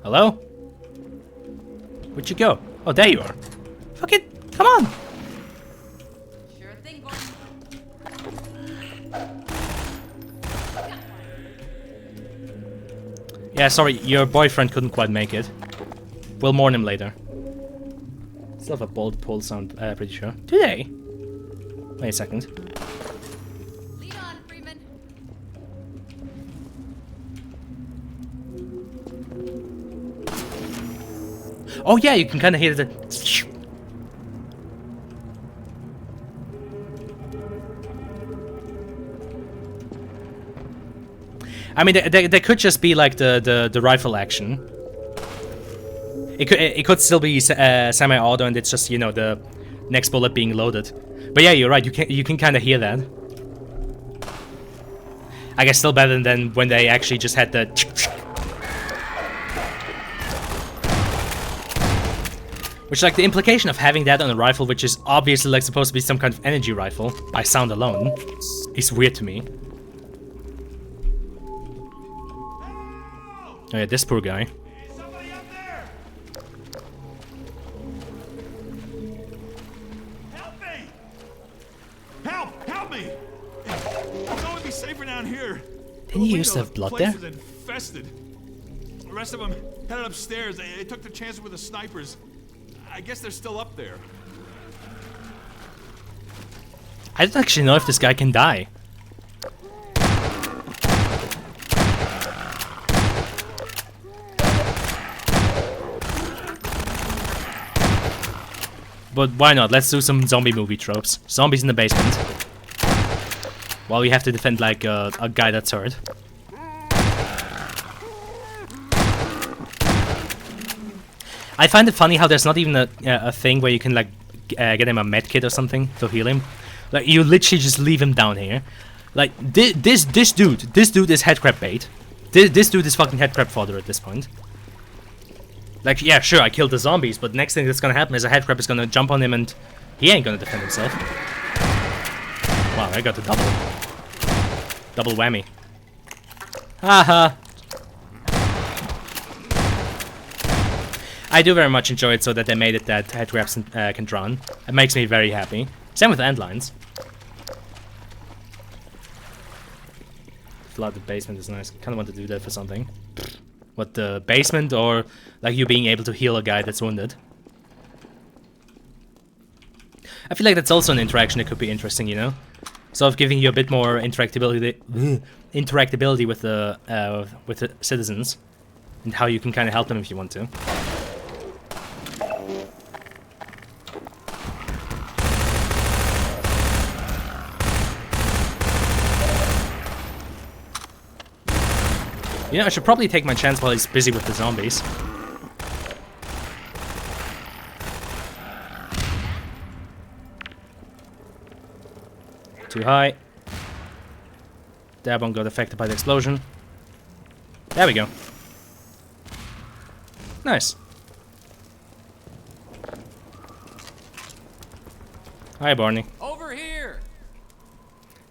Hello? Where'd you go? Oh, there you are. Fuck it, come on! Sure thing, Gordon. Yeah, sorry, your boyfriend couldn't quite make it. We'll mourn him later. Still have a bolt pull sound, pretty sure. Do they? Wait a second. Lead on, Freeman. Oh yeah, you can kind of hear the... I mean, they could just be like the rifle action. It could still be semi-auto, and it's just, you know, the next bullet being loaded. But yeah, you're right. You can kind of hear that. I guess still better than when they actually just had the. Which, like, the implication of having that on a rifle, which is obviously like supposed to be some kind of energy rifle by sound alone, is weird to me. Oh yeah, this poor guy. Somebody up there! Help me! Help me! I know it'd be safer down here. Didn't he used to have blood there? The place is infested. The rest of them headed upstairs. They took the chances with the snipers. I guess they're still up there. I don't actually know if this guy can die. But why not? Let's do some zombie movie tropes. Zombies in the basement. While we have to defend like a guy that's hurt. I find it funny how there's not even a thing where you can like get him a med kit or something to heal him. Like, you literally just leave him down here. Like, this dude is headcrab bait. This dude is fucking headcrab fodder at this point. Like, yeah, sure, I killed the zombies, but next thing that's gonna happen is a headcrab is gonna jump on him and he ain't gonna defend himself. Wow, I got the double whammy. Haha. I do very much enjoy it so that they made it that headcrabs can drown. It makes me very happy. Same with endlines. Flooded basement is nice. Kinda want to do that for something. What, the basement, or like you being able to heal a guy that's wounded? I feel like that's also an interaction that could be interesting, you know? Sort of giving you a bit more interactability with the citizens, and how you can kind of help them if you want to. You know, I should probably take my chance while he's busy with the zombies. Too high. That one got affected by the explosion. There we go. Nice. Hi, Barney. Over here.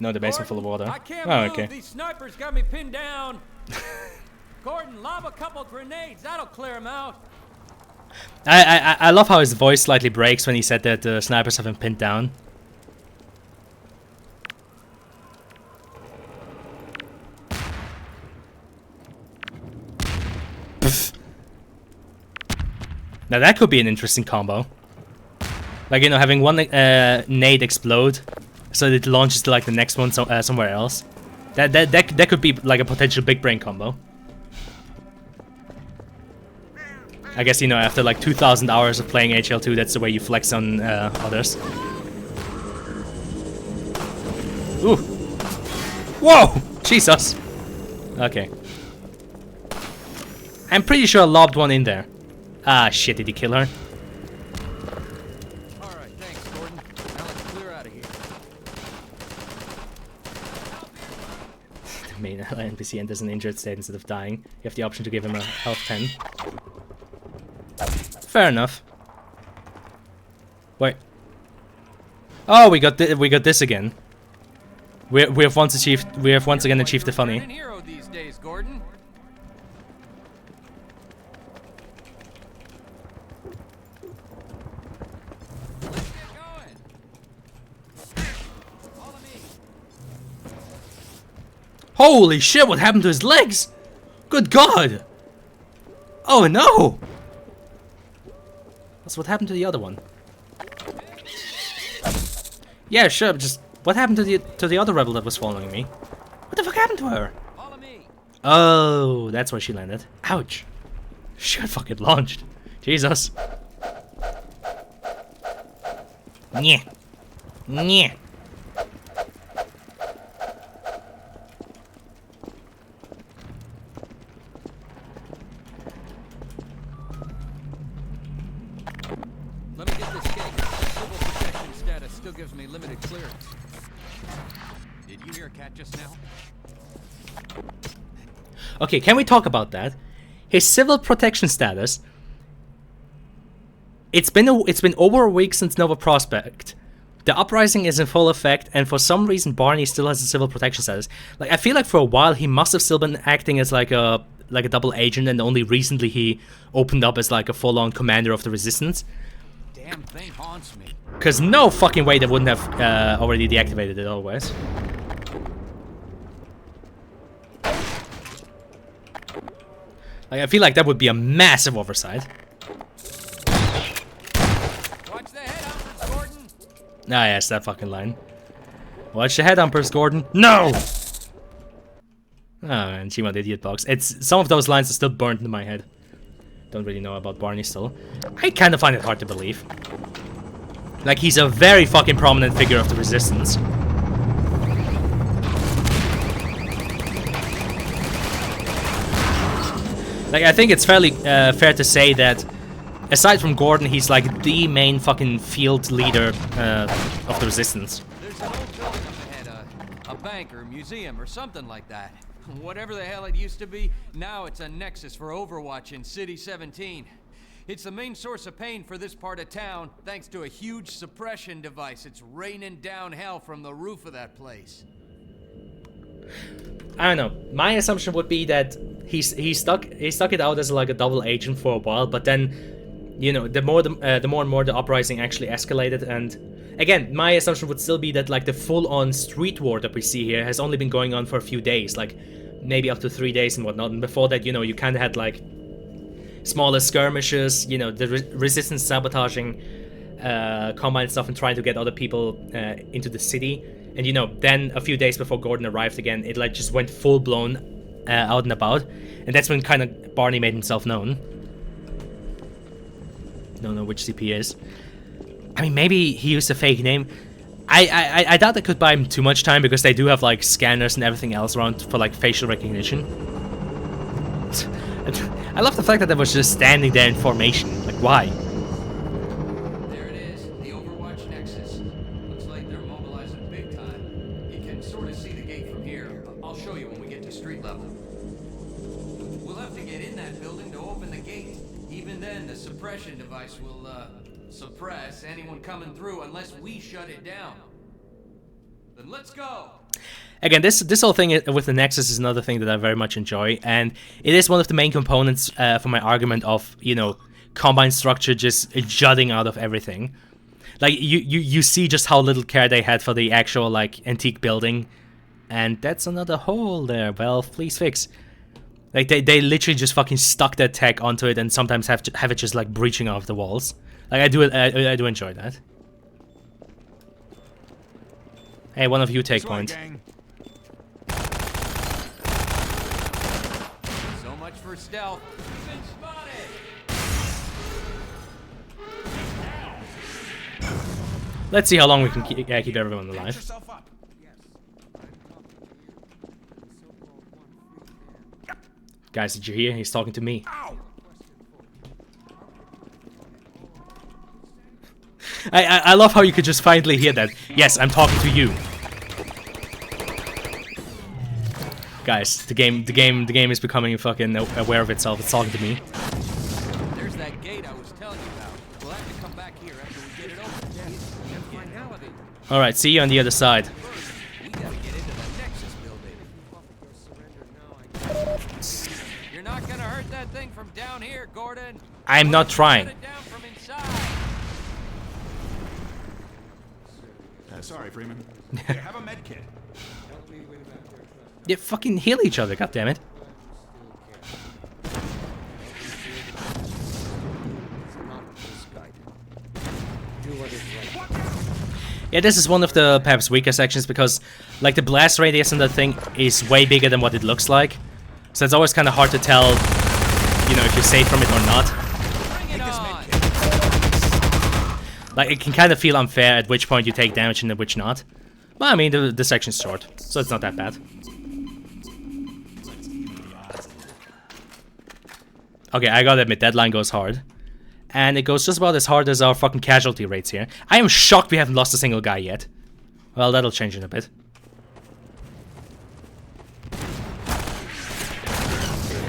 No, the basement full of water. I can't Oh, move. okay. These snipers got me pinned down. Gordon, lob a couple grenades. That'll clear them out. I love how his voice slightly breaks when he said that the snipers have him pinned down. Pff. Now that could be an interesting combo. Like, you know, having one nade explode, so it launches to like the next one somewhere else. That could be like a potential big brain combo. I guess, you know, after like 2,000 hours of playing HL2, that's the way you flex on others. Ooh. Whoa! Jesus! Okay. I'm pretty sure I lobbed one in there. Ah, shit, did he kill her? Alright, thanks, Gordon. Now let's clear out of here. The main NPC enters an injured state instead of dying. You have the option to give him a health 10. Fair enough. Wait. Oh, we got this again. We have once again achieved the funny. Hero these days, Gordon. Let's get going. Follow me. Holy shit! What happened to his legs? Good God! Oh no! That's what happened to the other one. Yeah, sure. Just what happened to the other rebel that was following me? What the fuck happened to her? Follow me. Oh, that's where she landed. Ouch! She got fucking launched. Jesus. Nyeh. Nyeh. Let me get this straight. Civil protection status still gives me limited clearance. Did you hear a cat just now? Okay, can we talk about that? His civil protection status. It's been over a week since Nova Prospect. The uprising is in full effect, and for some reason Barney still has a civil protection status. Like, I feel like for a while he must have still been acting as like a double agent, and only recently he opened up as like a full-on commander of the Resistance. Damn thing haunts me. Cause no fucking way they wouldn't have already deactivated it otherwise. Like, I feel like that would be a massive oversight. Watch the head humpers, Gordon. Ah, yes, that fucking line. Watch the head humpers, Gordon. No! Oh, and she went idiot box. It's some of those lines are still burned into my head. Don't really know about Barney still. I kind of find it hard to believe. Like, he's a very fucking prominent figure of the Resistance. Like, I think it's fairly fair to say that, aside from Gordon, he's like the main fucking field leader of the Resistance. There's an old building up ahead, a bank or a museum or something like that. Whatever the hell it used to be, now it's a nexus for Overwatch in City 17. It's the main source of pain for this part of town, thanks to a huge suppression device. It's raining down hell from the roof of that place. I don't know. My assumption would be that he stuck it out as like a double agent for a while, but then, you know, the more and more the uprising actually escalated, and again, my assumption would still be that like the full-on street war that we see here has only been going on for a few days, like maybe up to 3 days and whatnot. And before that, you know, you kind of had like smaller skirmishes, you know, the Resistance sabotaging Combine stuff and trying to get other people into the city. And, you know, then a few days before Gordon arrived again, it like just went full-blown out and about. And that's when kind of Barney made himself known. Don't know which CP is. I mean, maybe he used a fake name. I doubt that could buy him too much time, because they do have like scanners and everything else around for like facial recognition. I love the fact that I was just standing there in formation. Like, why? There it is, the Overwatch Nexus. Looks like they're mobilizing big time. You can sort of see the gate from here. I'll show you when we get to street level. We'll have to get in that building to open the gate. Even then, the suppression device will, suppress anyone coming through unless we shut it down. Then let's go! Again, this whole thing with the Nexus is another thing that I very much enjoy, and it is one of the main components for my argument of, you know, Combine structure just jutting out of everything. Like, you see just how little care they had for the actual, like, antique building, and that's another hole there. Well, please fix. Like, they literally just fucking stuck their tech onto it and sometimes have it just, like, breaching off the walls. Like, I do enjoy that. Hey, one of you take point. So much for stealth. We've been spotted. Let's see how long we can keep everyone alive. Guys, did you hear? He's talking to me. I love how you could just finally hear that. Yes, I'm talking to you. Guys, the game is becoming fucking aware of itself. It's talking to me. There's that gate I was telling you about. We'll have to come back here after we get it open. Finality. All right, see you on the other side. We gotta get into the Nexus building. You're not gonna hurt that thing from down here, Gordon. I'm not trying. Shut it down from inside. Sorry, Freeman. Here, have a med kit. Yeah, fucking heal each other, goddammit. Yeah, this is one of the perhaps weaker sections because, like, the blast radius in the thing is way bigger than what it looks like. So it's always kind of hard to tell, you know, if you're safe from it or not. Like, it can kind of feel unfair at which point you take damage and at which not. Well, I mean, the section's short, so it's not that bad. Okay, I gotta admit, that line goes hard. And it goes just about as hard as our fucking casualty rates here. I am shocked we haven't lost a single guy yet. Well, that'll change in a bit.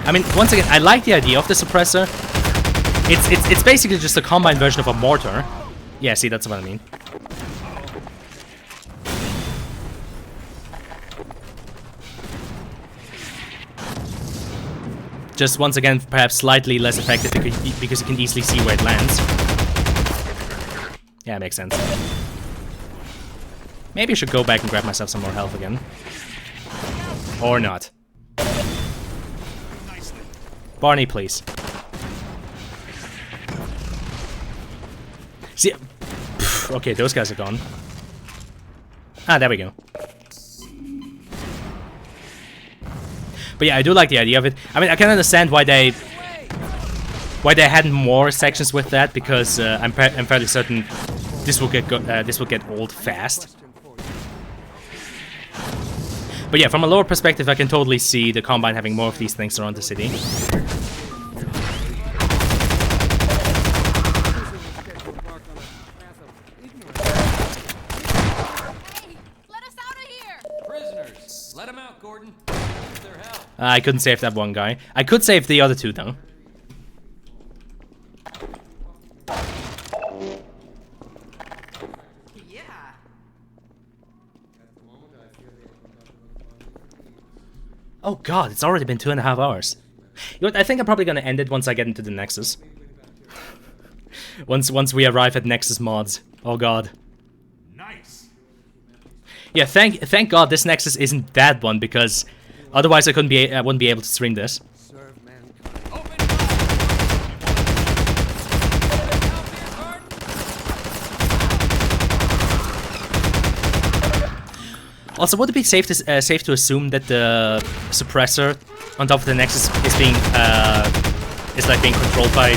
I mean, once again, I like the idea of the suppressor. It's basically just a combined version of a mortar. Yeah, see, that's what I mean. Just once again, perhaps slightly less effective because you can easily see where it lands. Yeah, makes sense. Maybe I should go back and grab myself some more health again. Or not. Barney, please. See, okay, those guys are gone. Ah, there we go. But yeah, I do like the idea of it. I mean, I can understand why they hadn't more sections with that because I'm fairly certain this will get old fast. But yeah, from a lower perspective, I can totally see the Combine having more of these things around the city. I couldn't save that one guy. I could save the other two, though. Yeah. Oh god, it's already been 2.5 hours. You know what, I think I'm probably gonna end it once I get into the Nexus. once we arrive at Nexus mods. Oh god. Nice. Yeah, thank god this Nexus isn't that one because otherwise I wouldn't be able to stream this. Also, would it be safe to assume that the suppressor on top of the Nexus is being controlled by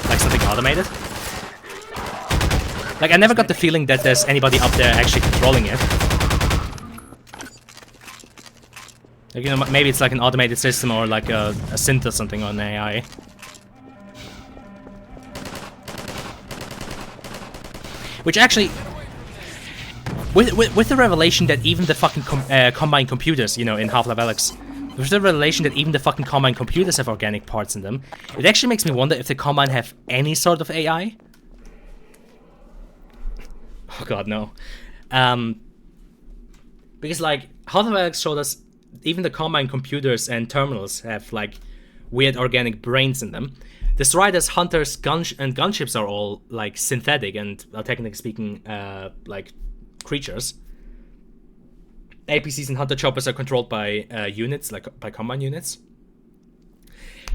like something automated? Like, I never got the feeling that there's anybody up there actually controlling it. Like, you know, maybe it's like an automated system or like a synth or something on AI. Which actually, with the revelation that even the fucking Combine computers, you know, in Half-Life Alyx, with the revelation that even the fucking Combine computers have organic parts in them, it actually makes me wonder if the Combine have any sort of AI. Oh god, no. Because like, Half-Life Alyx showed us even the Combine computers and terminals have like weird organic brains in them. The Striders, Hunters, and gunships are all like synthetic and, technically speaking, like creatures. APCs and Hunter Choppers are controlled by units, like by Combine units.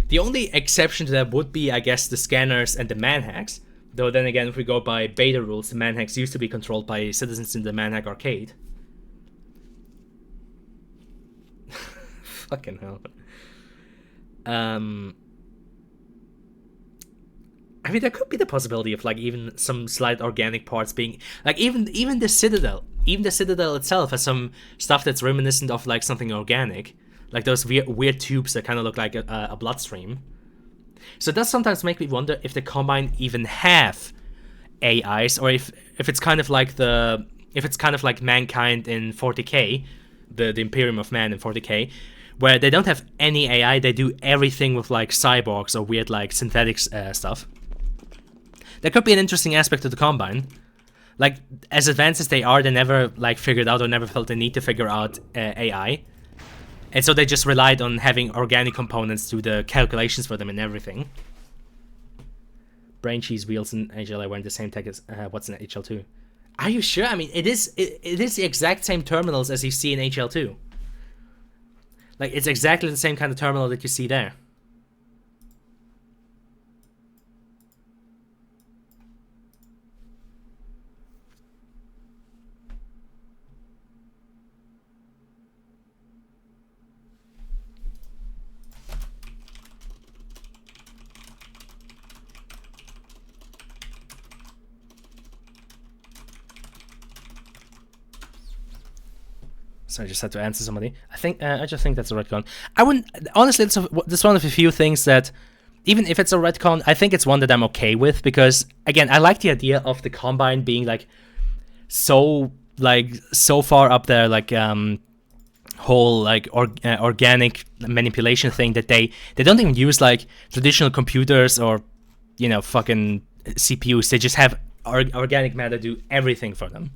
The only exception to that would be, I guess, the Scanners and the Manhacks. Though then again, if we go by beta rules, the Manhacks used to be controlled by citizens in the Manhack arcade. Fucking hell. I mean, there could be the possibility of like even some slight organic parts being like even the Citadel itself has some stuff that's reminiscent of like something organic, like those weird tubes that kind of look like a bloodstream. So it does sometimes make me wonder if the Combine even have AIs, or if it's kind of like Mankind in 40K, the Imperium of Man in 40K, where they don't have any AI, they do everything with like cyborgs or weird like synthetic stuff. That could be an interesting aspect of the Combine. Like, as advanced as they are, they never like figured out or never felt the need to figure out AI. And so they just relied on having organic components to the calculations for them and everything. Brain Cheese Wheels and HLA weren't the same tech as what's in HL2. Are you sure? I mean, it is the exact same terminals as you see in HL2. Like, it's exactly the same kind of terminal that you see there. So I just had to answer somebody. I just think that's a retcon. I wouldn't, honestly, this is one of the few things that, even if it's a retcon, I think it's one that I'm okay with, because again, I like the idea of the Combine being like so far up there, like whole like organic manipulation thing, that they don't even use like traditional computers or, you know, fucking CPUs. They just have organic matter do everything for them.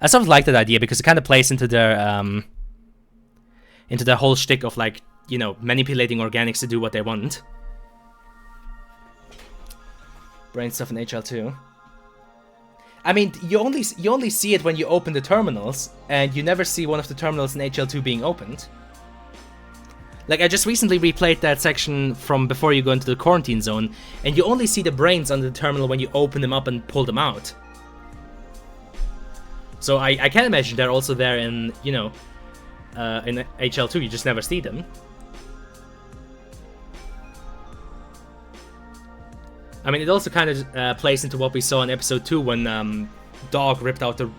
I sort of like that idea because it kind of plays into their whole shtick of, like, you know, manipulating organics to do what they want. Brain stuff in HL2. I mean, you only see it when you open the terminals, and you never see one of the terminals in HL2 being opened. Like, I just recently replayed that section from before you go into the quarantine zone, and you only see the brains on the terminal when you open them up and pull them out. So I can imagine they're also there in, you know, in HL2, you just never see them. I mean, it also kind of plays into what we saw in episode 2 when Dog ripped out the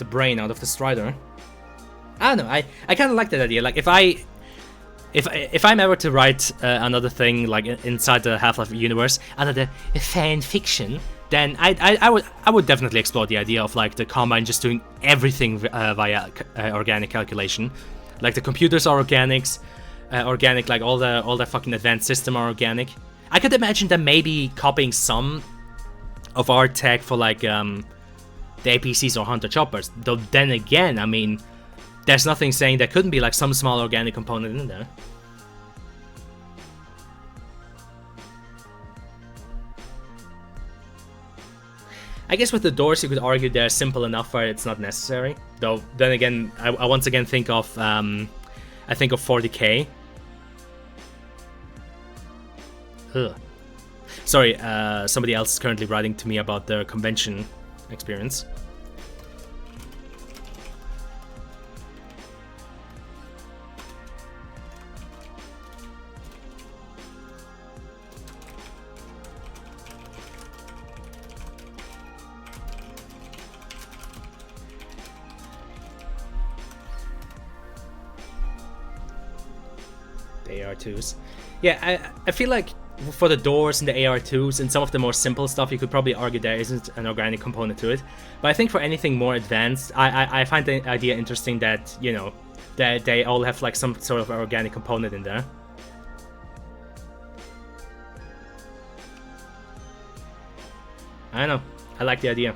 brain out of the Strider. I don't know, I kind of like that idea. Like, if I'm ever to write another thing like inside the Half-Life universe, another fan fiction, then I would definitely explore the idea of like the Combine just doing everything via organic calculation. Like the computers are organic, like all the fucking advanced system are organic. I could imagine them maybe copying some of our tech for like the APCs or Hunter Choppers. Though then again, I mean, there's nothing saying there couldn't be like some small organic component in there. I guess with the doors, you could argue they're simple enough where it's not necessary. Though, then again, I once again think of 40K. Ugh. Sorry, somebody else is currently writing to me about their convention experience. AR2s. Yeah, I feel like for the doors and the AR2s and some of the more simple stuff, you could probably argue there isn't an organic component to it. But I think for anything more advanced, I find the idea interesting that, you know, that they all have like some sort of organic component in there. I don't know. I like the idea.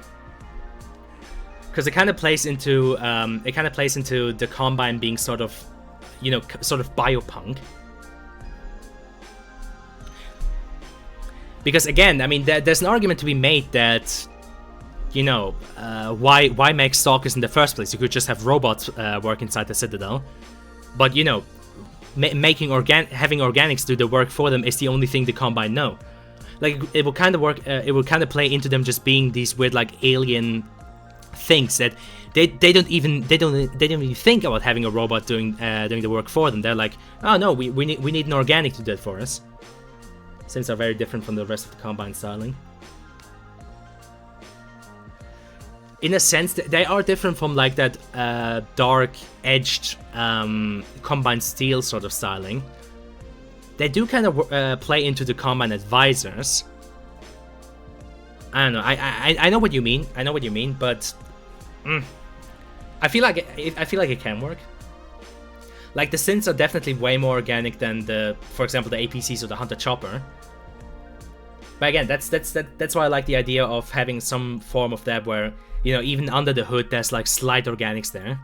Because it kind of plays into the Combine being sort of, you know, sort of biopunk. Because again, I mean, there's an argument to be made that, you know, why make Stalkers in the first place? You could just have robots work inside the Citadel. But, you know, having organics do the work for them is the only thing the Combine know. Like, it will kind of work. It will kind of play into them just being these weird, like, alien things that they don't even think about having a robot doing the work for them. They're like, oh no, we need an organic to do it for us. Since are very different from the rest of the Combine styling. In a sense, they are different from like that dark edged Combine steel sort of styling. They do kind of play into the Combine advisors. I don't know. I know what you mean. I know what you mean, but I feel like it can work. Like the synths are definitely way more organic than for example, the APCs or the Hunter Chopper. But again, that's why I like the idea of having some form of that where, you know, even under the hood, there's like slight organics there.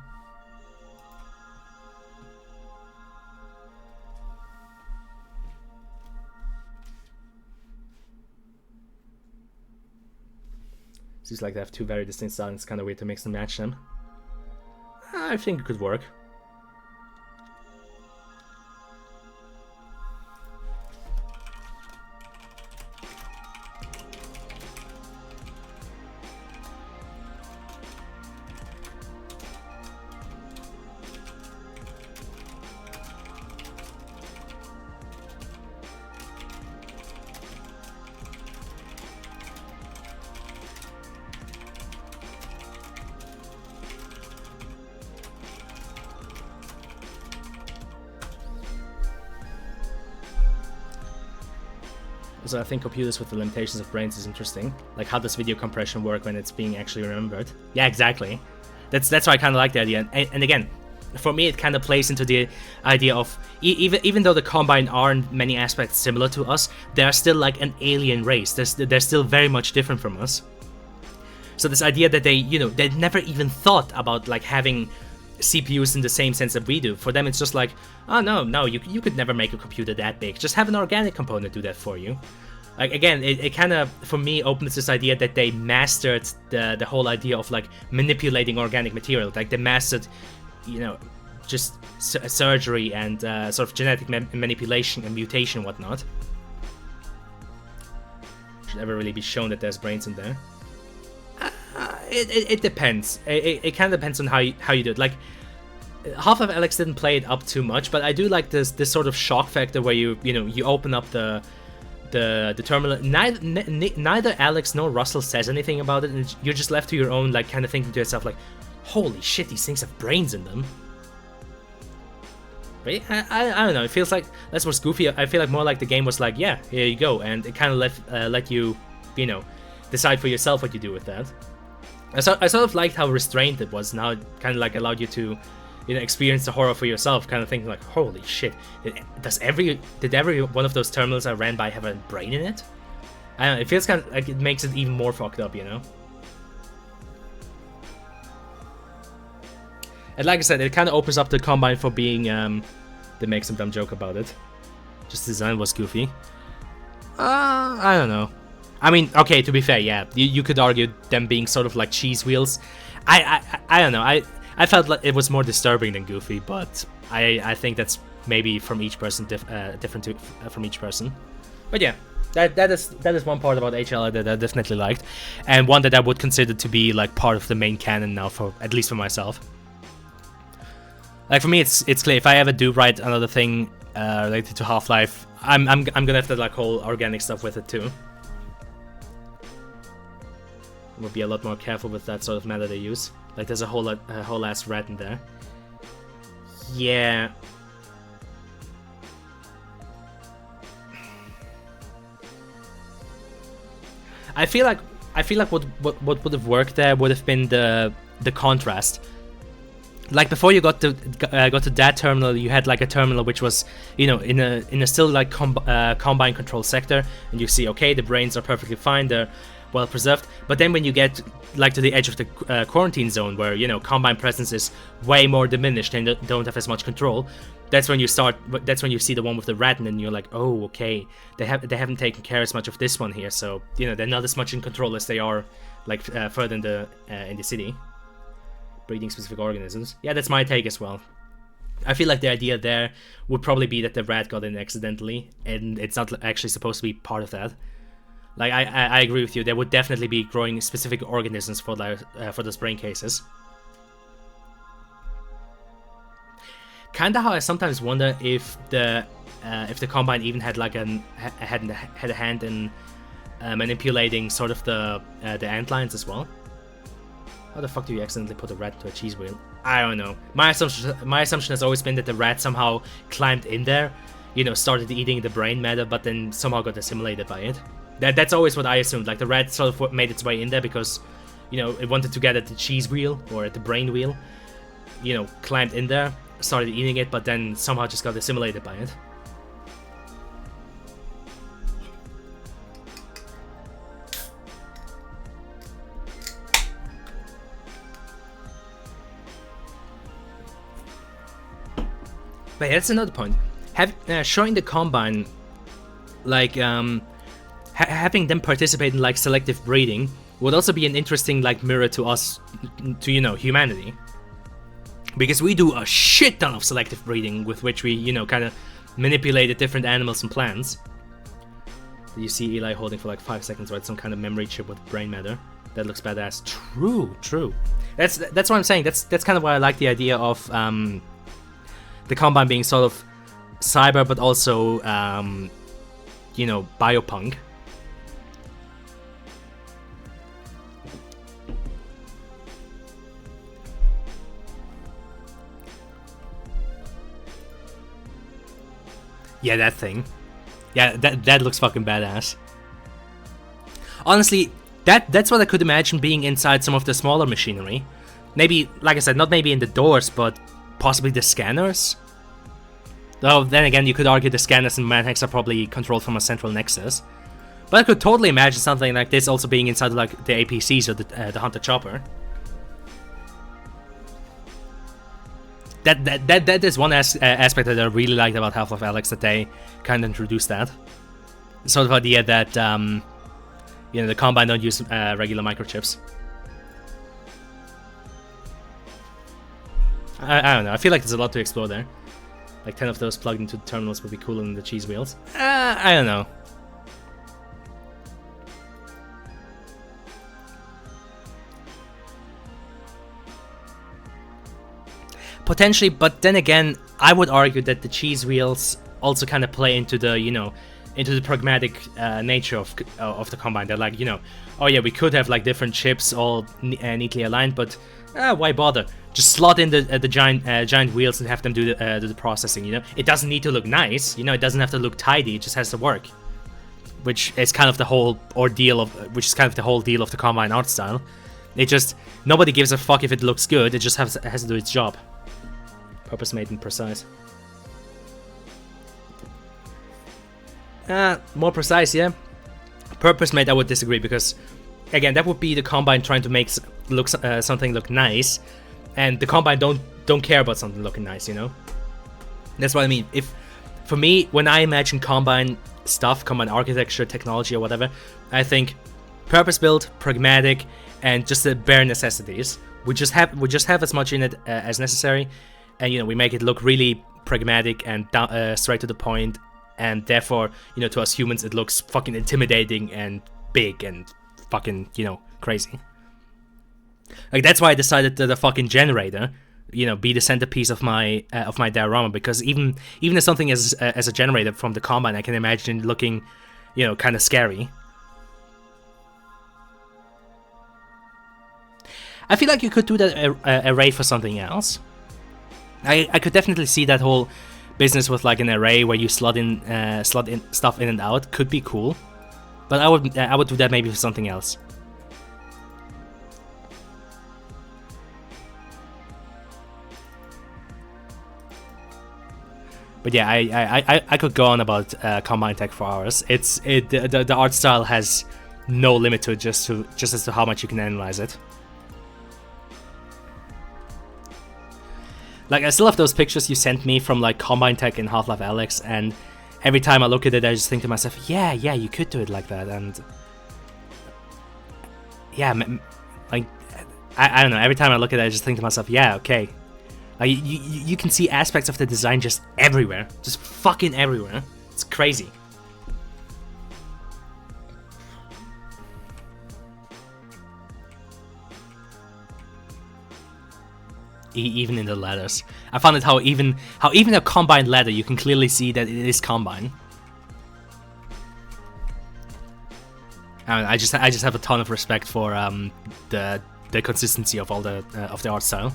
Seems like they have two very distinct styles. It's kind of weird to mix and match them. I think it could work. So I think computers with the limitations of brains is interesting. Like, how does video compression work when it's being actually remembered? Yeah, exactly. That's why I kind of like the idea. And again, for me, it kind of plays into the idea of even though the Combine are in many aspects similar to us, they are still like an alien race. They're still very much different from us. So this idea that they never even thought about like having CPUs in the same sense that we do. For them, it's just like, oh no, you could never make a computer that big. Just have an organic component do that for you. Like, again, it kind of, for me, opens this idea that they mastered the whole idea of like manipulating organic material. Like, they mastered, you know, just surgery and sort of genetic manipulation and mutation and whatnot. Should never really be shown that there's brains in there. It depends. It kind of depends on how you do it. Like, Half-Life Alyx didn't play it up too much, but I do like this sort of shock factor where you open up the terminal. Neither Alex nor Russell says anything about it, and you're just left to your own, like, kind of thinking to yourself, like, holy shit, these things have brains in them. But I don't know. It feels like that's what's goofy. I feel like more like the game was like, yeah, here you go, and it kind of let you, decide for yourself what you do with that. I sort of liked how restrained it was. Now it kind of like allowed you to, experience the horror for yourself. Kind of thinking like, holy shit, did every one of those terminals I ran by have a brain in it? I don't know. It feels kind of like it makes it even more fucked up, And like I said, it kind of opens up the Combine for being, they make some dumb joke about it. Just the design was goofy. I don't know. I mean, okay, to be fair, yeah, you could argue them being sort of like cheese wheels. I don't know. I felt like it was more disturbing than goofy, but I think that's maybe from each person different from each person. But yeah, that is one part about HLI that I definitely liked, and one that I would consider to be like part of the main canon now, for at least for myself. Like, for me, it's clear. If I ever do write another thing related to Half-Life, I'm gonna have that like whole organic stuff with it too. We'll be a lot more careful with that sort of meta they use. Like, there's a whole ass rat in there. Yeah. I feel like what would have worked there would have been the contrast. Like before you got to that terminal, you had like a terminal which was, you know, in a still like combine control sector, and you see, okay, the brains are perfectly fine, they're well preserved. But then when you get like to the edge of the quarantine zone, where, you know, combine presence is way more diminished and don't have as much control, that's when you see the one with the rat, and you're like, oh, okay, they haven't taken care as much of this one here, so, you know, they're not as much in control as they are like further in the city. Breeding specific organisms. Yeah, that's my take as well. I feel like the idea there would probably be that the rat got in accidentally, and it's not actually supposed to be part of that. Like, I agree with you. There would definitely be growing specific organisms for those brain cases. Kinda how I sometimes wonder if the Combine even had like had a hand in manipulating sort of the ant-lions as well. How the fuck do you accidentally put a rat into a cheese wheel? I don't know. My assumption has always been that the rat somehow climbed in there, you know, started eating the brain matter, but then somehow got assimilated by it. That's always what I assumed. Like, the rat sort of made its way in there because, you know, it wanted to get at the cheese wheel or at the brain wheel. You know, climbed in there, started eating it, but then somehow just got assimilated by it. But yeah, that's another point. Showing the Combine, like, having them participate in like selective breeding would also be an interesting like mirror to us, to, you know, humanity. Because we do a shit ton of selective breeding with which we, you know, kind of manipulated different animals and plants. You see Eli holding for like 5 seconds, right? Some kind of memory chip with brain matter. That looks badass. True. That's what I'm saying. That's kind of why I like the idea of the Combine being sort of cyber, but also, you know, biopunk. Yeah, that thing. Yeah, that looks fucking badass. Honestly, that's what I could imagine being inside some of the smaller machinery. Maybe, like I said, not maybe in the doors, but possibly the scanners? Though, then again, you could argue the scanners and Manhex are probably controlled from a central nexus. But I could totally imagine something like this also being inside like the APCs or the Hunter Chopper. That is one aspect that I really liked about Half-Life Alyx, that they kind of introduced that. Sort of idea that, you know, the Combine don't use regular microchips. I don't know, I feel like there's a lot to explore there. Like 10 of those plugged into the terminals would be cooler than the cheese wheels. I don't know. Potentially, but then again, I would argue that the cheese wheels also kind of play into the, you know, into the pragmatic nature of the Combine. They're like, you know, oh yeah, we could have like different chips all neatly aligned, but why bother? Just slot in the giant wheels and have them do the processing. You know, it doesn't need to look nice. You know, it doesn't have to look tidy. It just has to work, which is kind of the whole ordeal of the Combine art style. It just, nobody gives a fuck if it looks good. It just has to do its job. Purpose made and precise. More precise, yeah. Purpose made, I would disagree, because again, that would be the Combine trying to make something look nice, and the Combine don't care about something looking nice, you know. That's what I mean. For me, when I imagine Combine stuff, Combine architecture, technology, or whatever, I think purpose-built, pragmatic, and just the bare necessities. We just have as much in it as necessary, and you know, we make it look really pragmatic and straight to the point. And therefore, you know, to us humans, it looks fucking intimidating and big and fucking, you know, crazy. Like, that's why I decided that the fucking generator, you know, be the centerpiece of my diorama, because even as something as a generator from the Combine, I can imagine it looking, you know, kind of scary. I feel like you could do that array for something else. I could definitely see that whole business with like an array where you slot in stuff in and out could be cool. But I would do that maybe for something else. But yeah, I could go on about Combine Tech for hours. The art style has no limit to it, just as to how much you can analyze it. Like, I still have those pictures you sent me from like Combine Tech in Half-Life Alyx, and every time I look at it, I just think to myself, yeah, you could do it like that, and yeah, like I don't know. Every time I look at it, I just think to myself, yeah, okay. Like, you can see aspects of the design just everywhere, just fucking everywhere. It's crazy. Even in the letters, I found it how even a Combine letter, you can clearly see that it is Combine. I just have a ton of respect for the consistency of all of the art style.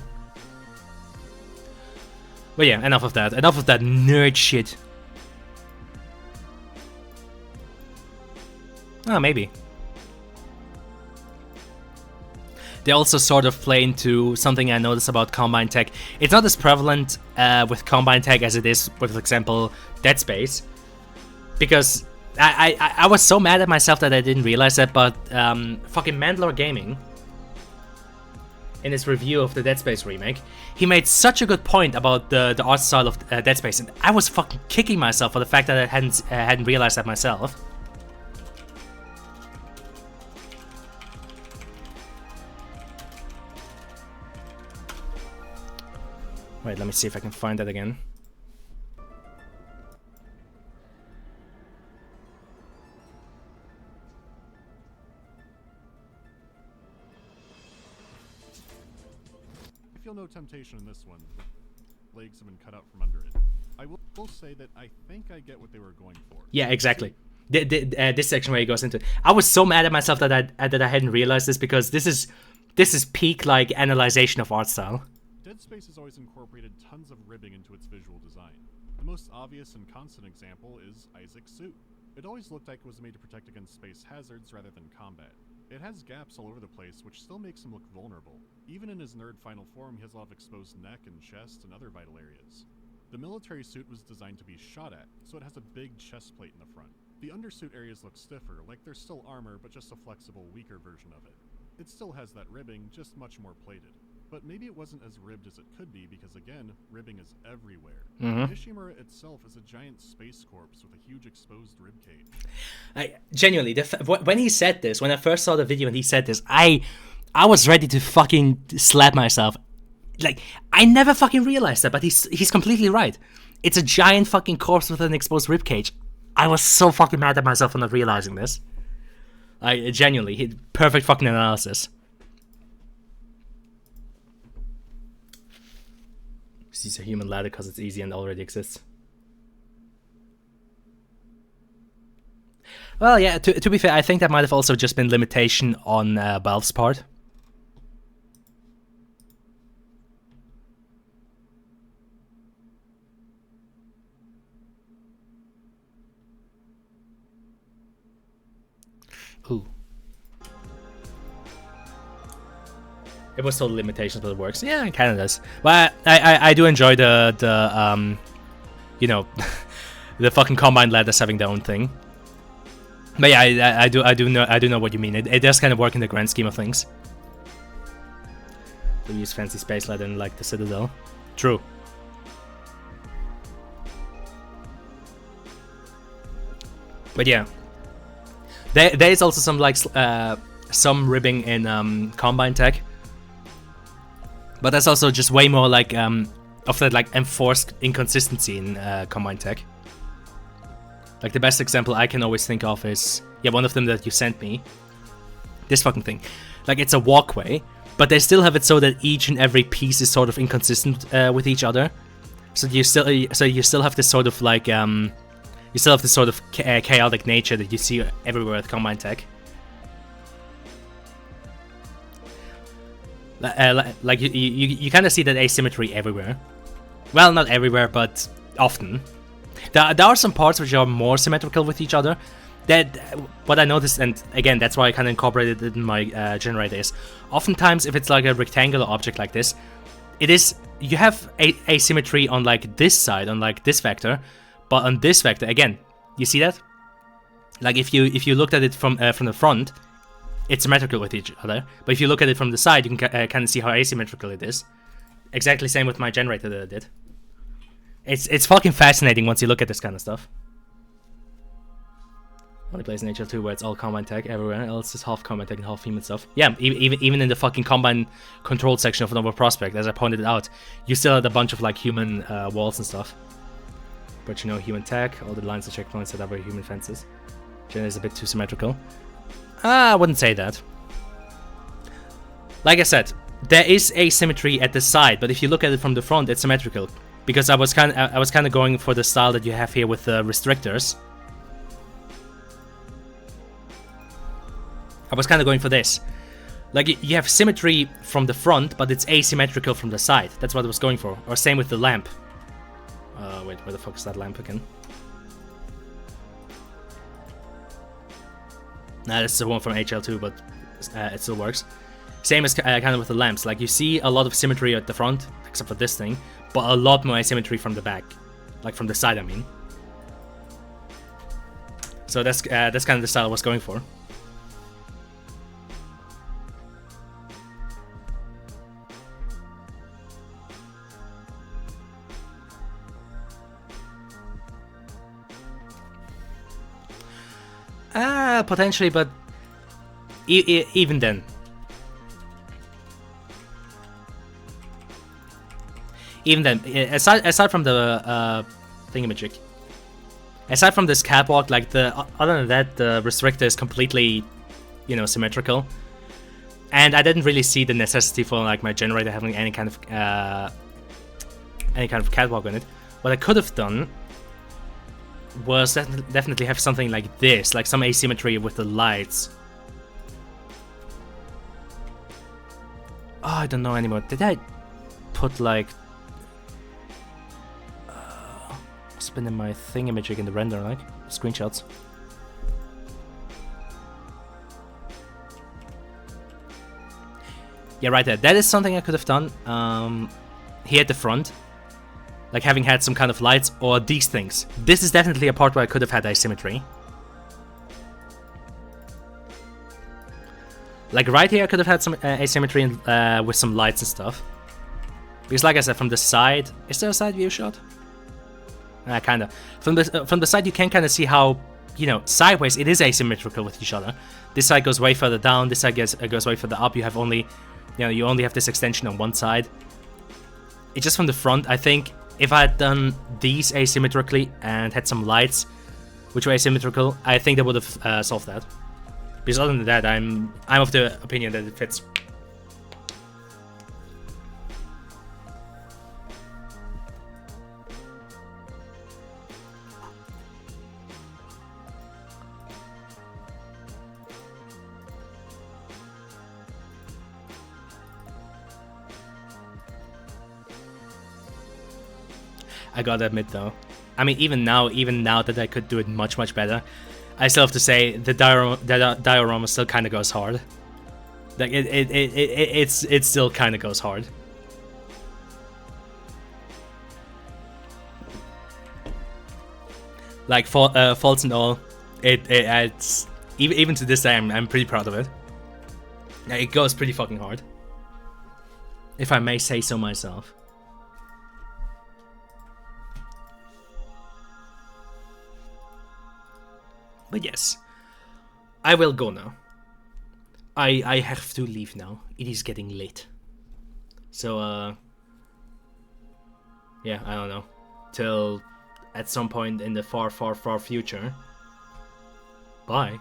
But yeah, enough of that nerd shit. Oh, maybe. They also sort of play into something I noticed about Combine Tech. It's not as prevalent with Combine Tech as it is with, for example, Dead Space. Because I was so mad at myself that I didn't realize that, but fucking Mandalore Gaming, in his review of the Dead Space remake, he made such a good point about the art style of Dead Space, and I was fucking kicking myself for the fact that I hadn't realized that myself. Wait, let me see if I can find that again. I feel no temptation in this one. The legs have been cut out from under it. I will say that I think I get what they were going for. Yeah, exactly. This section where he goes into it. I was so mad at myself that I hadn't realized this, because this is peak like analyzation of art style. Dead Space has always incorporated tons of ribbing into its visual design. The most obvious and constant example is Isaac's suit. It always looked like it was made to protect against space hazards rather than combat. It has gaps all over the place, which still makes him look vulnerable. Even in his nerd final form, he has a lot of exposed neck and chest and other vital areas. The military suit was designed to be shot at, so it has a big chest plate in the front. The undersuit areas look stiffer, like there's still armor, but just a flexible, weaker version of it. It still has that ribbing, just much more plated. But maybe it wasn't as ribbed as it could be, because again, ribbing is everywhere. Nishimura itself is a giant space corpse with a huge exposed ribcage. Genuinely, when he said this, when I first saw the video and he said this, I was ready to fucking slap myself. Like, I never fucking realized that, but he's completely right. It's a giant fucking corpse with an exposed ribcage. I was so fucking mad at myself for not realizing this. Genuinely, perfect fucking analysis. He's a human ladder because it's easy and already exists. Well, yeah, to be fair, I think that might have also just been limitation on Valve's part. Ooh. It was total limitations, but it works. Yeah, it kind of does. But I do enjoy the you know, the fucking Combine ladders having their own thing. But yeah, I do know what you mean. It does kind of work in the grand scheme of things. We use fancy space ladder in like the Citadel. True. But yeah, there is also some like some ribbing in Combine Tech. But that's also just way more like of that like enforced inconsistency in Combine Tech. Like the best example I can always think of is, yeah, one of them that you sent me. This fucking thing. Like, it's a walkway, but they still have it so that each and every piece is sort of inconsistent with each other. So you still have this sort of like you still have this sort of chaotic nature that you see everywhere at Combine Tech. Like you kind of see that asymmetry everywhere. Well, not everywhere, but often. There are some parts which are more symmetrical with each other, that what I noticed, and again, that's why I kind of incorporated it in my generator, is oftentimes if it's like a rectangular object like this, you have asymmetry on like this side, on like this vector, but on this vector, again, you see that? Like if you looked at it from the front, it's symmetrical with each other, but if you look at it from the side, you can kind of see how asymmetrical it is. Exactly same with my generator that I did. It's fucking fascinating once you look at this kind of stuff. Only plays in HL2 where it's all Combine tech everywhere, else it's half Combine tech and half human stuff. Yeah, even in the fucking Combine controlled section of Nova Prospekt, as I pointed out, you still had a bunch of like human walls and stuff. But you know, human tech, all the lines and checkpoints that are very human fences. Gen is a bit too symmetrical. I wouldn't say that. Like I said, there is asymmetry at the side, but if you look at it from the front, it's symmetrical. Because I was kind of going for the style that you have here with the restrictors. I was kind of going for this. Like, you have symmetry from the front, but it's asymmetrical from the side. That's what I was going for. Or same with the lamp. Wait, where the fuck is that lamp again? Nah, that's the one from HL2, but it still works. Same as kind of with the lamps. Like, you see a lot of symmetry at the front, except for this thing, but a lot more asymmetry from the back. Like, from the side, I mean. So that's kind of the style I was going for. Potentially, but even then. Even then, aside from the thingamajig, aside from this catwalk, like other than that, the restrictor is completely, you know, symmetrical. And I didn't really see the necessity for like my generator having any kind of catwalk on it. What I could have done was definitely have something like this, like some asymmetry with the lights. Oh, I don't know anymore. Did I put like what's been in my thingamajig in the render, like screenshots? Yeah, right there. That is something I could have done here at the front. Like having had some kind of lights or these things. This is definitely a part where I could have had asymmetry. Like right here I could have had some asymmetry with some lights and stuff. Because like I said, from the side... Is there a side view shot? Kinda. From the side you can kind of see how, you know, sideways it is asymmetrical with each other. This side goes way further down, this side goes way further up. You have only... You know, you only have this extension on one side. It's just from the front, I think... If I had done these asymmetrically and had some lights which were asymmetrical, I think that would have solved that. Because other than that, I'm of the opinion that it fits. I gotta admit though, I mean even now that I could do it much better, I still have to say the diorama still kind of goes hard. Like it still kind of goes hard. Like faults and all, it's even to this day I'm pretty proud of it. Yeah, it goes pretty fucking hard, if I may say so myself. But yes, I will go now. I have to leave now. It is getting late. So, yeah, I don't know. Till at some point in the far future. Bye.